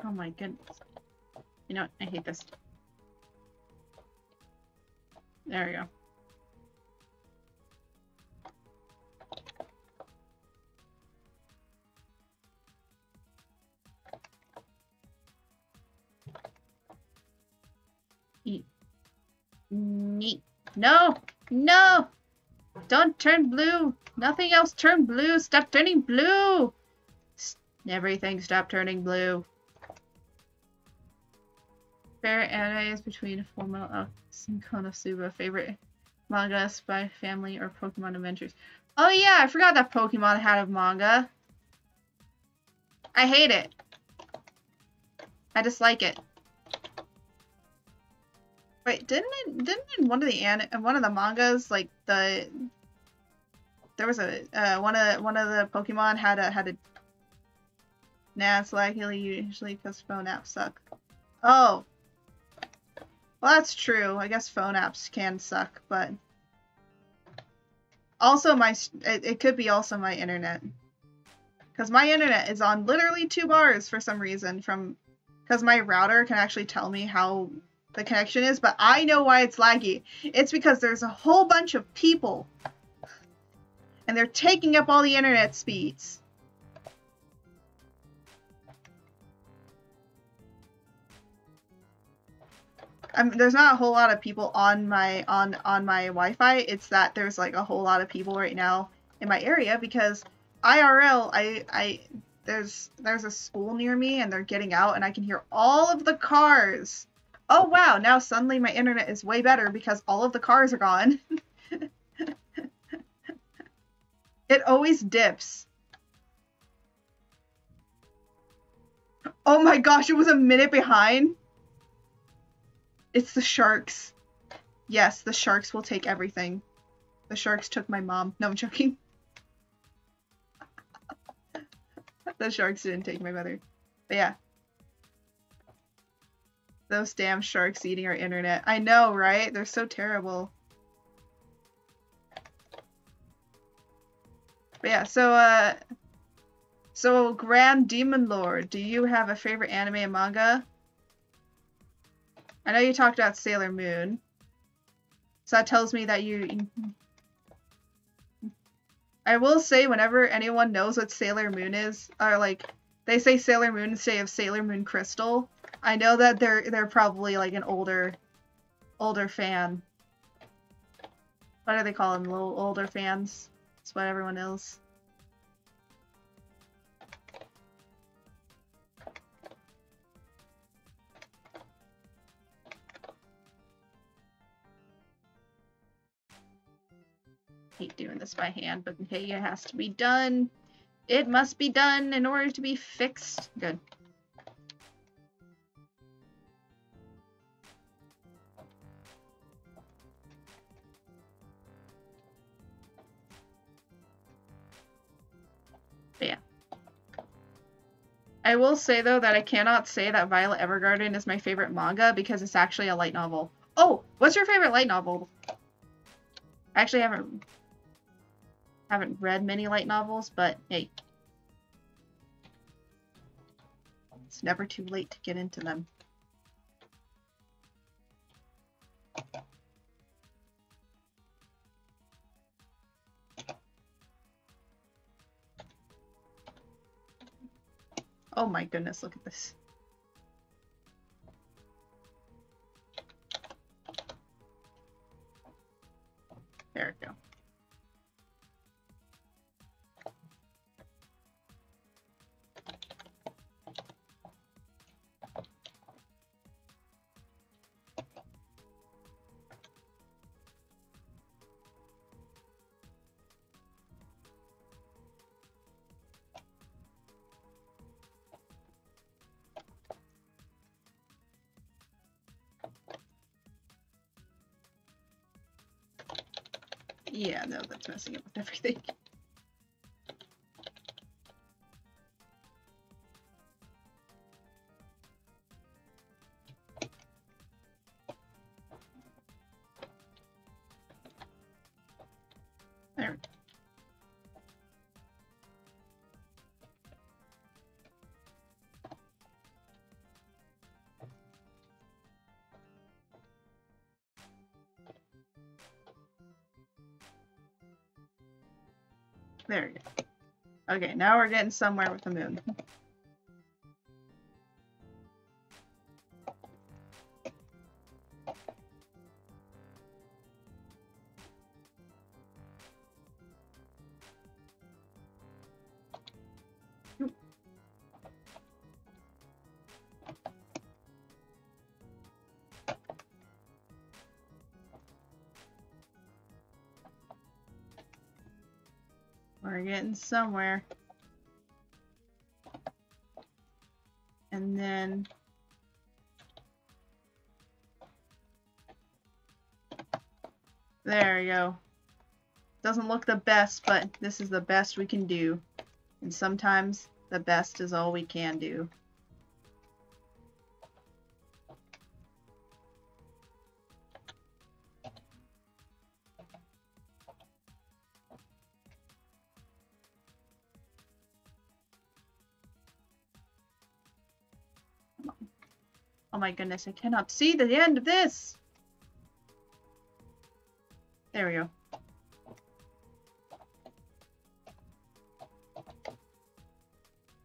A: Oh my goodness. You know what? I hate this. There we go. Neat. No! No! Don't turn blue! Nothing else turn blue! Stop turning blue! Everything stop turning blue. Favorite anime is between Fullmetal Alchemist and Konosuba. Favorite manga, Spy Family, or Pokemon Adventures. Oh yeah, I forgot that Pokemon had a manga. I hate it. I dislike it. Wait, didn't in one of the mangas, like there was a one of the Pokemon had a nah, it's likely usually because phone apps suck. Oh. Well, that's true. I guess phone apps can suck, but also it could be also my internet. Because my internet is on literally 2 bars for some reason because my router can actually tell me how the connection is, but I know why it's laggy. It's because there's a whole bunch of people and they're taking up all the internet speeds. There's not a whole lot of people on my Wi-Fi. It's that there's like a whole lot of people right now in my area because IRL there's a school near me and they're getting out and I can hear all of the cars. Oh wow, now suddenly my internet is way better because all of the cars are gone. It always dips. Oh my gosh, it was a minute behind. It's the sharks. Yes, the sharks will take everything. The sharks took my mom. No, I'm joking. The sharks didn't take my mother. But yeah. Those damn sharks eating our internet. I know, right? They're so terrible. But yeah, so Grand Demon Lord, do you have a favorite anime and manga? I know you talked about Sailor Moon. So that tells me that I will say whenever anyone knows what Sailor Moon is, or like, they say Sailor Moon instead of Sailor Moon Crystal, I know that they're probably like an older fan. What do they call them? Little older fans? That's what everyone knows. Hate doing this by hand, but hey, it has to be done. It must be done in order to be fixed. Good. But yeah. I will say though that I cannot say that Violet Evergarden is my favorite manga because it's actually a light novel. Oh, what's your favorite light novel? I actually haven't read many light novels, but hey. It's never too late to get into them. Oh my goodness, look at this. There we go. Yeah, no, that's messing up with everything. There we go. There we go. Okay, now we're getting somewhere with the moon. We're getting somewhere. And then there we go. Doesn't look the best, but this is the best we can do. And sometimes the best is all we can do. Oh my goodness, I cannot see the end of this! There we go.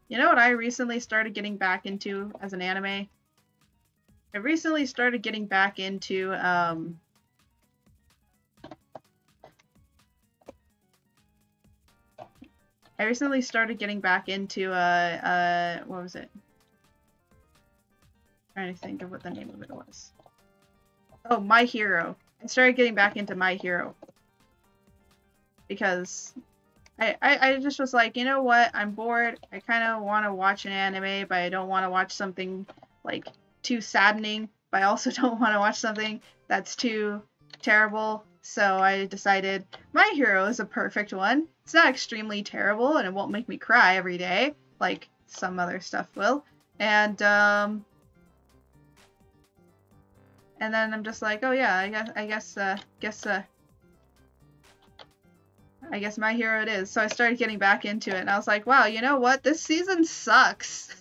A: You know what I recently started getting back into as an anime? I recently started getting back into, what was it? Trying to think of what the name of it was. Oh, My Hero. I started getting back into My Hero. Because I just was like, you know what? I'm bored. I kind of want to watch an anime, but I don't want to watch something, like, too saddening. But I also don't want to watch something that's too terrible. So I decided My Hero is a perfect one. It's not extremely terrible, and it won't make me cry every day, like some other stuff will. And then I'm just like, oh yeah, I guess My Hero it is. So I started getting back into it, and I was like, wow, you know what? This season sucks.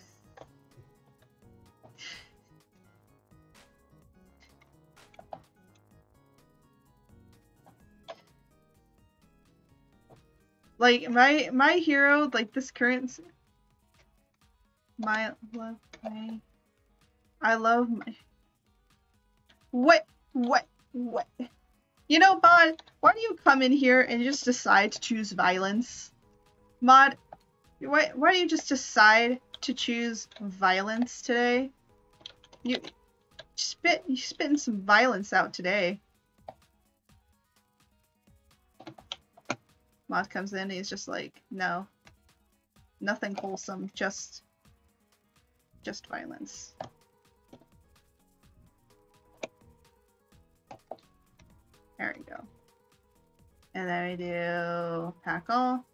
A: Like, my Hero, like, this current... I love my... What? You know, Mod, why do you come in here and just decide to choose violence? Mod, why do you just decide to choose violence today? You spitting some violence out today. Mod comes in and he's just like, no. Nothing wholesome, just violence. There we go. And then we do pack all.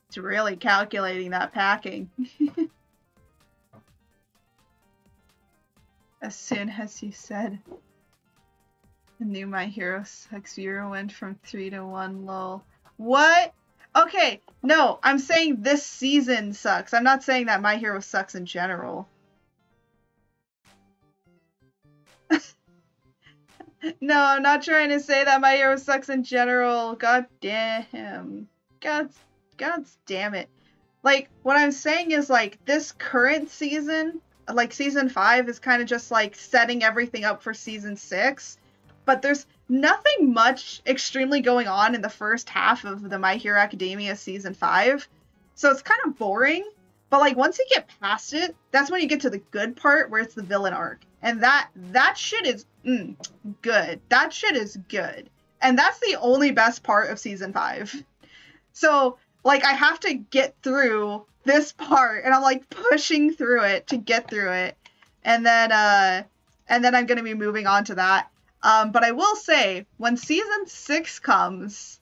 A: It's really calculating that packing. As soon as you said the new My Hero sucks, viewer went from 3 to 1, lol. What? Okay, no, I'm saying this season sucks. I'm not saying that My Hero sucks in general. No, I'm not trying to say that My Hero sucks in general. God damn. God damn it. Like, what I'm saying is, like, this current season, like, season 5 is kind of just, like, setting everything up for season 6. But there's nothing much extremely going on in the first half of the My Hero Academia season 5. So it's kind of boring. But, like, once you get past it, that's when you get to the good part where it's the villain arc. And that shit is good. That shit is good. And that's the only best part of season 5. So, like, I have to get through this part, and I'm, like, pushing through it to get through it. And then I'm going to be moving on to that. But I will say, when season 6 comes,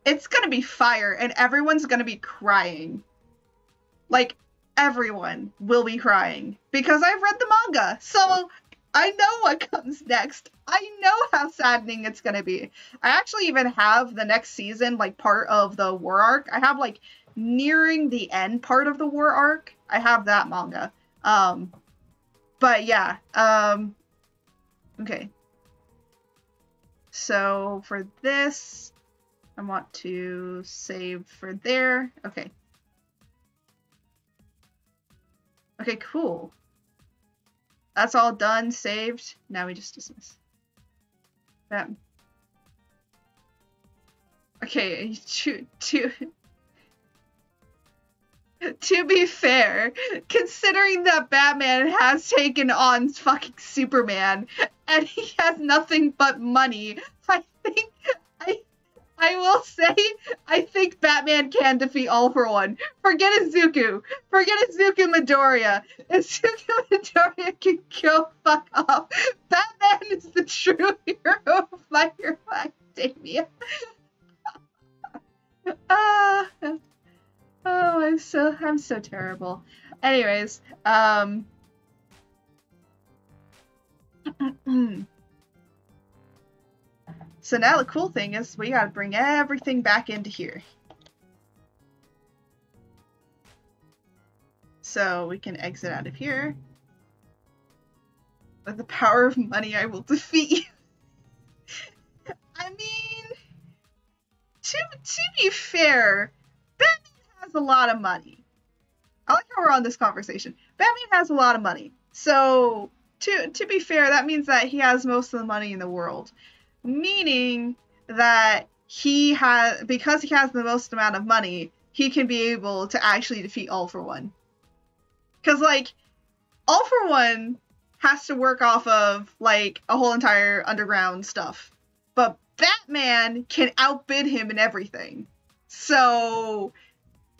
A: it's going to be fire, and everyone's going to be crying. Like, everyone will be crying. Because I've read the manga, so I know what comes next. I know how saddening it's going to be. I actually even have the next season, like, part of the war arc. I have, like, nearing the end part of the war arc. I have that manga. But yeah, okay. So for this, I want to save for there. Okay. Okay, cool. That's all done, saved. Now we just dismiss. Bam. Okay, To be fair, considering that Batman has taken on fucking Superman and he has nothing but money, I think I will say I think Batman can defeat All For One. Forget Izuku. Forget Izuku Midoriya. Izuku Midoriya can go fuck off. Batman is the true hero of My Hero Academia. Oh, I'm so terrible. Anyways, so now the cool thing is we gotta bring everything back into here. So we can exit out of here. With the power of money, I will defeat you. I mean, to be fair, Batman has a lot of money. I like how we're on this conversation. Batman has a lot of money. So, to be fair, that means that he has most of the money in the world. Meaning that because he has the most amount of money, he can be able to actually defeat All For One. Because, like, All For One has to work off of, like, a whole entire underground stuff. But Batman can outbid him in everything. So,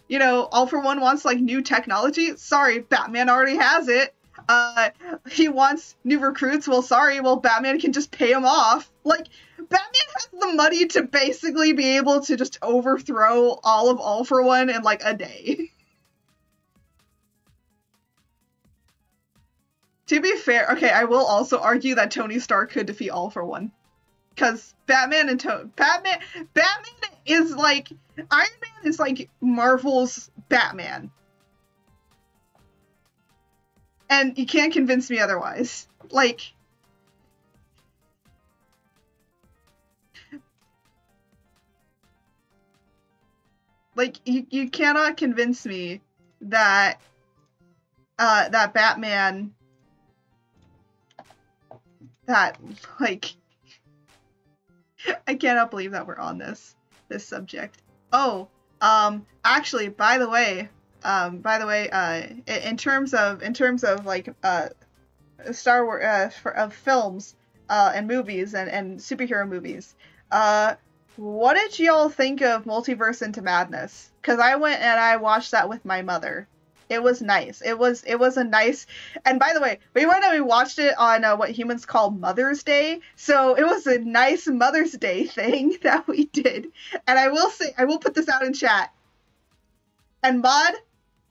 A: you know, All For One wants, like, new technology. Sorry, Batman already has it. He wants new recruits. Well, sorry, Batman can just pay him off. Like, Batman has the money to basically be able to just overthrow all of All For One in, like, a day. To be fair, okay, I will also argue that Tony Stark could defeat All For One. Because Batman is like, Iron Man is like Marvel's Batman. And you can't convince me otherwise. Like, you cannot convince me that, that Batman, that, like, I cannot believe that we're on this subject. Oh, actually, by the way, in terms of like Star Wars of films and movies and superhero movies, what did y'all think of Multiverse Into Madness? Because I went and I watched that with my mother. It was nice. It was a nice, and by the way, we went and we watched it on what humans call Mother's Day. So it was a nice Mother's Day thing that we did. And I will say, I will put this out in chat. And Mod,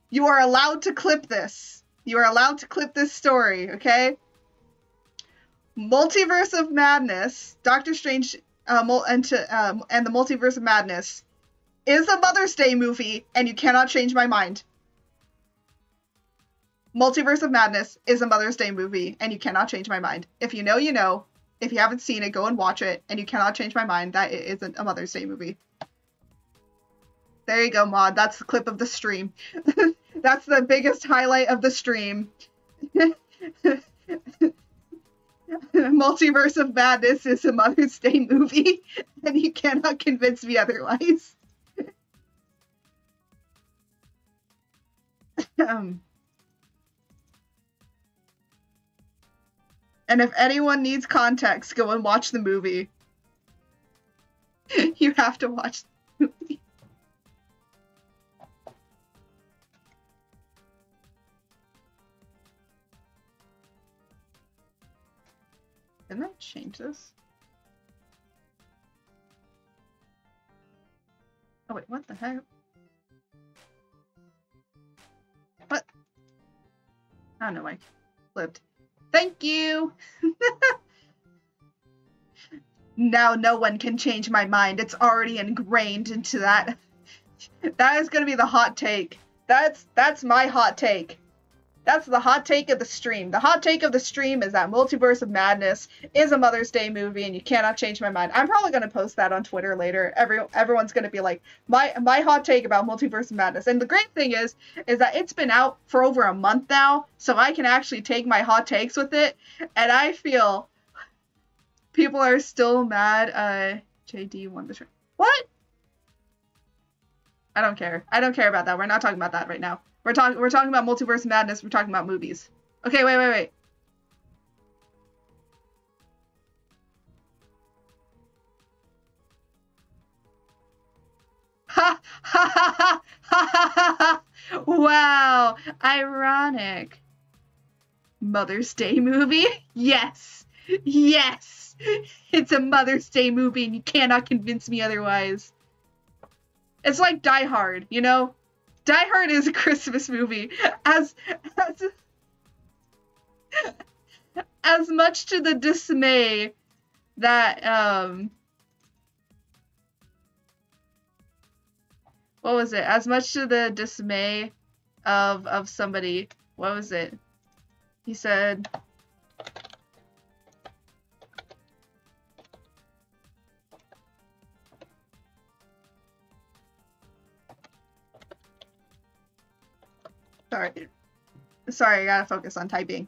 A: you are allowed to clip this. You are allowed to clip this story, okay? Multiverse of Madness, Doctor Strange, and the Multiverse of Madness is a Mother's Day movie, and you cannot change my mind. Multiverse of Madness is a Mother's Day movie, and you cannot change my mind. If you know, you know. If you haven't seen it, go and watch it, and you cannot change my mind that it isn't a Mother's Day movie. There you go, Mod. That's the clip of the stream. That's the biggest highlight of the stream. Multiverse of Madness is a Mother's Day movie, and you cannot convince me otherwise. And if anyone needs context, go and watch the movie. You have to watch the movie. Didn't I change this? Oh wait, what the heck? What? I don't know, Mike. Flipped. Thank you! Now no one can change my mind. It's already ingrained into that. That is gonna be the hot take. That's my hot take. That's the hot take of the stream. The hot take of the stream is that Multiverse of Madness is a Mother's Day movie, and you cannot change my mind. I'm probably gonna post that on Twitter later. Everyone's gonna be like, my hot take about Multiverse of Madness. And the great thing is that it's been out for over a month now, so I can actually take my hot takes with it. And I feel people are still mad. JD won the stream. What? I don't care. I don't care about that. We're not talking about that right now. We're talking about Multiverse Madness. We're talking about movies. Okay, wait. Ha ha ha ha ha ha! Wow, ironic. Mother's Day movie? Yes! Yes! It's a Mother's Day movie and you cannot convince me otherwise. It's like Die Hard, you know? Die Hard is a Christmas movie. As much to the dismay that, what was it? As much to the dismay of somebody, what was it? He said, sorry, I gotta focus on typing.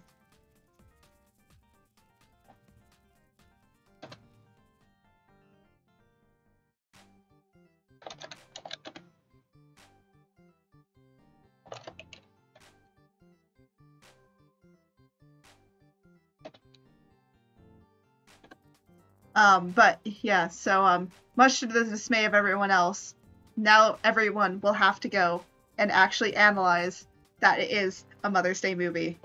A: But yeah, so much to the dismay of everyone else, now everyone will have to go and actually analyze that it is a Mother's Day movie.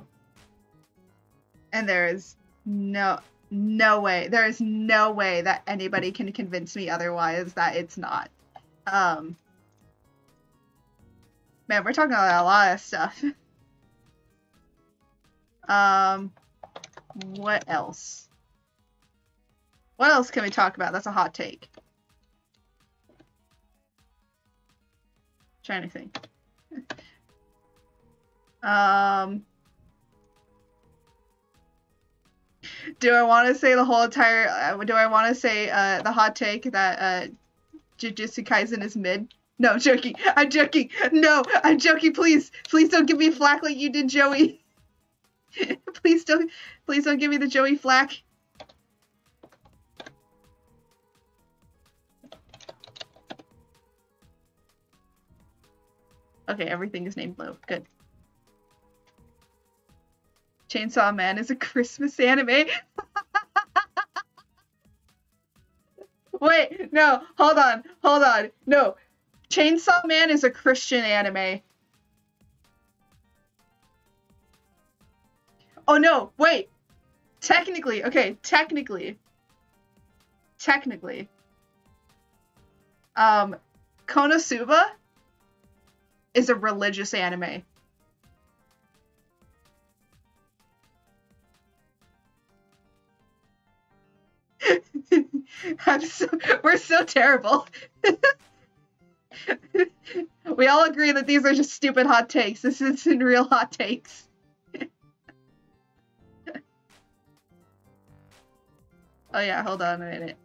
A: And there is no way that anybody can convince me otherwise that it's not. Man, we're talking about a lot of stuff. What else? What else can we talk about? That's a hot take. Trying to think. Do I want to say the whole entire? Do I want to say the hot take that Jujutsu Kaisen is mid? No, I'm joking. I'm joking. No, I'm joking. Please don't give me flack like you did Joey. please don't give me the Joey flack. Okay, everything is named Blue. Good. Chainsaw Man is a Christmas anime. Wait, no, hold on. No, Chainsaw Man is a Christian anime. Oh no, wait. Technically. Konosuba is a religious anime. We're so terrible. We all agree that these are just stupid hot takes. This isn't real hot takes. Oh yeah, hold on a minute.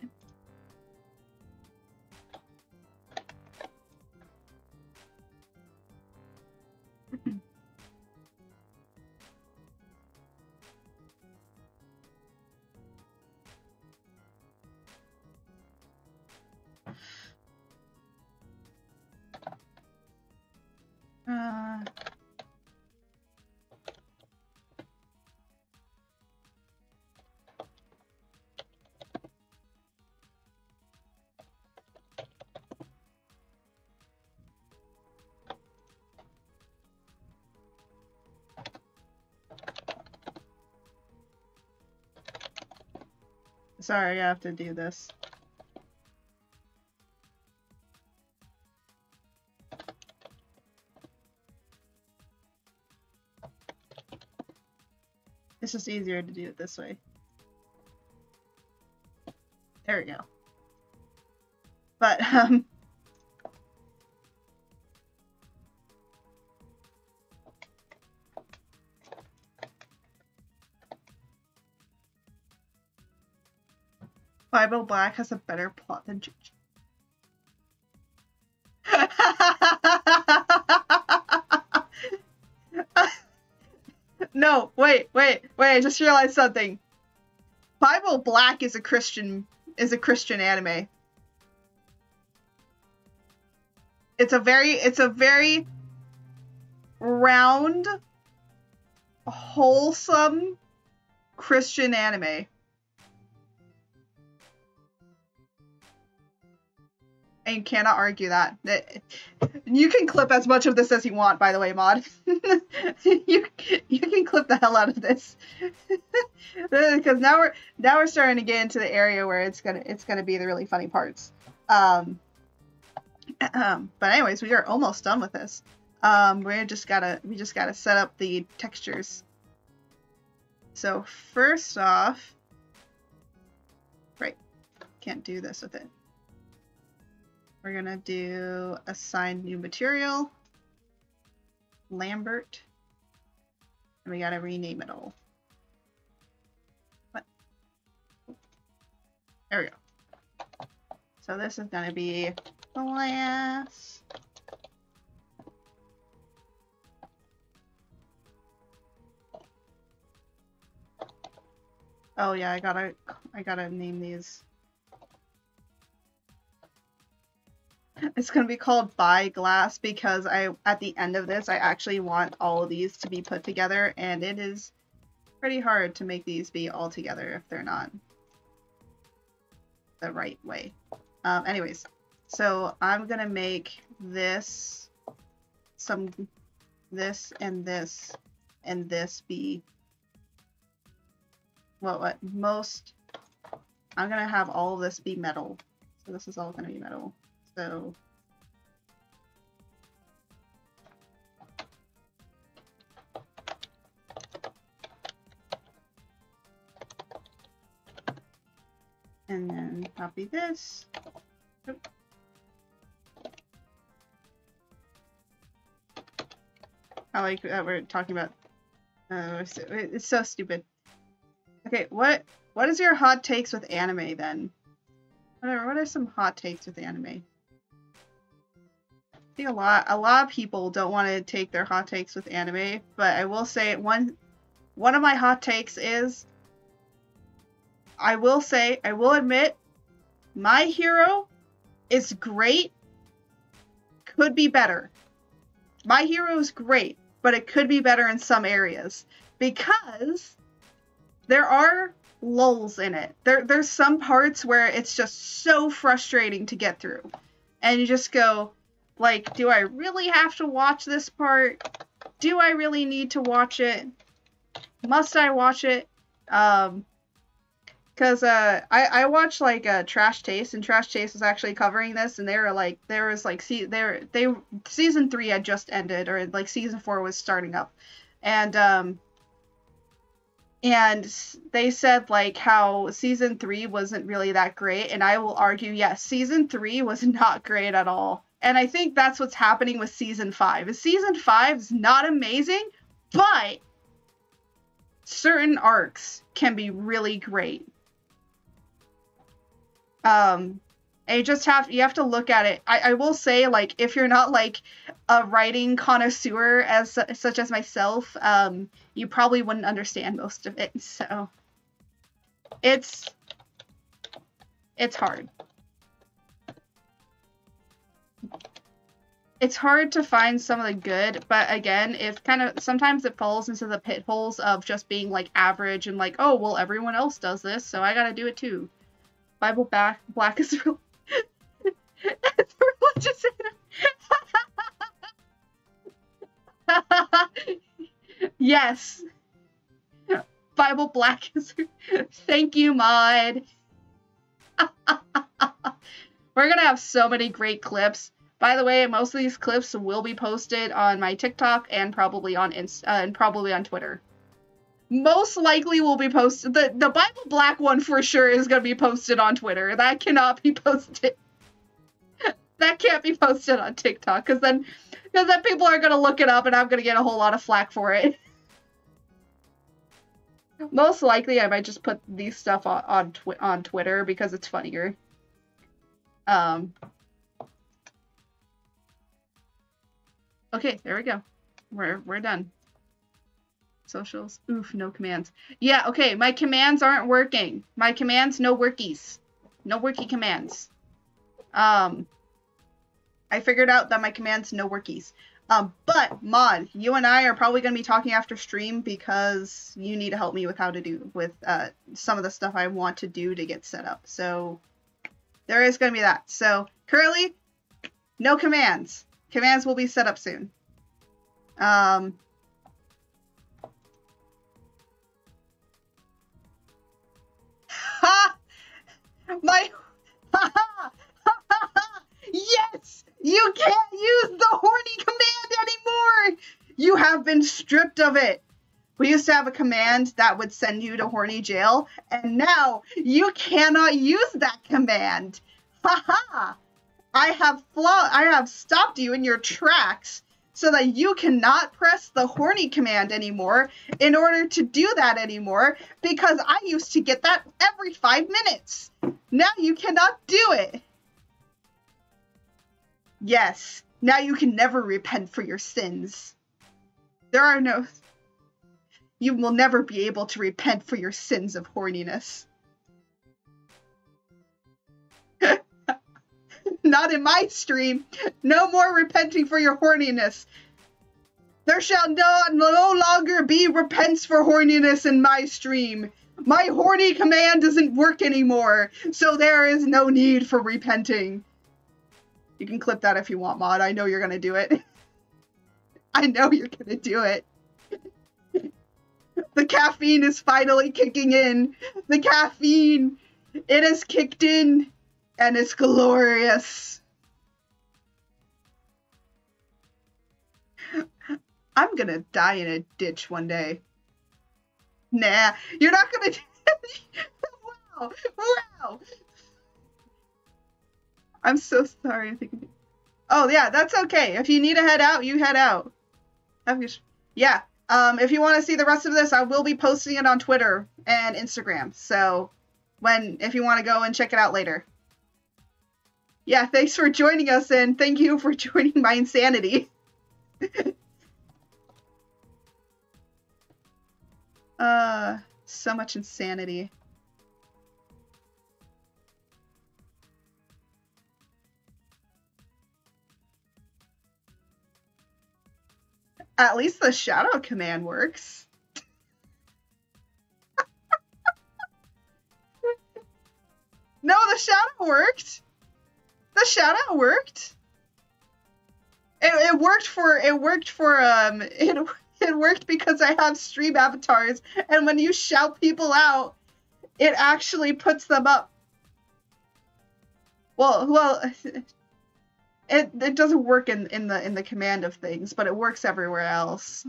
A: Sorry, I have to do this. It's just easier to do it this way. There we go. But, Bible Black has a better plot than Jujutsu. No, wait, I just realized something. Bible Black is a Christian anime. It's a very round, wholesome Christian anime. And you cannot argue that. You can clip as much of this as you want, by the way, Mod. you can clip the hell out of this. Because now we're starting to get into the area where it's gonna be the really funny parts. But anyways, we are almost done with this. We just gotta set up the textures. So first off, right, can't do this with it. We're gonna do assign new material, Lambert, and we gotta rename it all. What? There we go. So this is gonna be class. Oh yeah, I gotta name these. It's gonna be called By Glass because at the end of this I actually want all of these to be put together, and it is pretty hard to make these be all together if they're not the right way. Anyways, so I'm gonna make this this and this be most. I'm gonna have all of this be metal, so this is all gonna be metal. So and then copy this. Oop. I like that we're talking about. It's so stupid. Okay, what is your hot takes with anime then? What are some hot takes with anime? I think a lot of people don't want to take their hot takes with anime, but I will say one of my hot takes is I will admit My Hero is great, could be better. My Hero is great, but it could be better in some areas because there are lulls in it. There's some parts where it's just so frustrating to get through. And you just go, like, do I really have to watch this part? Do I really need to watch it? Must I watch it? Because I watched like Trash Taste, and Trash Taste was actually covering this, and they were like, season 3 had just ended, or like season 4 was starting up, and they said like how season 3 wasn't really that great, and I will argue, yes, season 3 was not great at all, and I think that's what's happening with season 5. Season 5 is not amazing, but certain arcs can be really great. And you have to look at it. I will say, like, if you're not like a writing connoisseur such as myself, you probably wouldn't understand most of it. So it's hard. It's hard to find some of the good, but again, sometimes it falls into the pitfalls of just being like average and like, oh well, everyone else does this, so I gotta do it too. Bible Black is real. It's religious. Yes. Bible Black is. Thank you, Mod. We're gonna have so many great clips. By the way, most of these clips will be posted on my TikTok and probably on and probably on Twitter. Most likely will be posted. The Bible Black one for sure is going to be posted on Twitter. That cannot be posted. That can't be posted on TikTok because then people are going to look it up and I'm going to get a whole lot of flack for it. Most likely I might just put these stuff on Twitter because it's funnier. Okay, there we go. We're done. Socials. Oof, no commands. Yeah, okay, my commands aren't working. My commands, no workies. No worky commands. I figured out that my commands no workies. But Mod, you and I are probably going to be talking after stream because you need to help me with how to do with some of the stuff I want to do to get set up. So there is going to be that. So currently, no commands. Commands will be set up soon. My yes! You can't use the horny command anymore! You have been stripped of it. We used to have a command that would send you to horny jail, and now you cannot use that command. Haha! I have stopped you in your tracks so that you cannot press the horny command anymore in order to do that anymore, because I used to get that every 5 minutes. Now you cannot do it. Yes, now you can never repent for your sins. You will never be able to repent for your sins of horniness. Not in my stream. No more repenting for your horniness. There shall no longer be repents for horniness in my stream. My horny command doesn't work anymore, so there is no need for repenting. You can clip that if you want, Mod. I know you're gonna do it. I know you're gonna do it. The caffeine is finally kicking in. The caffeine, it has kicked in, and it's glorious. I'm gonna die in a ditch one day. Nah, you're not gonna. Wow, wow. I'm so sorry. Oh yeah, that's okay. If you need to head out, you head out. Yeah. If you want to see the rest of this, I will be posting it on Twitter and Instagram. So, if you want to go and check it out later. Yeah, thanks for joining us, and thank you for joining my insanity. So much insanity. At least the shadow command works. No, the shadow worked. The shadow worked. It worked because I have stream avatars, and when you shout people out, it actually puts them up. Well, it doesn't work in the command of things, but it works everywhere else.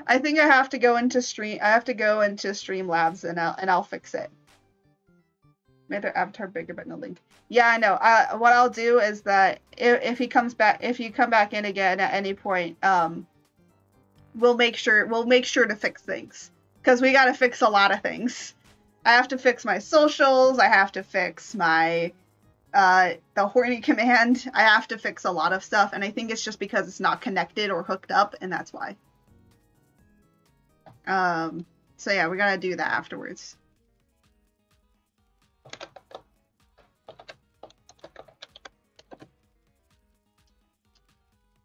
A: I think I have to go into Streamlabs and I'll fix it. Made their avatar bigger, but no link. Yeah, I know. What I'll do is that if you come back in again at any point, we'll make sure to fix things, because we got to fix a lot of things. I have to fix my socials. I have to fix my the horny command. I have to fix a lot of stuff, and I think it's just because it's not connected or hooked up, and that's why. So yeah, we gotta do that afterwards.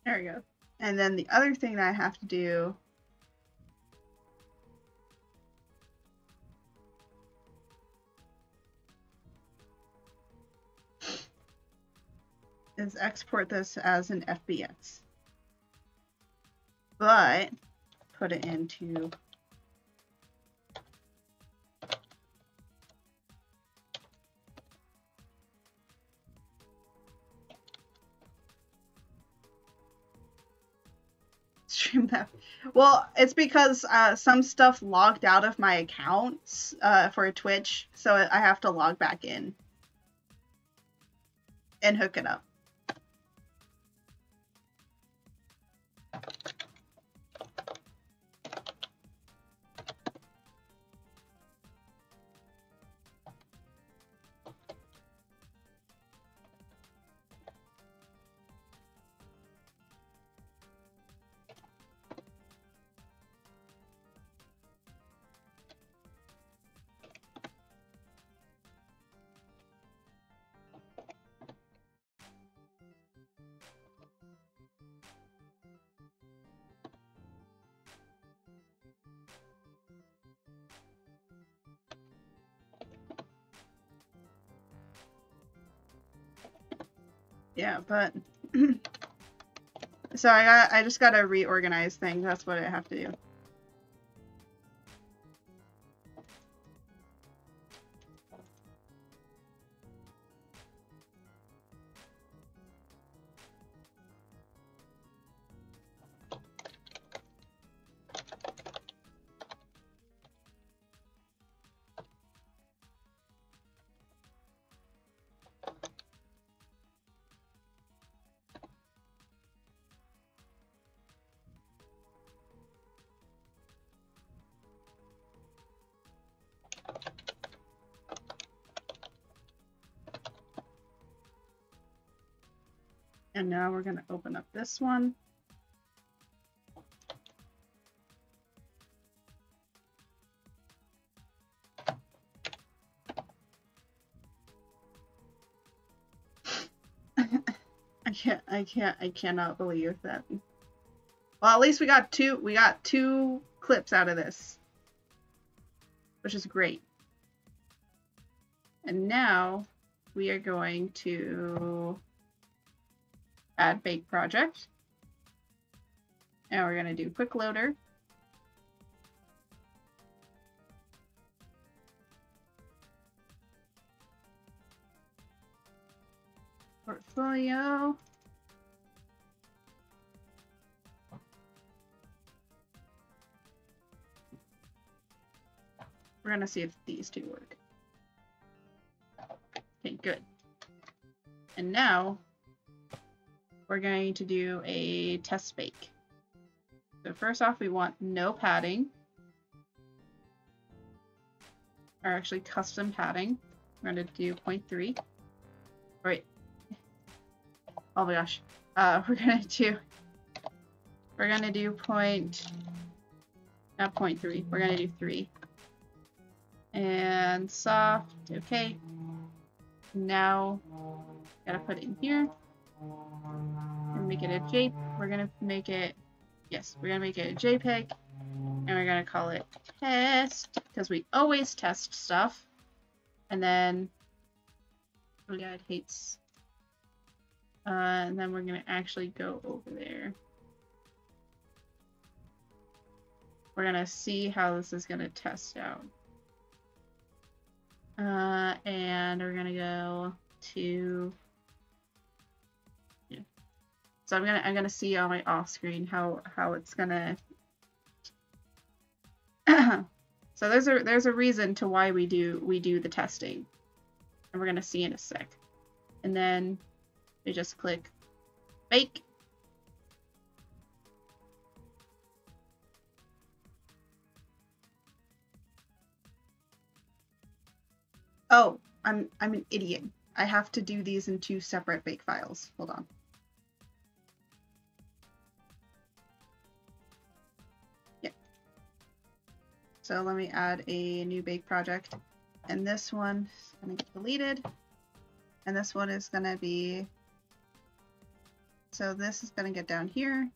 A: There we go. And then the other thing that I have to do is export this as an FBX. But put it into Streamlabs. Well, it's because some stuff logged out of my accounts for Twitch, so I have to log back in and hook it up. Yeah, but so I just gotta reorganize things. That's what I have to do. And now we're gonna open up this one. I cannot believe that. Well, at least we got two clips out of this, which is great. And now we are going to add bake project. And we're going to do quick loader. Portfolio. We're going to see if these two work. Okay, good. And now we're going to do a test bake. So first off, we want no padding, or actually custom padding. We're going to do 0.3. Wait. Oh my gosh. We're gonna do not 0.3. We're gonna do 3. And soft. Okay. Now gotta put it in here and make it a J. We're gonna make it. Yes, we're gonna make it a JPEG, and we're gonna call it test because we always test stuff. And then, oh yeah, it hates. And then we're gonna actually go over there. We're gonna see how this is gonna test out. And we're gonna go to. Yeah. So I'm gonna see on my off screen how it's gonna. So there's a reason to why we do the testing, and we're gonna see in a sec. And then we just click bake. Oh, I'm an idiot. I have to do these in 2 separate bake files. Hold on. Yeah. So let me add a new bake project. And this one is gonna get deleted. And this one is gonna be, so this is gonna get down here.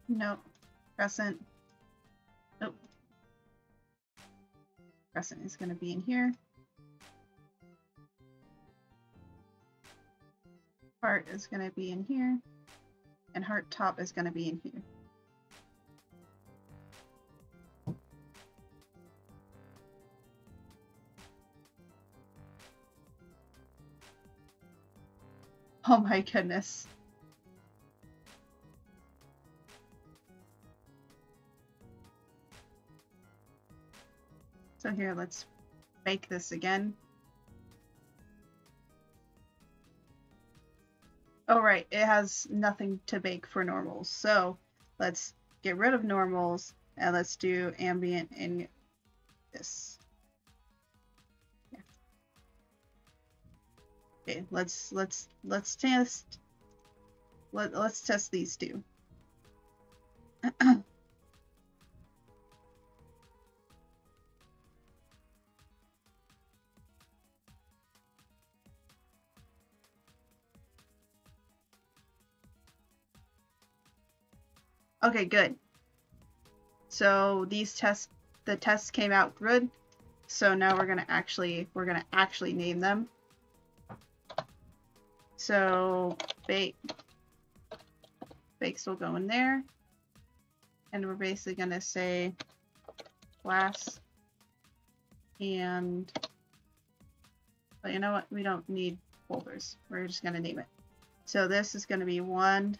A: Nope. Crescent. Nope. Crescent is gonna be in here. Heart is gonna be in here. And heart top is gonna be in here. Oh my goodness. So here, let's bake this again. Oh right, it has nothing to bake for normals. So let's get rid of normals and let's do ambient in this. Yeah. Okay, let's test. Let's test these two. Okay, good. So the tests came out good. So now we're gonna actually name them. So bakes will go in there. And we're basically going to say glass and, but you know what? We don't need folders. We're just going to name it. So this is going to be 1.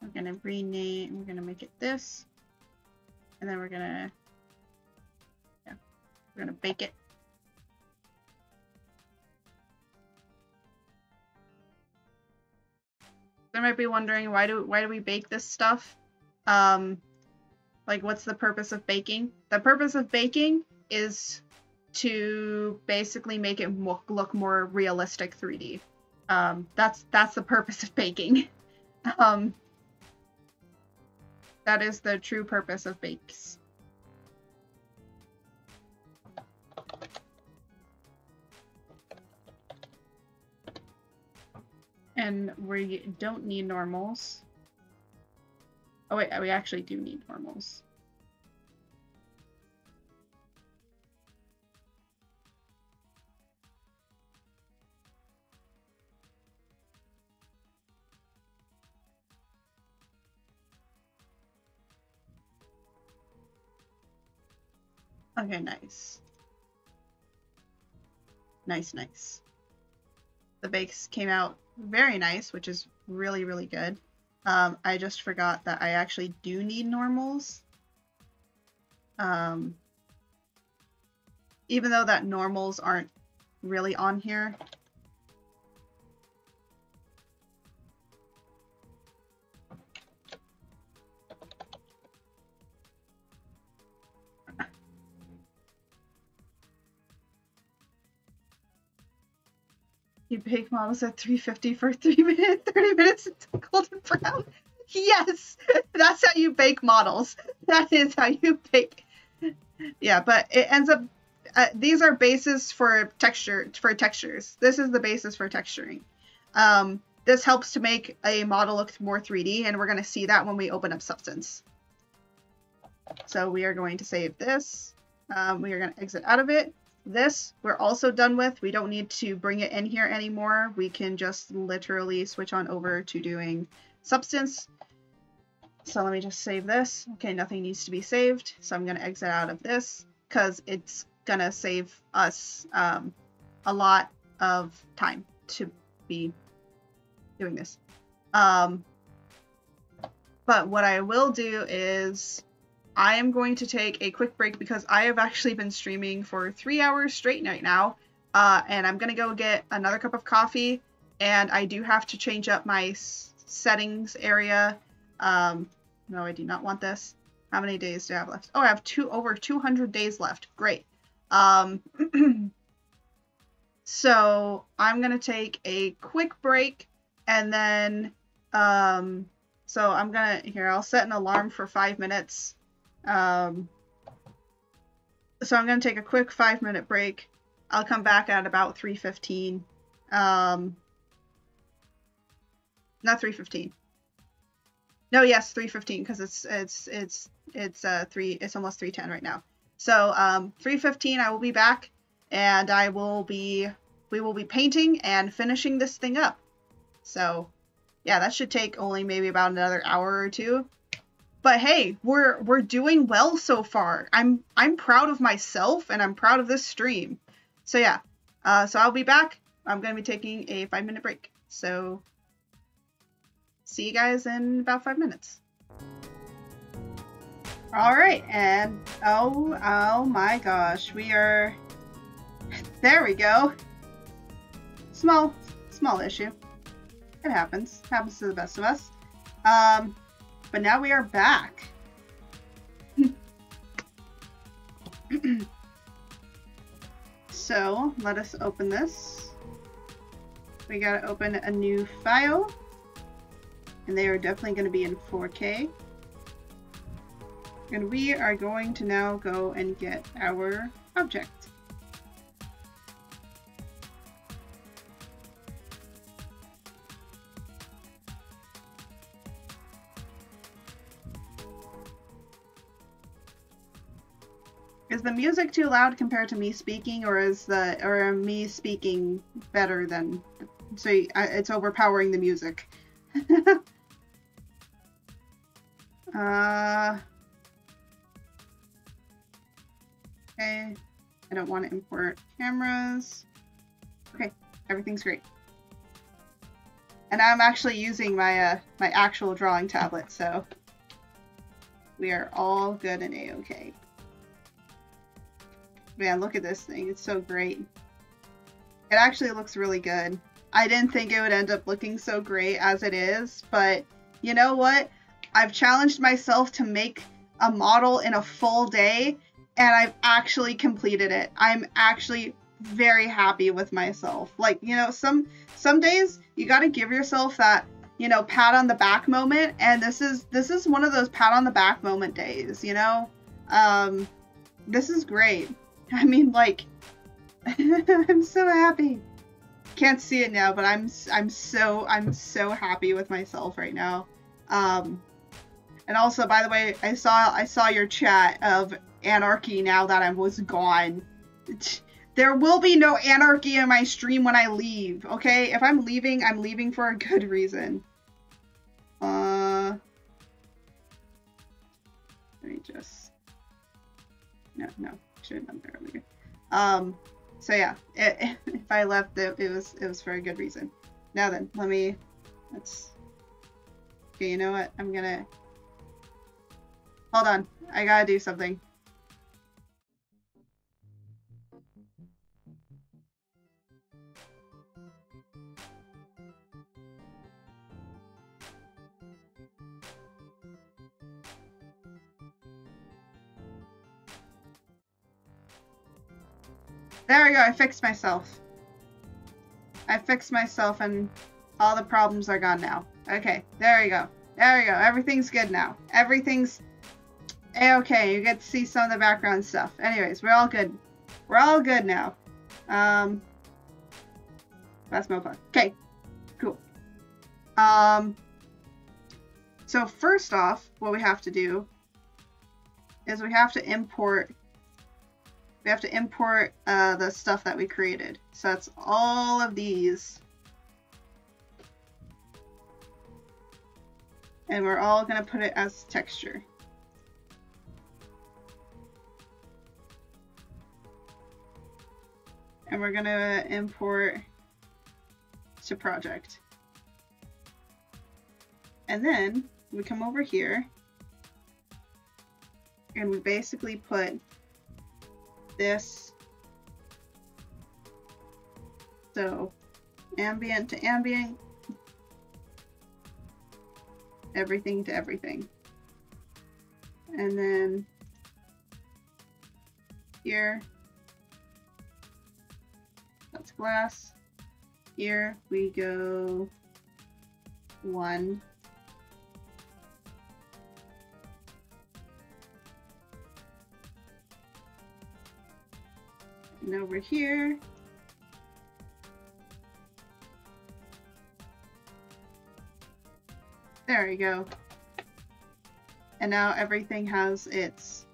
A: We're going to rename, we're going to make it this. And then we're going to, yeah, we're going to bake it. They might be wondering, why do we bake this stuff? Like, what's the purpose of baking? The purpose of baking is to basically make it look more realistic 3D. That's the purpose of baking. That is the true purpose of bakes. And we don't need normals. Oh wait, we actually do need normals. Okay, nice. Nice. The bakes came out very nice, which is really, really good. I just forgot that I actually do need normals. Even though that normals aren't really on here. You bake models at 350 for 3 minutes, 30 minutes until golden brown. Yes, that's how you bake models. That is how you bake. Yeah, but it ends up. These are bases for textures. This is the basis for texturing. This helps to make a model look more 3D, and we're going to see that when we open up Substance. So we are going to save this. We are going to exit out of it. This we're also done with. We don't need to bring it in here anymore. We can just literally switch on over to doing Substance. So let me just save this. Okay, nothing needs to be saved. So I'm going to exit out of this because it's going to save us a lot of time to be doing this. But what I will do is I am going to take a quick break because I have actually been streaming for 3 hours straight right now. And I'm going to go get another cup of coffee. And I do have to change up my settings area. No, I do not want this. How many days do I have left? Oh, I have over 200 days left. Great. So I'm going to take a quick break. And then, so I'm going to, here, I'll set an alarm for 5 minutes. So I'm going to take a quick 5-minute break. I'll come back at about 3:15. Not 3:15. No, yes, 3:15 because it's almost 3:10 right now. So 3:15 I will be back, and we will be painting and finishing this thing up. So yeah, that should take only maybe about another hour or two. But hey, we're doing well so far. I'm proud of myself, and I'm proud of this stream. So yeah, so I'll be back. I'm gonna be taking a 5-minute break. So see you guys in about 5 minutes. All right, and oh my gosh, we are. There we go. Small issue. It happens. Happens to the best of us. But now we are back. So let us open this. We gotta open a new file. And they are definitely going to be in 4K. And we are going to now go and get our object. Is the music too loud compared to me speaking, or is me speaking better than? So it's overpowering the music. Okay. I don't want to import cameras. Okay, everything's great. And I'm actually using my my actual drawing tablet, so we are all good and a-okay. Man, look at this thing. It's so great. It actually looks really good. I didn't think it would end up looking so great as it is, but you know what? I've challenged myself to make a model in a full day, and I've actually completed it. I'm actually very happy with myself. Like, you know, some days you got to give yourself that, you know, pat on the back moment, and this is one of those pat on the back moment days, you know? This is great. I mean, like, I'm so happy. Can't see it now, but I'm so happy with myself right now. And also, by the way, I saw your chat of anarchy now that I was gone. There will be no anarchy in my stream when I leave, okay? If I'm leaving for a good reason. Let me just... No, should have done that earlier. So yeah, if I left, it was for a good reason. Now then, let's... Okay, you know what? I'm gonna... Hold on, I gotta do something. There we go, I fixed myself. I fixed myself and all the problems are gone now. Okay, there we go. There we go, everything's good now. Everything's a-okay, you get to see some of the background stuff. Anyways, we're all good. We're all good now. That's no fun. Okay, cool. So first off, what we have to do is we have to import the stuff that we created. So that's all of these. And we're all going to put it as texture. And we're going to import to project. And then we come over here and we basically put this, so ambient to ambient, everything to everything, and then here that's glass. Here we go 1. And over here, there we go. And now everything has its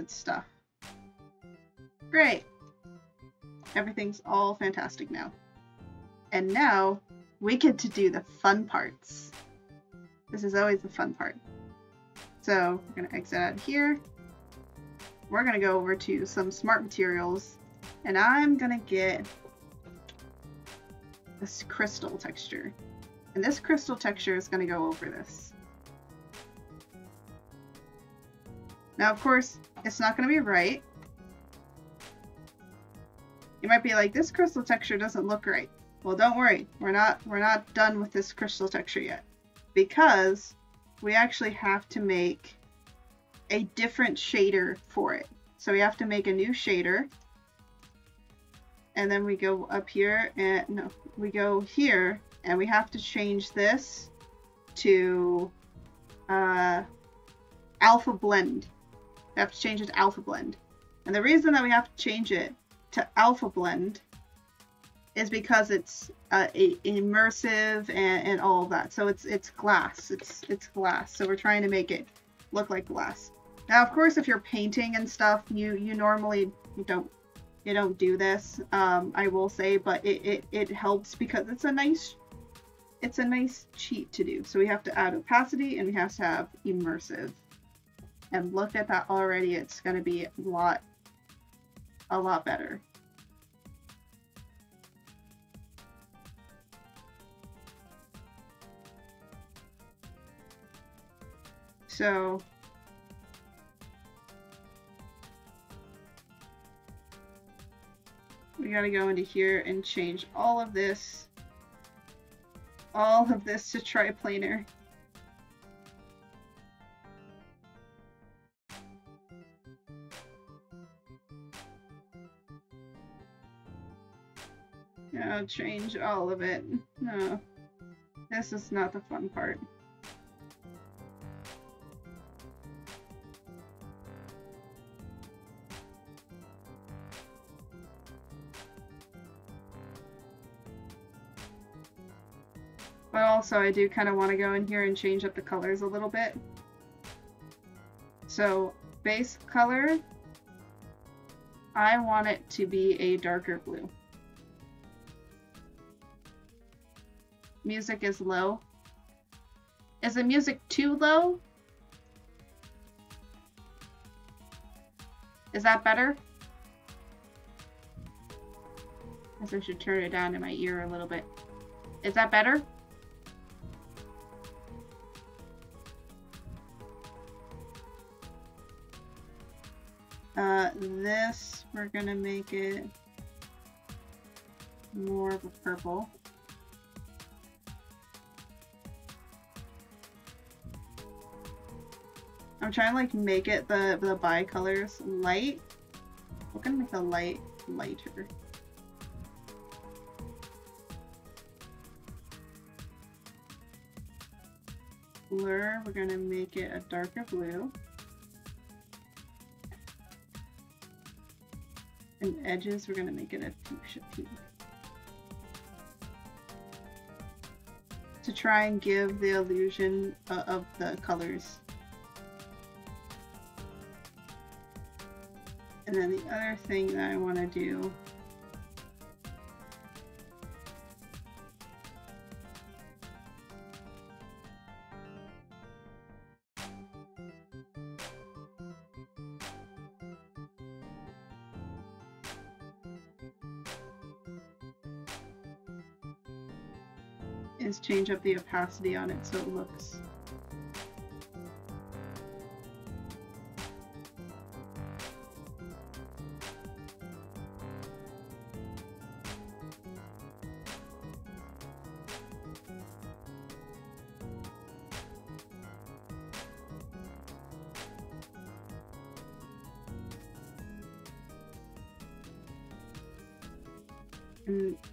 A: stuff. Great. Everything's all fantastic now. And now we get to do the fun parts. This is always the fun part. So we're gonna exit out of here. We're going to go over to some smart materials, and I'm going to get this crystal texture. And this crystal texture is going to go over this. Now, of course, it's not going to be right. You might be like, this crystal texture doesn't look right. Well, don't worry. We're not done with this crystal texture yet, because we actually have to make a different shader for it. So we have to make a new shader, and then we go up here and no, we go here and we have to change this to alpha blend. We have to change it to alpha blend. And the reason that we have to change it to alpha blend is because it's immersive and all of that. So it's glass. It's glass. So we're trying to make it look like glass. Now, of course, if you're painting and stuff, you normally don't do this. I will say, but it helps because it's a nice cheat to do. So we have to add opacity and we have to have immersive. And look at that already. It's going to be a lot better. So we got to go into here and change all of this to triplanar. I'll change all of it. No, this is not the fun part. But also I do kind of want to go in here and change up the colors a little bit. So base color, I want it to be a darker blue. Music is low. Is the music too low? Is that better? I guess I should turn it down in my ear a little bit. Is that better? This, we're gonna make it more of a purple. I'm trying to like make it the bicolors light. We're gonna make the light lighter. Blur, we're gonna make it a darker blue. And edges, we're gonna make it a fuchsia pink. To try and give the illusion of the colors. And then the other thing that I want to do is change up the opacity on it so it looks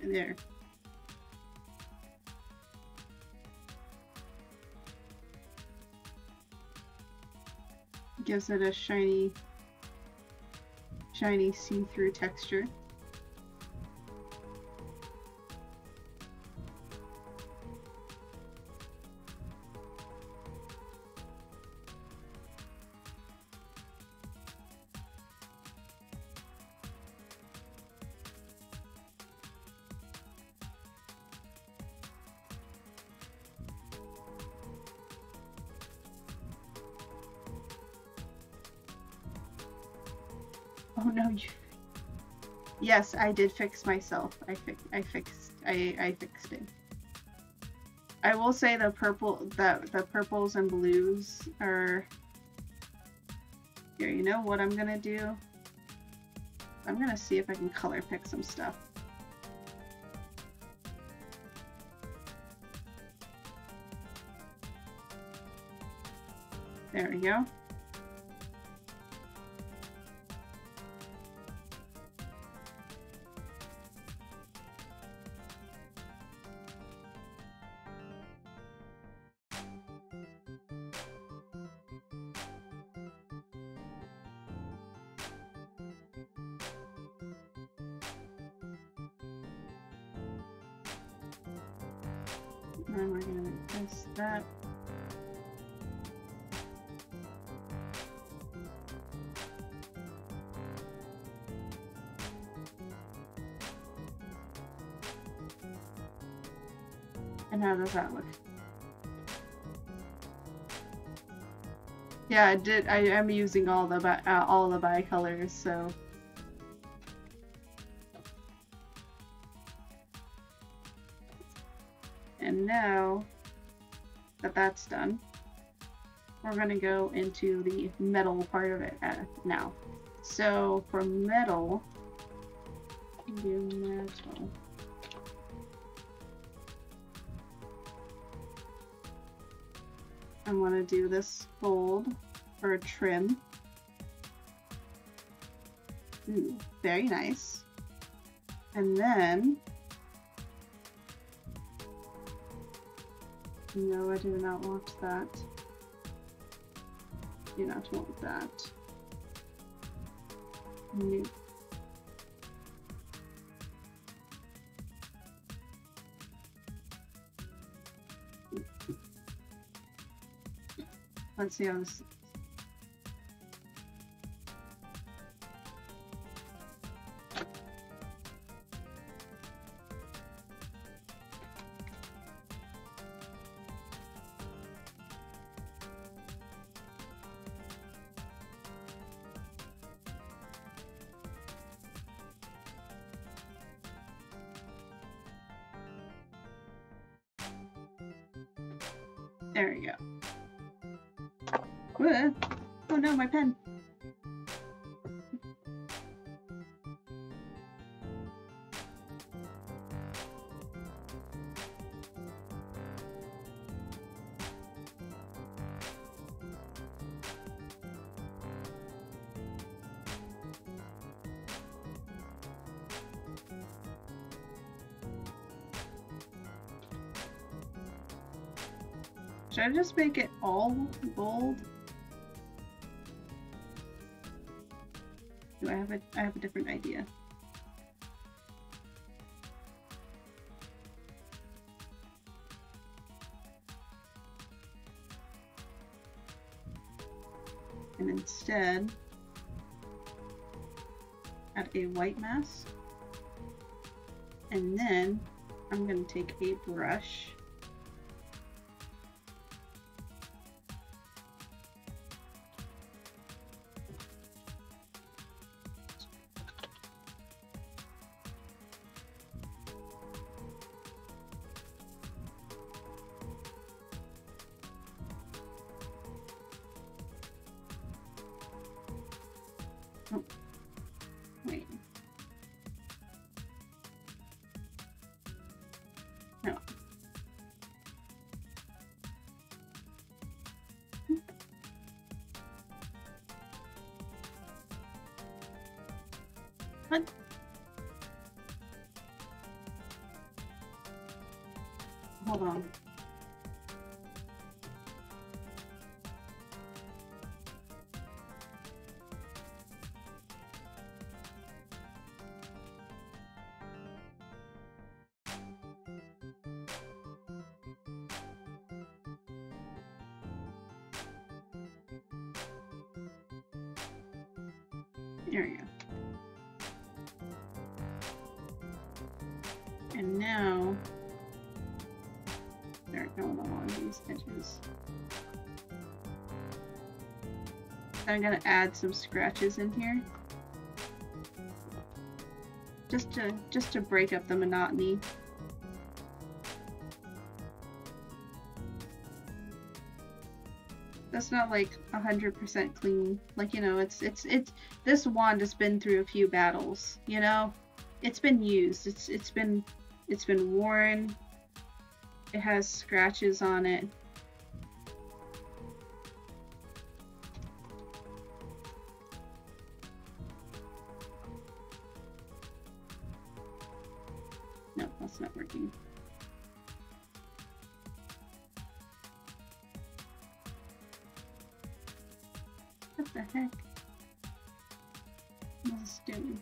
A: there. Gives it a shiny see-through texture. Oh no, you... Yes, I did fix myself. I fixed it. I will say the purples and blues are... Here, you know what I'm gonna do? I'm gonna see if I can color pick some stuff. There we go. And we're gonna make this that. And how does that look? Yeah, I did. I am using all the bicolors, so. And now that that's done, we're gonna go into the metal part of it now. So for metal, do metal. I'm gonna do this fold for a trim. Ooh, very nice. And then, no, I do not want that. Do not want that. Nope. Let's see how this. There we go. Oh no, my pen. Should I just make it all gold? Do I have a different idea. And instead add a white mask. And then I'm going to take a brush . Oh, wait. No. What? Hold on. There we go. And now, start going along these edges. I'm gonna add some scratches in here, just to break up the monotony. That's not like 100% clean. Like, you know, it's this wand has been through a few battles, you know? It's been used. It's been worn. It has scratches on it. No, that's not working. What the heck? What is this doing?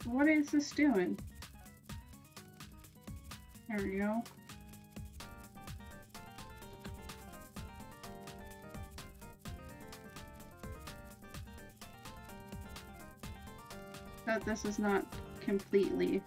A: What is this doing? There we go. But this is not completely...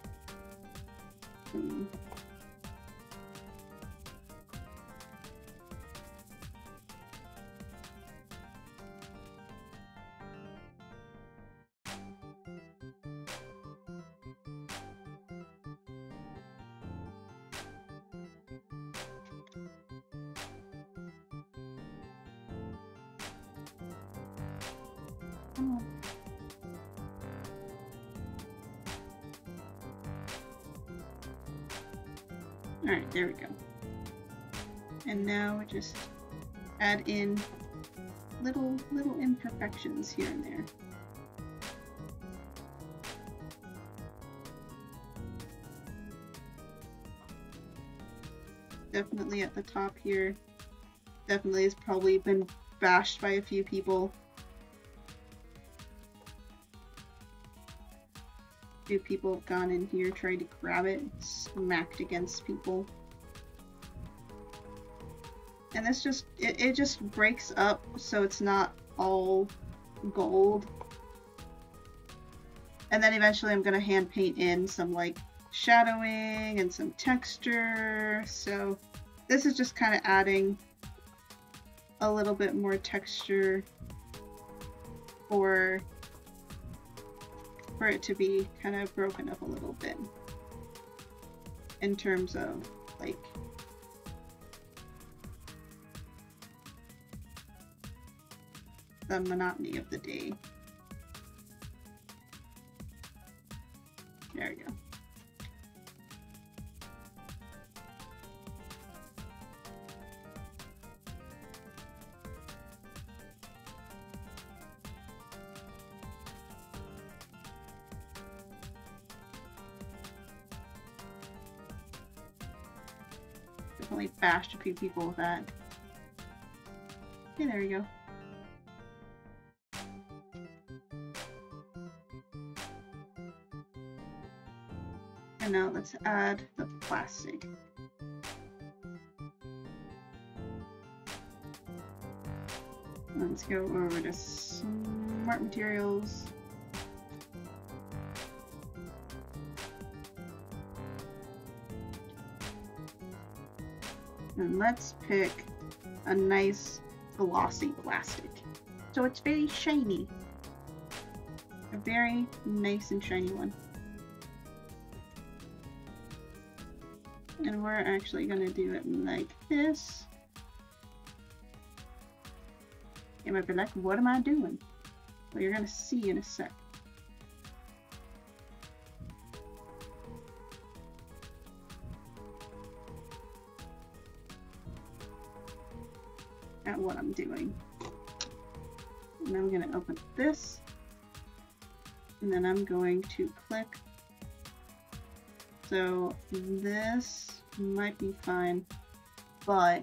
A: Alright, there we go. And now we just add in little imperfections here and there. Definitely at the top here. Definitely has probably been bashed by a few people. A few people have gone in here, tried to grab it, smacked against people. And this just, it just breaks up so it's not all gold. And then eventually I'm going to hand paint in some like shadowing and some texture. So this is just kind of adding a little bit more texture for it to be kind of broken up a little bit in terms of like the monotony of the day. There we go. Definitely bashed a few people with that. Okay, there we go. And now let's add the plastic. Let's go over to Smart Materials. And let's pick a nice glossy plastic. So it's very shiny. A very nice and shiny one. And we're actually going to do it like this. You might be like, what am I doing? Well, you're going to see in a sec. At what I'm doing. And I'm going to open this. And then I'm going to click. So this might be fine, but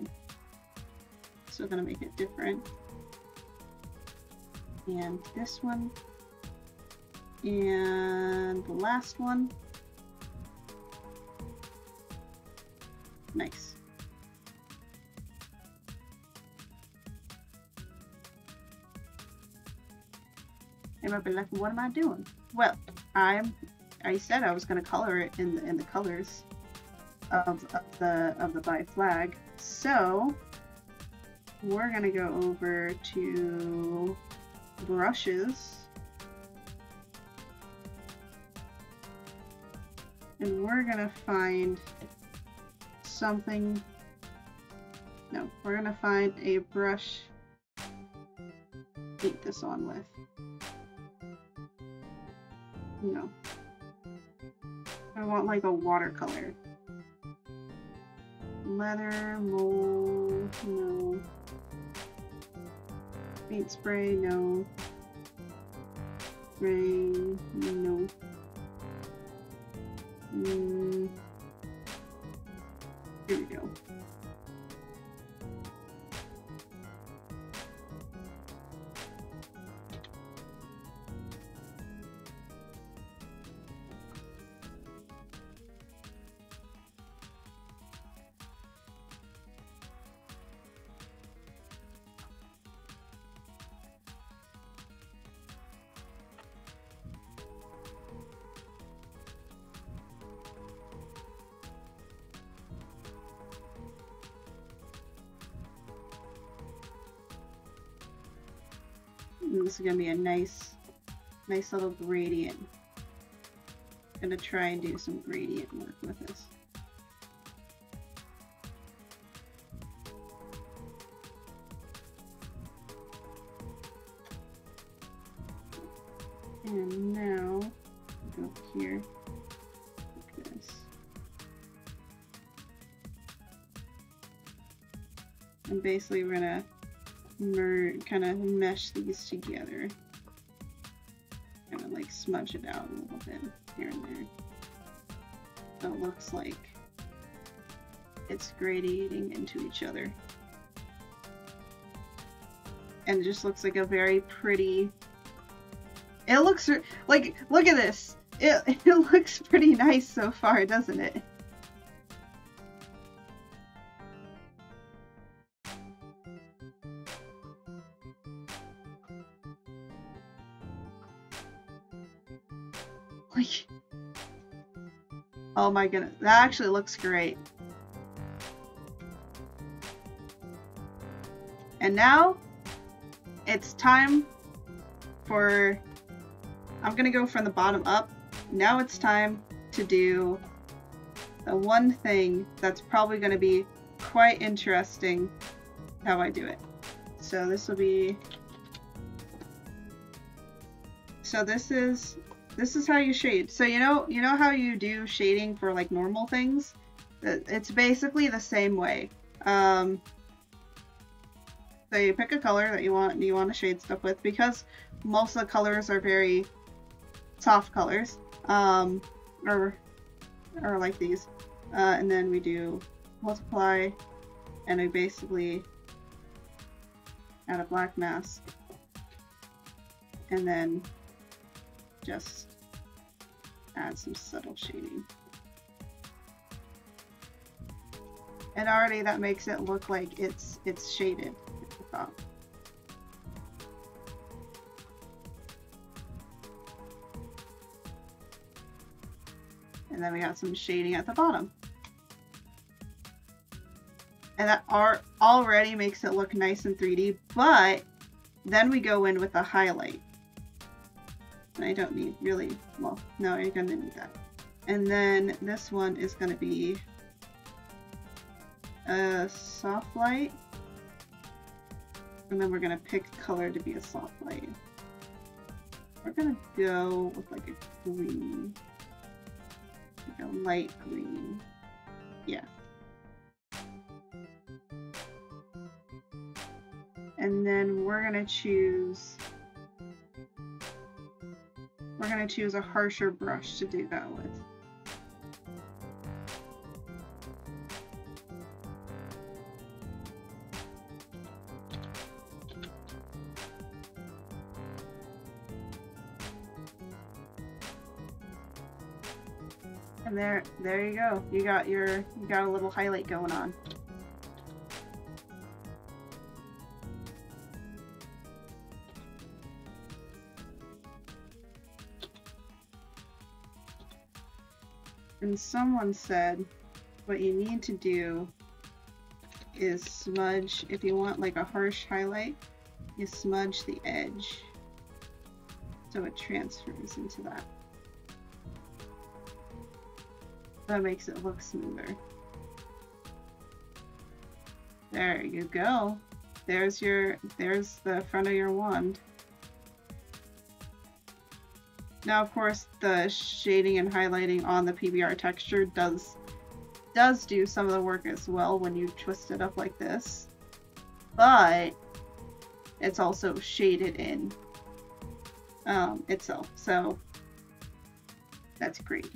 A: still gonna make it different. And this one, and the last one. Nice. You might be like, what am I doing? Well, I said I was going to color it in the colors of the Bai flag. So we're going to go over to brushes, and we're going to find something. No, we're going to find a brush to paint this on with. No. I want like a watercolor. Leather, mold, no. Paint spray, no. Spray, no. Here we go. And this is gonna be a nice little gradient. I'm gonna try and do some gradient work with this. And now, go here, like this. And basically we're gonna kind of mesh these together. Kind of like smudge it out a little bit here and there. So it looks like it's gradiating into each other. And it just looks like a very pretty... It looks like, look at this. It looks pretty nice so far, doesn't it? Like, oh my goodness, that actually looks great. And now it's time for, I'm gonna go from the bottom up. Now it's time to do the one thing that's probably gonna be quite interesting how I do it. So this will be, so this is how you shade. So you know how you do shading for like normal things? It's basically the same way. So you pick a color that you want to shade stuff with, because most of the colors are very soft colors, or like these, and then we do multiply, and we basically add a black mask, and then just add some subtle shading. And already that makes it look like it's shaded at the top. And then we got some shading at the bottom. And that already makes it look nice and 3D, but then we go in with a highlight. And I don't need really, well, no, you're gonna need that. And then this one is gonna be a soft light. And then we're gonna pick color to be a soft light. We're gonna go with like a green. Like a light green. Yeah. And then we're gonna choose a harsher brush to do that with. And there you go. You got a little highlight going on. And someone said what you need to do is smudge, if you want like a harsh highlight, you smudge the edge so it transfers into that. That makes it look smoother. There you go. There's the front of your wand. Now, of course, the shading and highlighting on the PBR texture does do some of the work as well when you twist it up like this, but it's also shaded in itself, so that's great.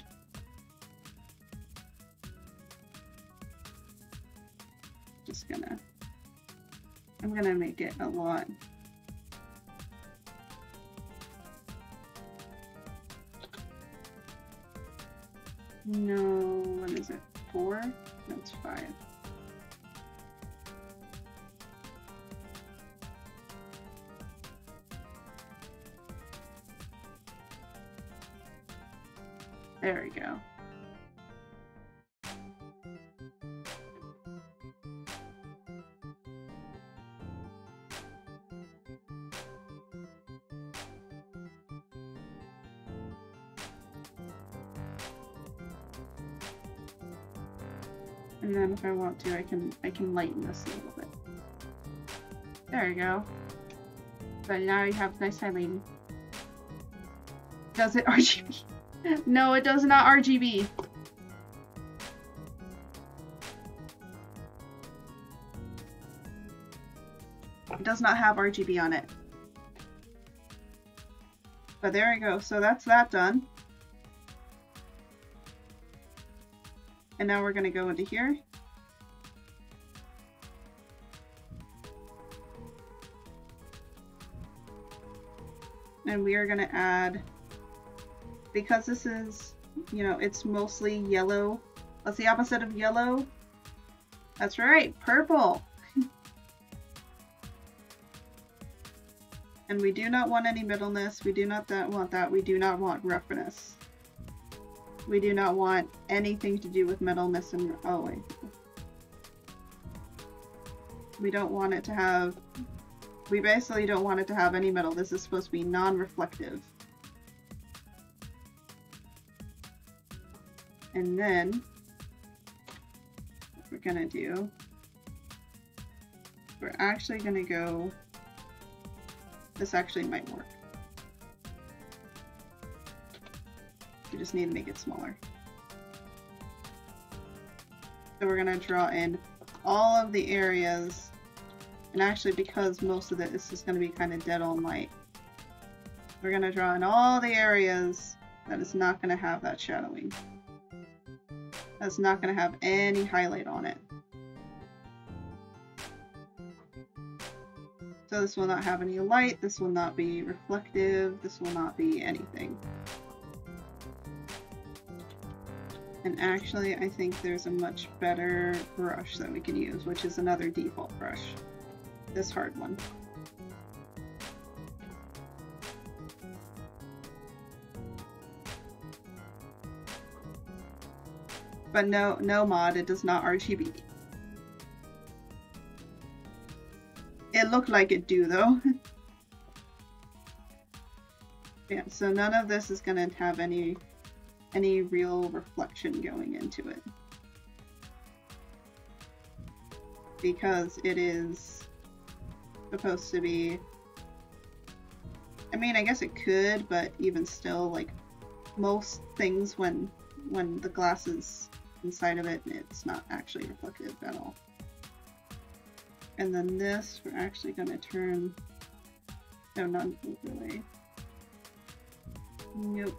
A: I'm gonna make it a lot. No, what is it? 4? That's 5. There we go. And then if I want to, I can lighten this a little bit. There you go. But now you have nice highlighting. Does it RGB? No, it does not RGB. It does not have RGB on it. But there we go. So that's that done. And now we're going to go into here. And we are going to add, because this is, you know, it's mostly yellow. What's the opposite of yellow? That's right, purple. And we do not want any middleness. We do not want that. We do not want roughness. We do not want anything to do with middleness and, oh wait. We don't want it to have, we basically don't want it to have any middle. This is supposed to be non-reflective. And then, what we're gonna do, we're actually gonna go, this actually might work. We just need to make it smaller. So we're gonna draw in all of the areas, and actually because most of this is gonna be kind of dead on light, we're gonna draw in all the areas that is not gonna have that shadowing. That's not gonna have any highlight on it. So this will not have any light, this will not be reflective, this will not be anything. And actually, I think there's a much better brush that we can use, which is another default brush. This hard one. But no mod, it does not RGB. It looked like it do though. Yeah, so none of this is gonna have any real reflection going into it. Because it is supposed to be, I mean, I guess it could, but even still, like, most things when the glass is inside of it, it's not actually reflective at all. And then this, we're actually going to turn, no, not overlay. Nope.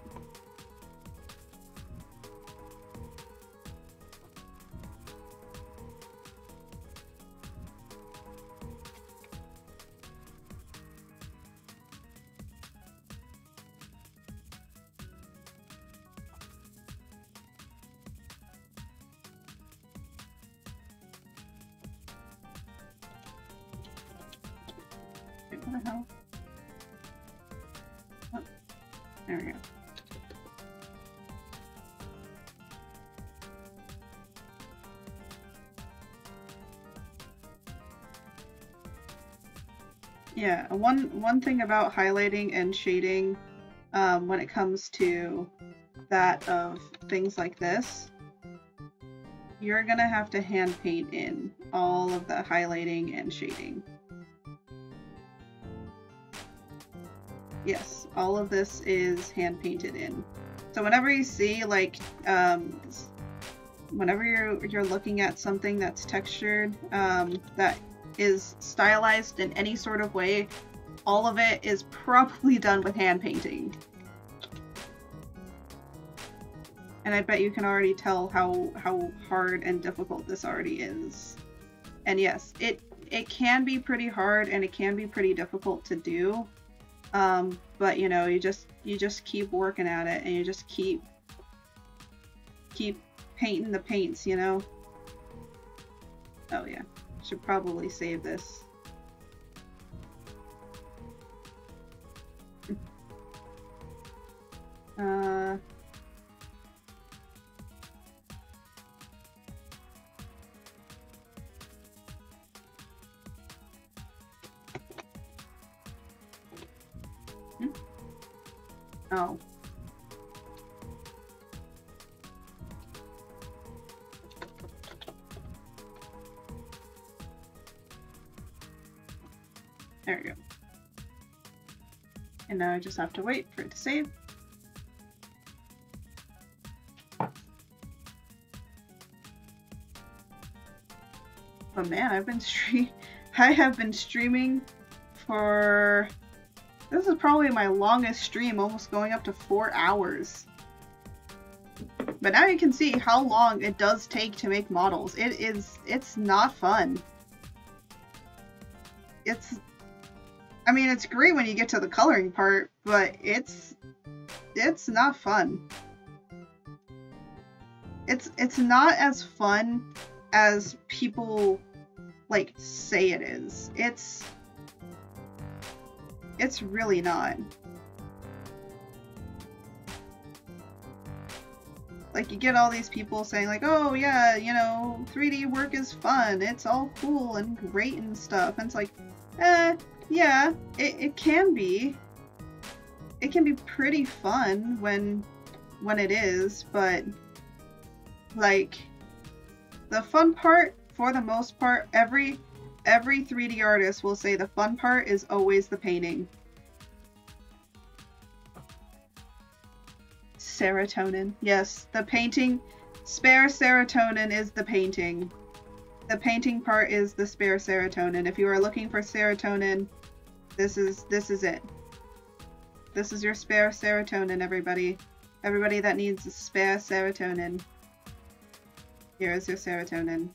A: What the hell? Oh, there we go. Yeah, one thing about highlighting and shading when it comes to that of things like this, you're gonna have to hand paint in all of the highlighting and shading. Yes, all of this is hand painted in. So whenever you see, like, whenever you're looking at something that's textured, that is stylized in any sort of way, all of it is probably done with hand painting. And I bet you can already tell how hard and difficult this already is. And yes, it can be pretty hard and it can be pretty difficult to do. But you know, you just keep working at it and you just keep painting the paints, you know? Oh yeah, should probably save this. Oh. There we go. And now I just have to wait for it to save. But man, I have been streaming for, this is probably my longest stream, almost going up to 4 hours. But now you can see how long it does take to make models. It's not fun. I mean, it's great when you get to the coloring part, but it's not fun. It's not as fun as people like say it is. It's really not. Like, you get all these people saying like, oh yeah, you know, 3D work is fun, it's all cool and great and stuff, and it's like, yeah, it can be. It can be pretty fun when it is, but like, the fun part, for the most part, every 3D artist will say the fun part is always the painting. Serotonin. Yes, the painting. Spare serotonin is the painting. The painting part is the spare serotonin. If you are looking for serotonin, this is it. This is your spare serotonin, everybody. Everybody that needs a spare serotonin. Here is your serotonin.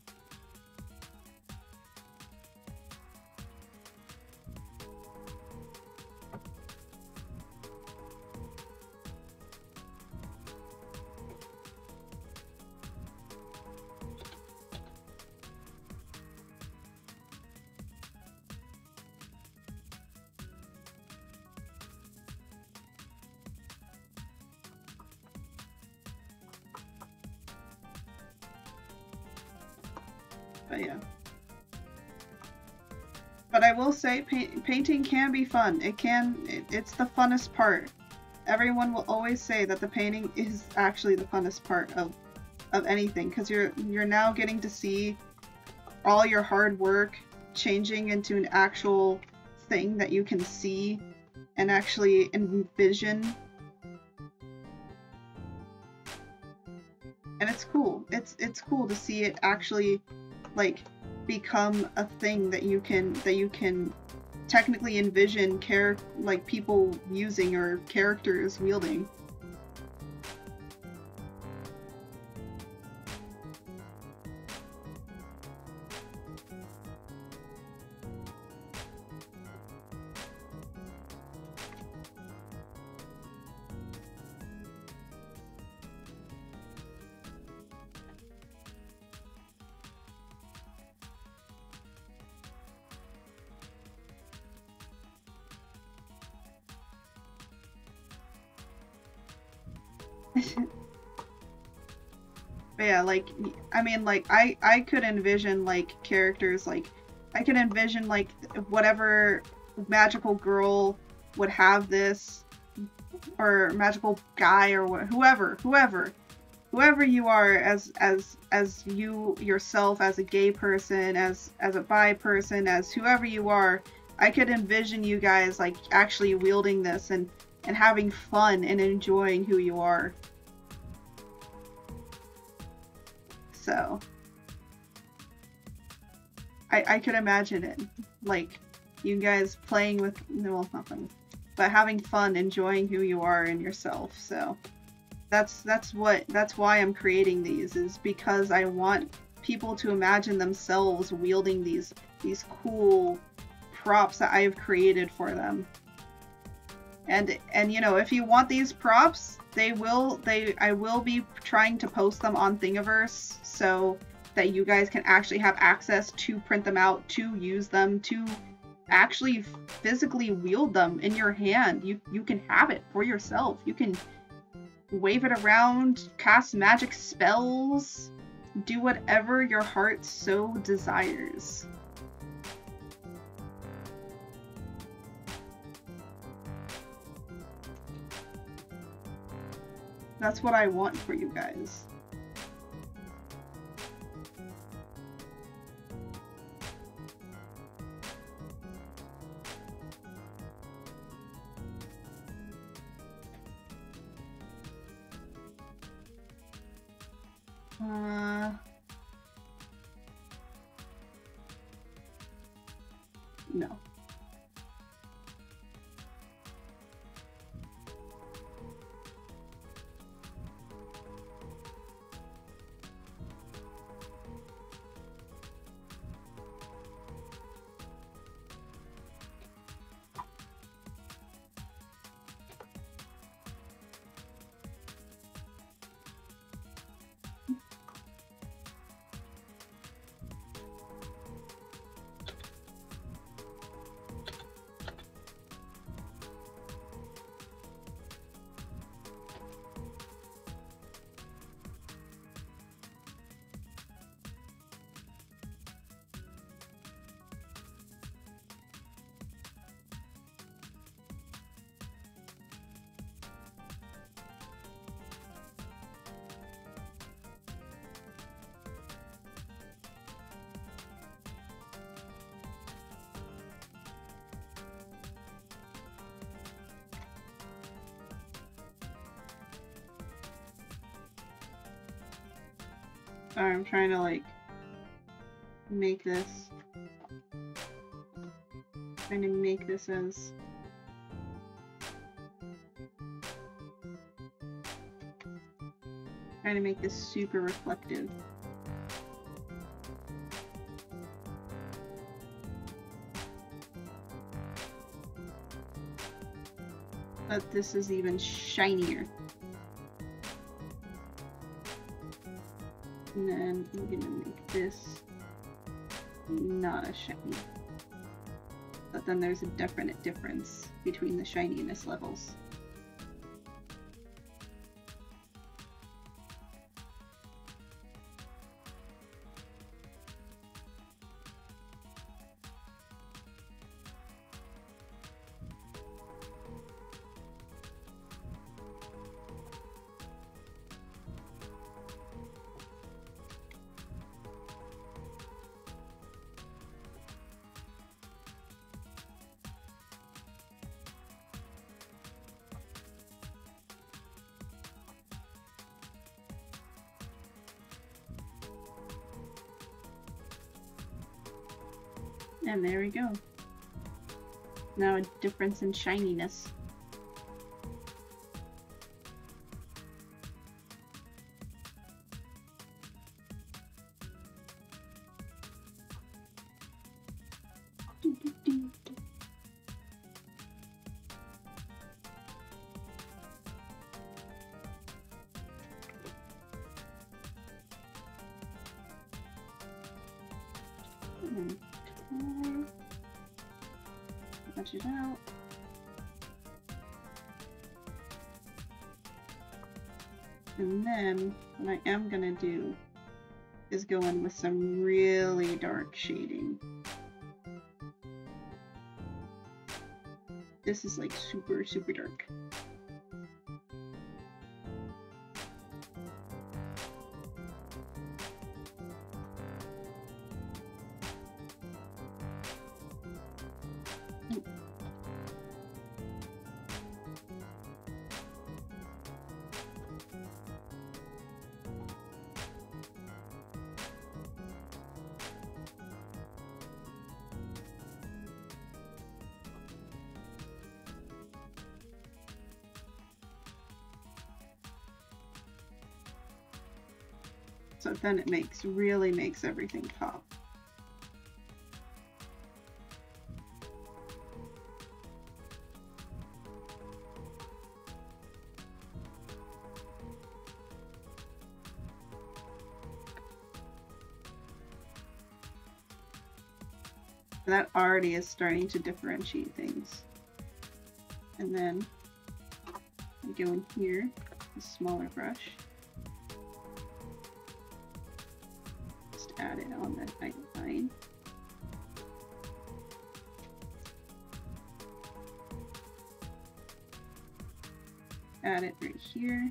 A: But yeah. But I will say, painting can be fun. It's the funnest part. Everyone will always say that the painting is actually the funnest part of anything, because you're now getting to see all your hard work changing into an actual thing that you can see and actually envision. And it's cool. It's cool to see it actually like become a thing that you can technically envision like people using or characters wielding. But yeah, like, I mean, like, I could envision, like, characters, like, I could envision, like, whatever magical girl would have this, or magical guy, or whoever you are, as you yourself, as a gay person, as a bi person, as whoever you are, I could envision you guys, like, actually wielding this and having fun and enjoying who you are. So I could imagine it, like, you guys playing with, well, not playing, but having fun, enjoying who you are and yourself. So that's why I'm creating these, is because I want people to imagine themselves wielding these cool props that I have created for them. And you know, if you want these props, I will be trying to post them on Thingiverse so that you guys can actually have access to print them out, to use them, to actually physically wield them in your hand. You can have it for yourself. You can wave it around, cast magic spells, do whatever your heart so desires. That's what I want for you guys. No. Sorry, I'm trying to like make this. Trying to make this as trying to make this super reflective. But this is even shinier. And then I'm gonna make this not as shiny. But then there's a definite difference between the shininess levels. And there we go. Now a difference in shininess. Watch it out. And then what I am gonna do is go in with some really dark shading. This is like super, super dark. So then it really makes everything pop. That already is starting to differentiate things. And then I go in here, a smaller brush. Add it on that white line. Add it right here.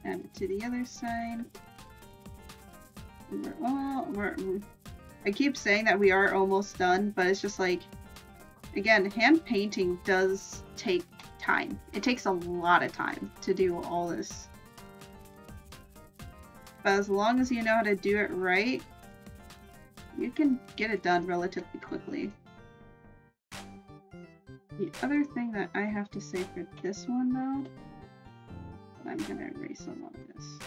A: Add it to the other side. I keep saying that we are almost done, but it's just like Again, hand painting does take time. It takes a lot of time to do all this. But as long as you know how to do it right, you can get it done relatively quickly. The other thing that I have to say for this one, though, I'm going to erase a lot of this.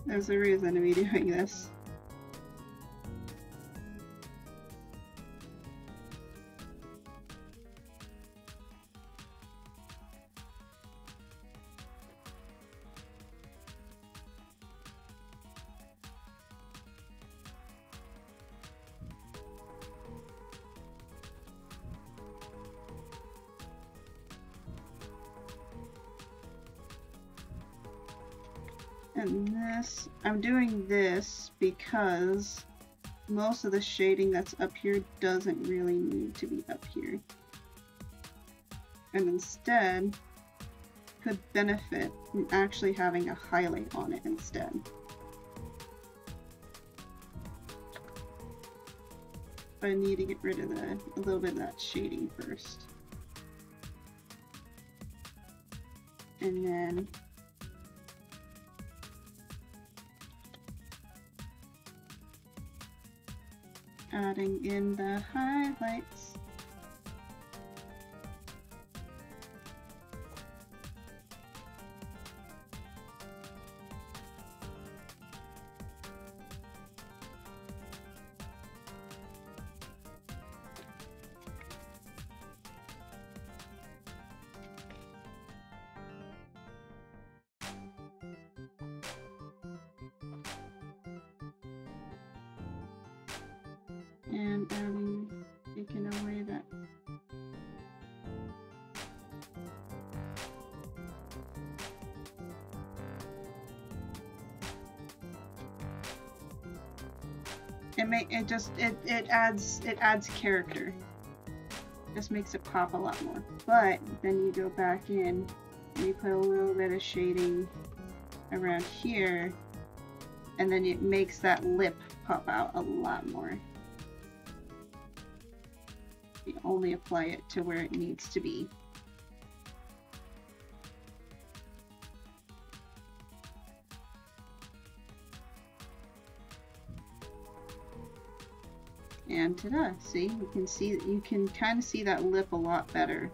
A: There's a reason to be doing this. And this, I'm doing this because most of the shading that's up here doesn't really need to be up here. And instead, could benefit from actually having a highlight on it instead. But I need to get rid of a little bit of that shading first. And then adding in the highlights. And taking away that it adds character. Just makes it pop a lot more. But then you go back in and you put a little bit of shading around here, and then it makes that lip pop out a lot more. You only apply it to where it needs to be. And ta-da! See, you can kind of see that lip a lot better.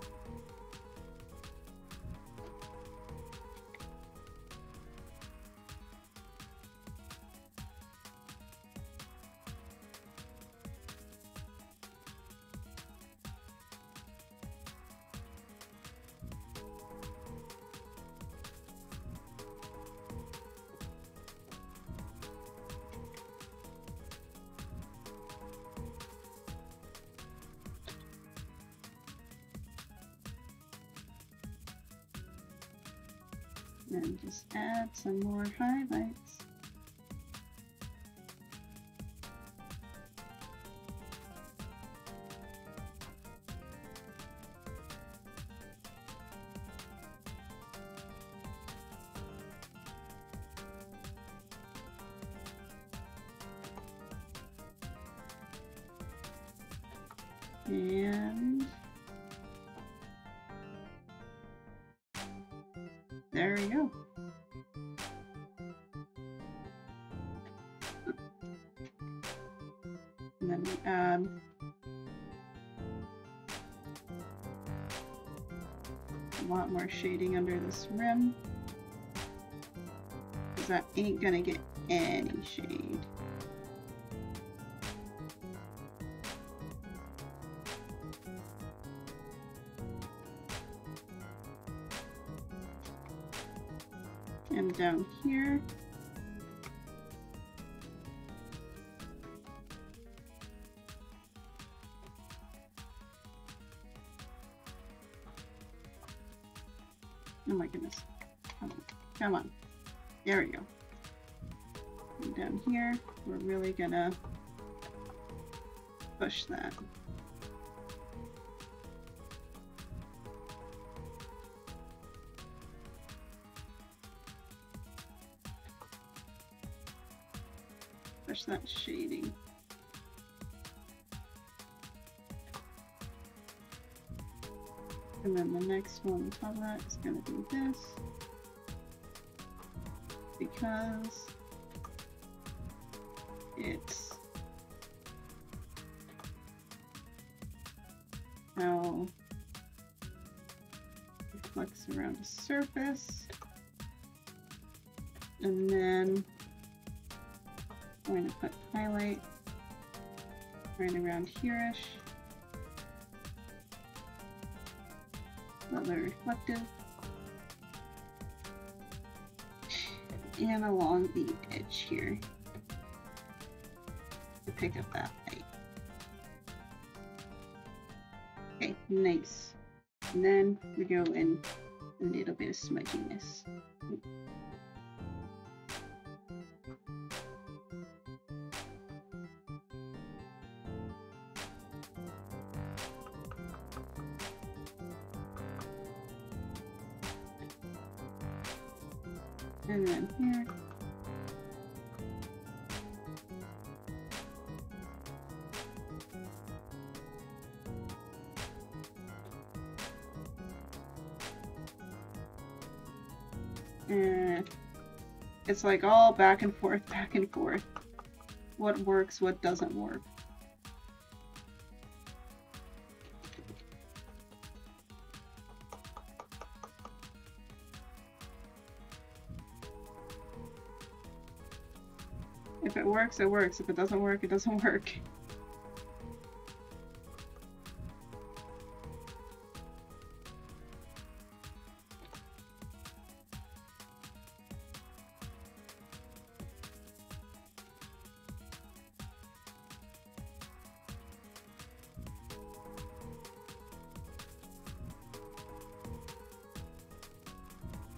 A: And just add some more highlights. And there we go. And then we add a lot more shading under this rim, because that ain't gonna get any shade. And down here, oh my goodness, come on, there we go. And down here, we're really gonna push that. Push that shading. And then the next one on top of that is going to be this, because it's how it reflects around the surface. And then I'm going to put highlight right around here-ish. Another reflective. And along the edge here to pick up that light. Okay, nice. And then we go in a little bit of smudginess. And then here. And it's like all back and forth, back and forth. What works, what doesn't work. If it works, it works. If it doesn't work, it doesn't work.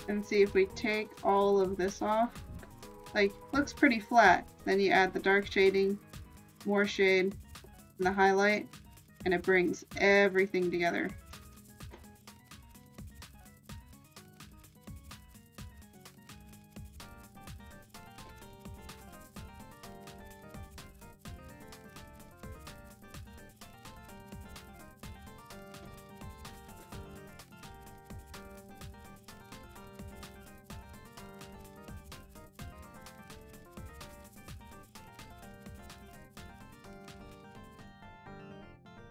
A: And see, if we take all of this off, like, looks pretty flat. Then you add the dark shading, more shade, and the highlight, and it brings everything together.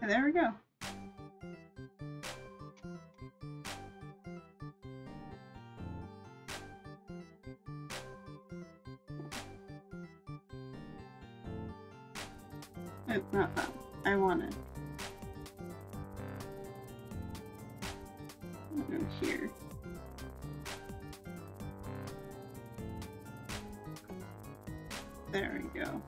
A: And there we go. Oh, not that. I want it. Go here. There we go.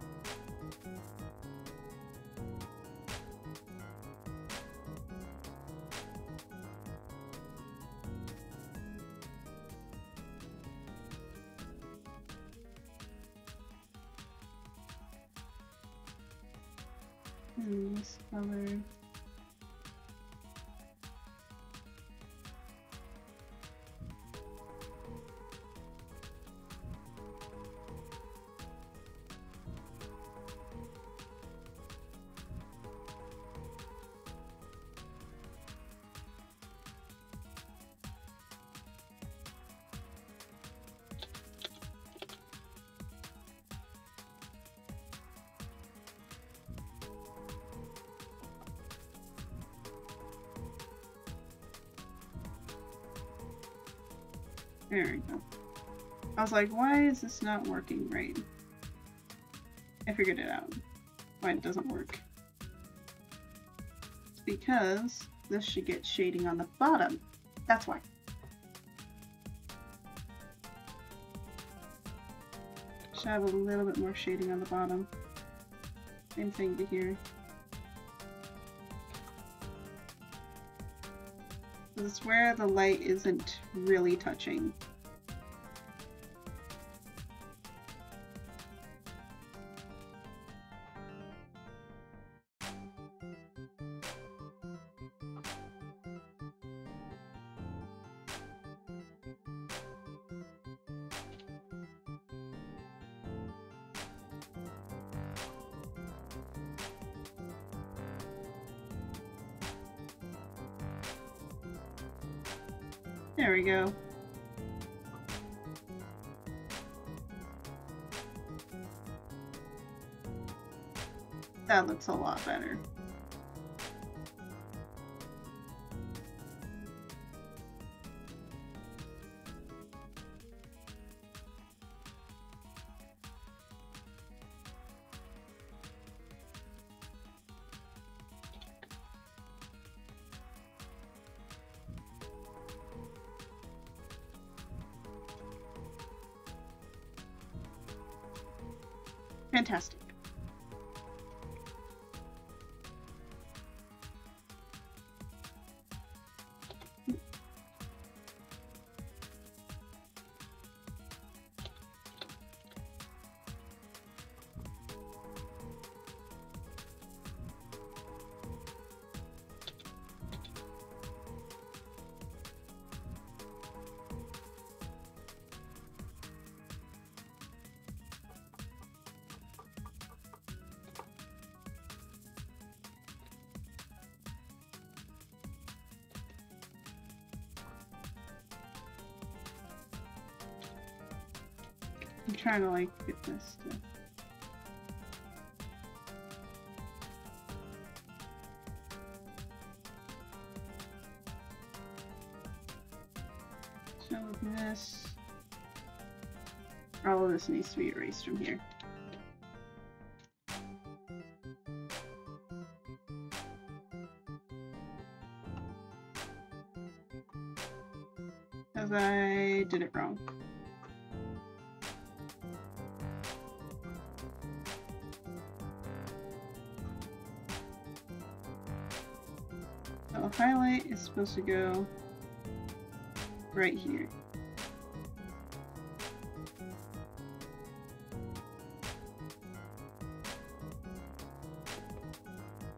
A: This color. There we go. I was like, why is this not working right? I figured it out. Why it doesn't work. It's because this should get shading on the bottom. That's why. Should have a little bit more shading on the bottom. Same thing to here. This is where the light isn't really touching. There we go. That looks a lot better. Fantastic. I'm trying to like get this to... So with this, all of this needs to be erased from here. Because I did it wrong. So highlight is supposed to go right here.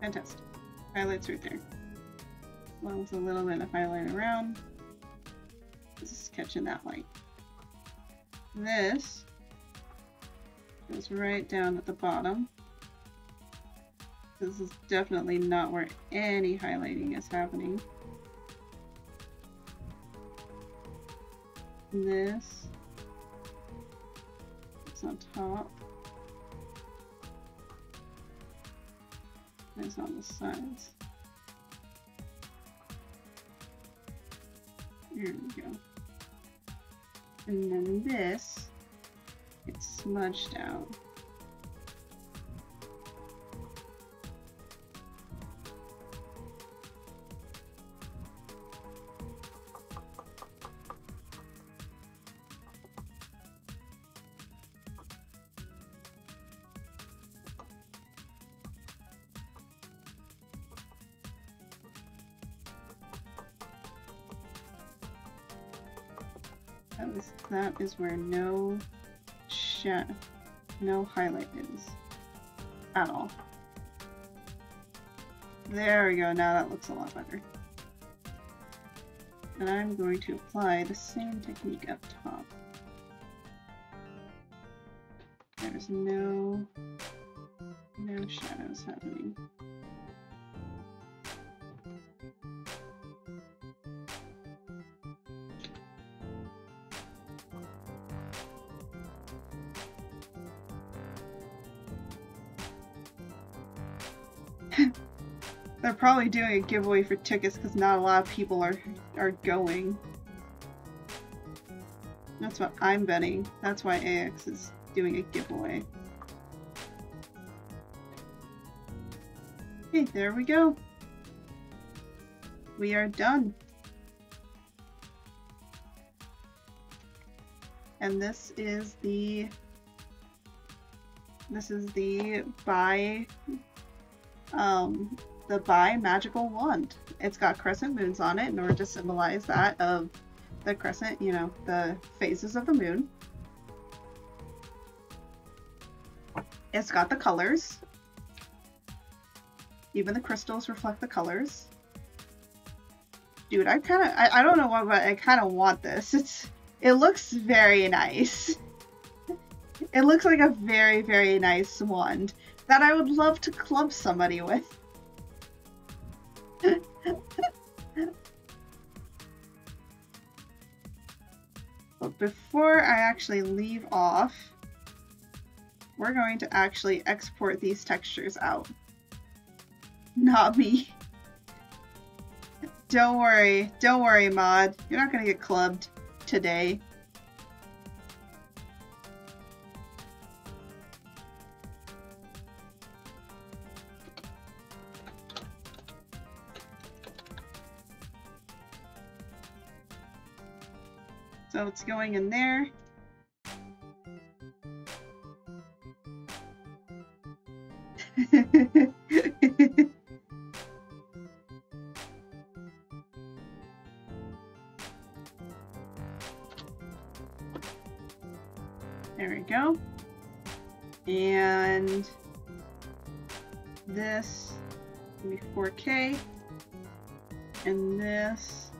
A: Fantastic. Highlights right there. Well, with a little bit of highlight around. This is catching that light. This goes right down at the bottom. This is definitely not where any highlighting is happening. This is on top. This on the sides. There we go. And then this gets smudged out. That is where no highlight is at all. There we go, now that looks a lot better. And I'm going to apply the same technique up top. There's no shadows happening. They're probably doing a giveaway for tickets because not a lot of people are going. That's what I'm betting. That's why AX is doing a giveaway. Okay, there we go. We are done. And this is the Bai magical wand. It's got crescent moons on it in order to symbolize that of the crescent, you know, the phases of the moon. It's got the colors. Even the crystals reflect the colors. Dude, I don't know why, but I kind of want this. It looks very nice. It looks like a very, very nice wand that I would love to club somebody with. But before I actually leave off, we're going to actually export these textures out. Not me. Don't worry, mod. You're not gonna get clubbed today. So it's going in there. There we go. And this will be 4K. And this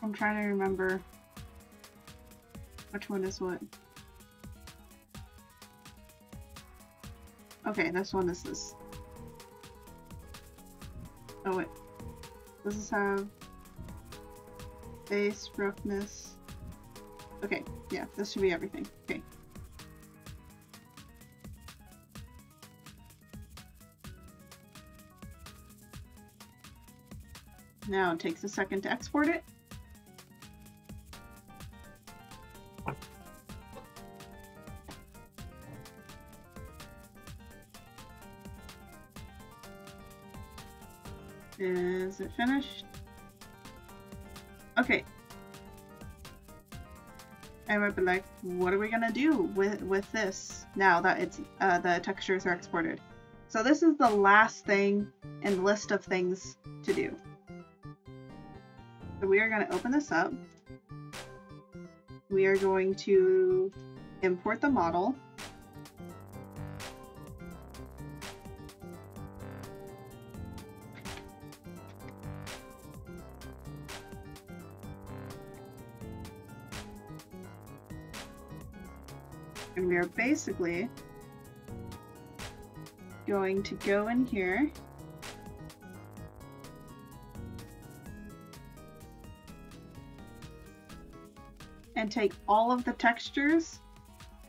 A: I'm trying to remember which one is what. Okay, this one is this. Oh wait. Does this have base, roughness? Okay, yeah, this should be everything. Okay. Now it takes a second to export it. Is it finished? Okay. I might be like, what are we gonna do with this now that it's the textures are exported? So this is the last thing in the list of things to do. So we are going to open this up. We are going to import the model. And we are basically going to go in here and take all of the textures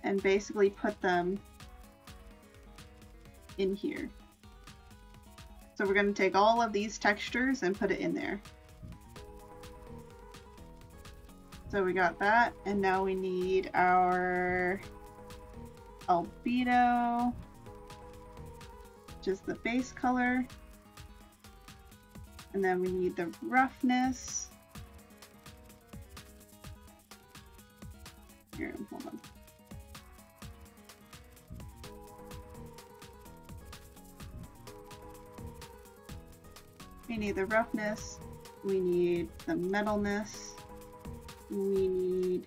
A: and basically put them in here. So we're going to take all of these textures and put it in there. So we got that, and now we need our albedo, which is the base color, and then we need the roughness. Here, hold on. We need the roughness, we need the metalness, we need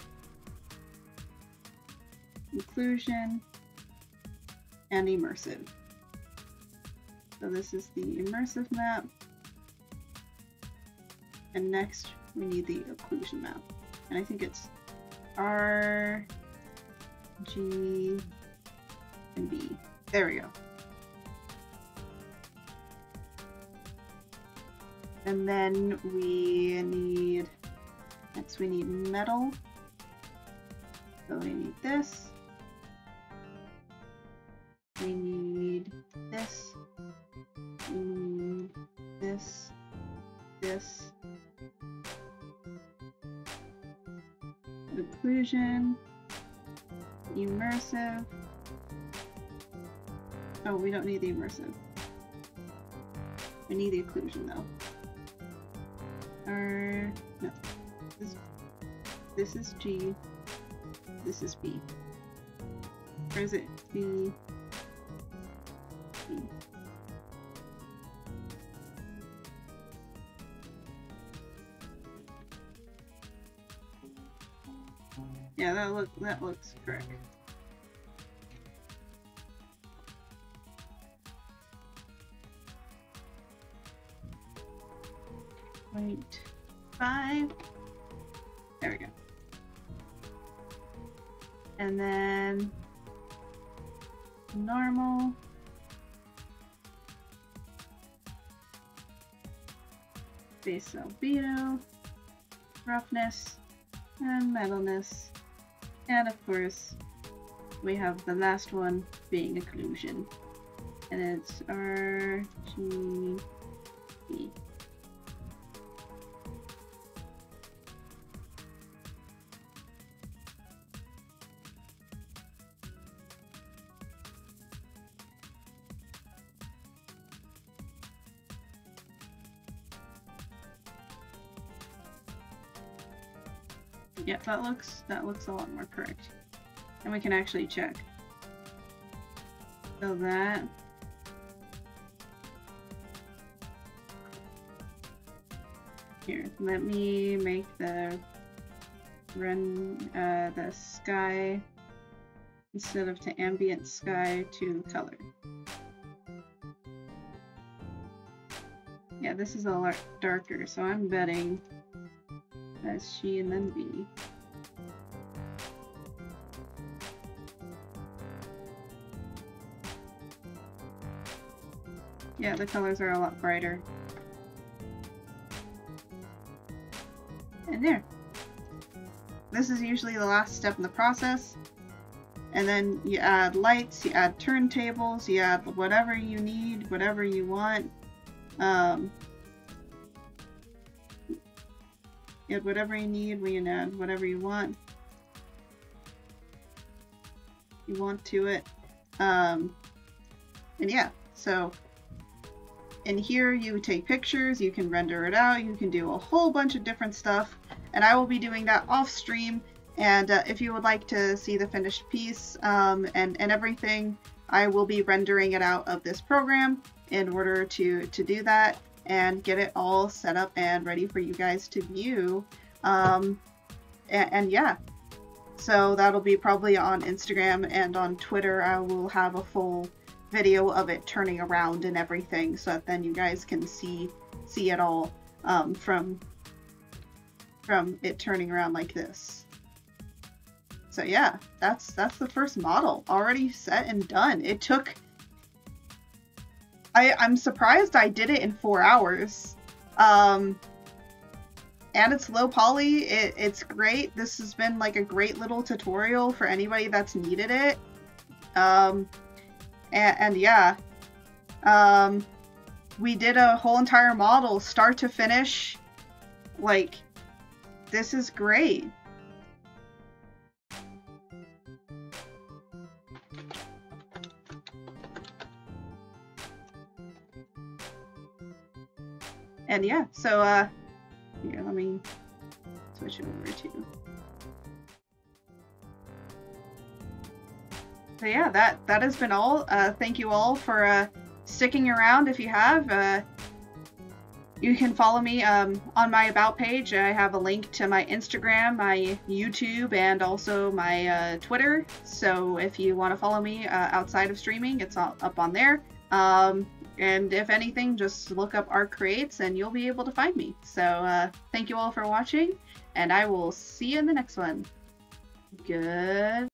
A: inclusion and immersive. So this is the immersive map, and next we need the occlusion map, and I think it's R, G, and B. There we go. And then we need, next we need metal. So we need this. We need this. We need this. This. Occlusion. Immersive. Oh, we don't need the immersive. We need the occlusion though. Or no. This is G. This is B. Or is it B? B. Yeah, that looks correct. Point 5. There we go. And then normal. Base albedo, roughness, and metalness. And of course, we have the last one being occlusion. And it's RGB. Yeah, that looks a lot more correct. And we can actually check. So that here, let me make the the sky instead of to ambient sky to color. Yeah, this is a lot darker, so I'm betting that's she and then B. Yeah, the colors are a lot brighter. And there. This is usually the last step in the process. And then you add lights, you add turntables, you add whatever you need, whatever you want. You add whatever you need, we can add whatever you want. You want to it. And yeah, so in here you take pictures, you can render it out, you can do a whole bunch of different stuff, and I will be doing that off stream. And if you would like to see the finished piece and everything, I will be rendering it out of this program in order to do that and get it all set up and ready for you guys to view. And yeah, so that'll be probably on Instagram and on Twitter. I will have a full video of it turning around and everything, so that then you guys can see it all from it turning around like this. So yeah, that's the first model already set and done. It took, I'm surprised I did it in 4 hours. And it's low poly. It's great. This has been like a great little tutorial for anybody that's needed it. And yeah, we did a whole entire model start to finish. Like, this is great. And yeah, so here, let me switch it over to. So yeah, that has been all. Thank you all for sticking around. If you have, you can follow me on my About page. I have a link to my Instagram, my YouTube, and also my Twitter. So if you want to follow me outside of streaming, it's all up on there. And if anything, just look up Art Creates and you'll be able to find me. So thank you all for watching, and I will see you in the next one. Good.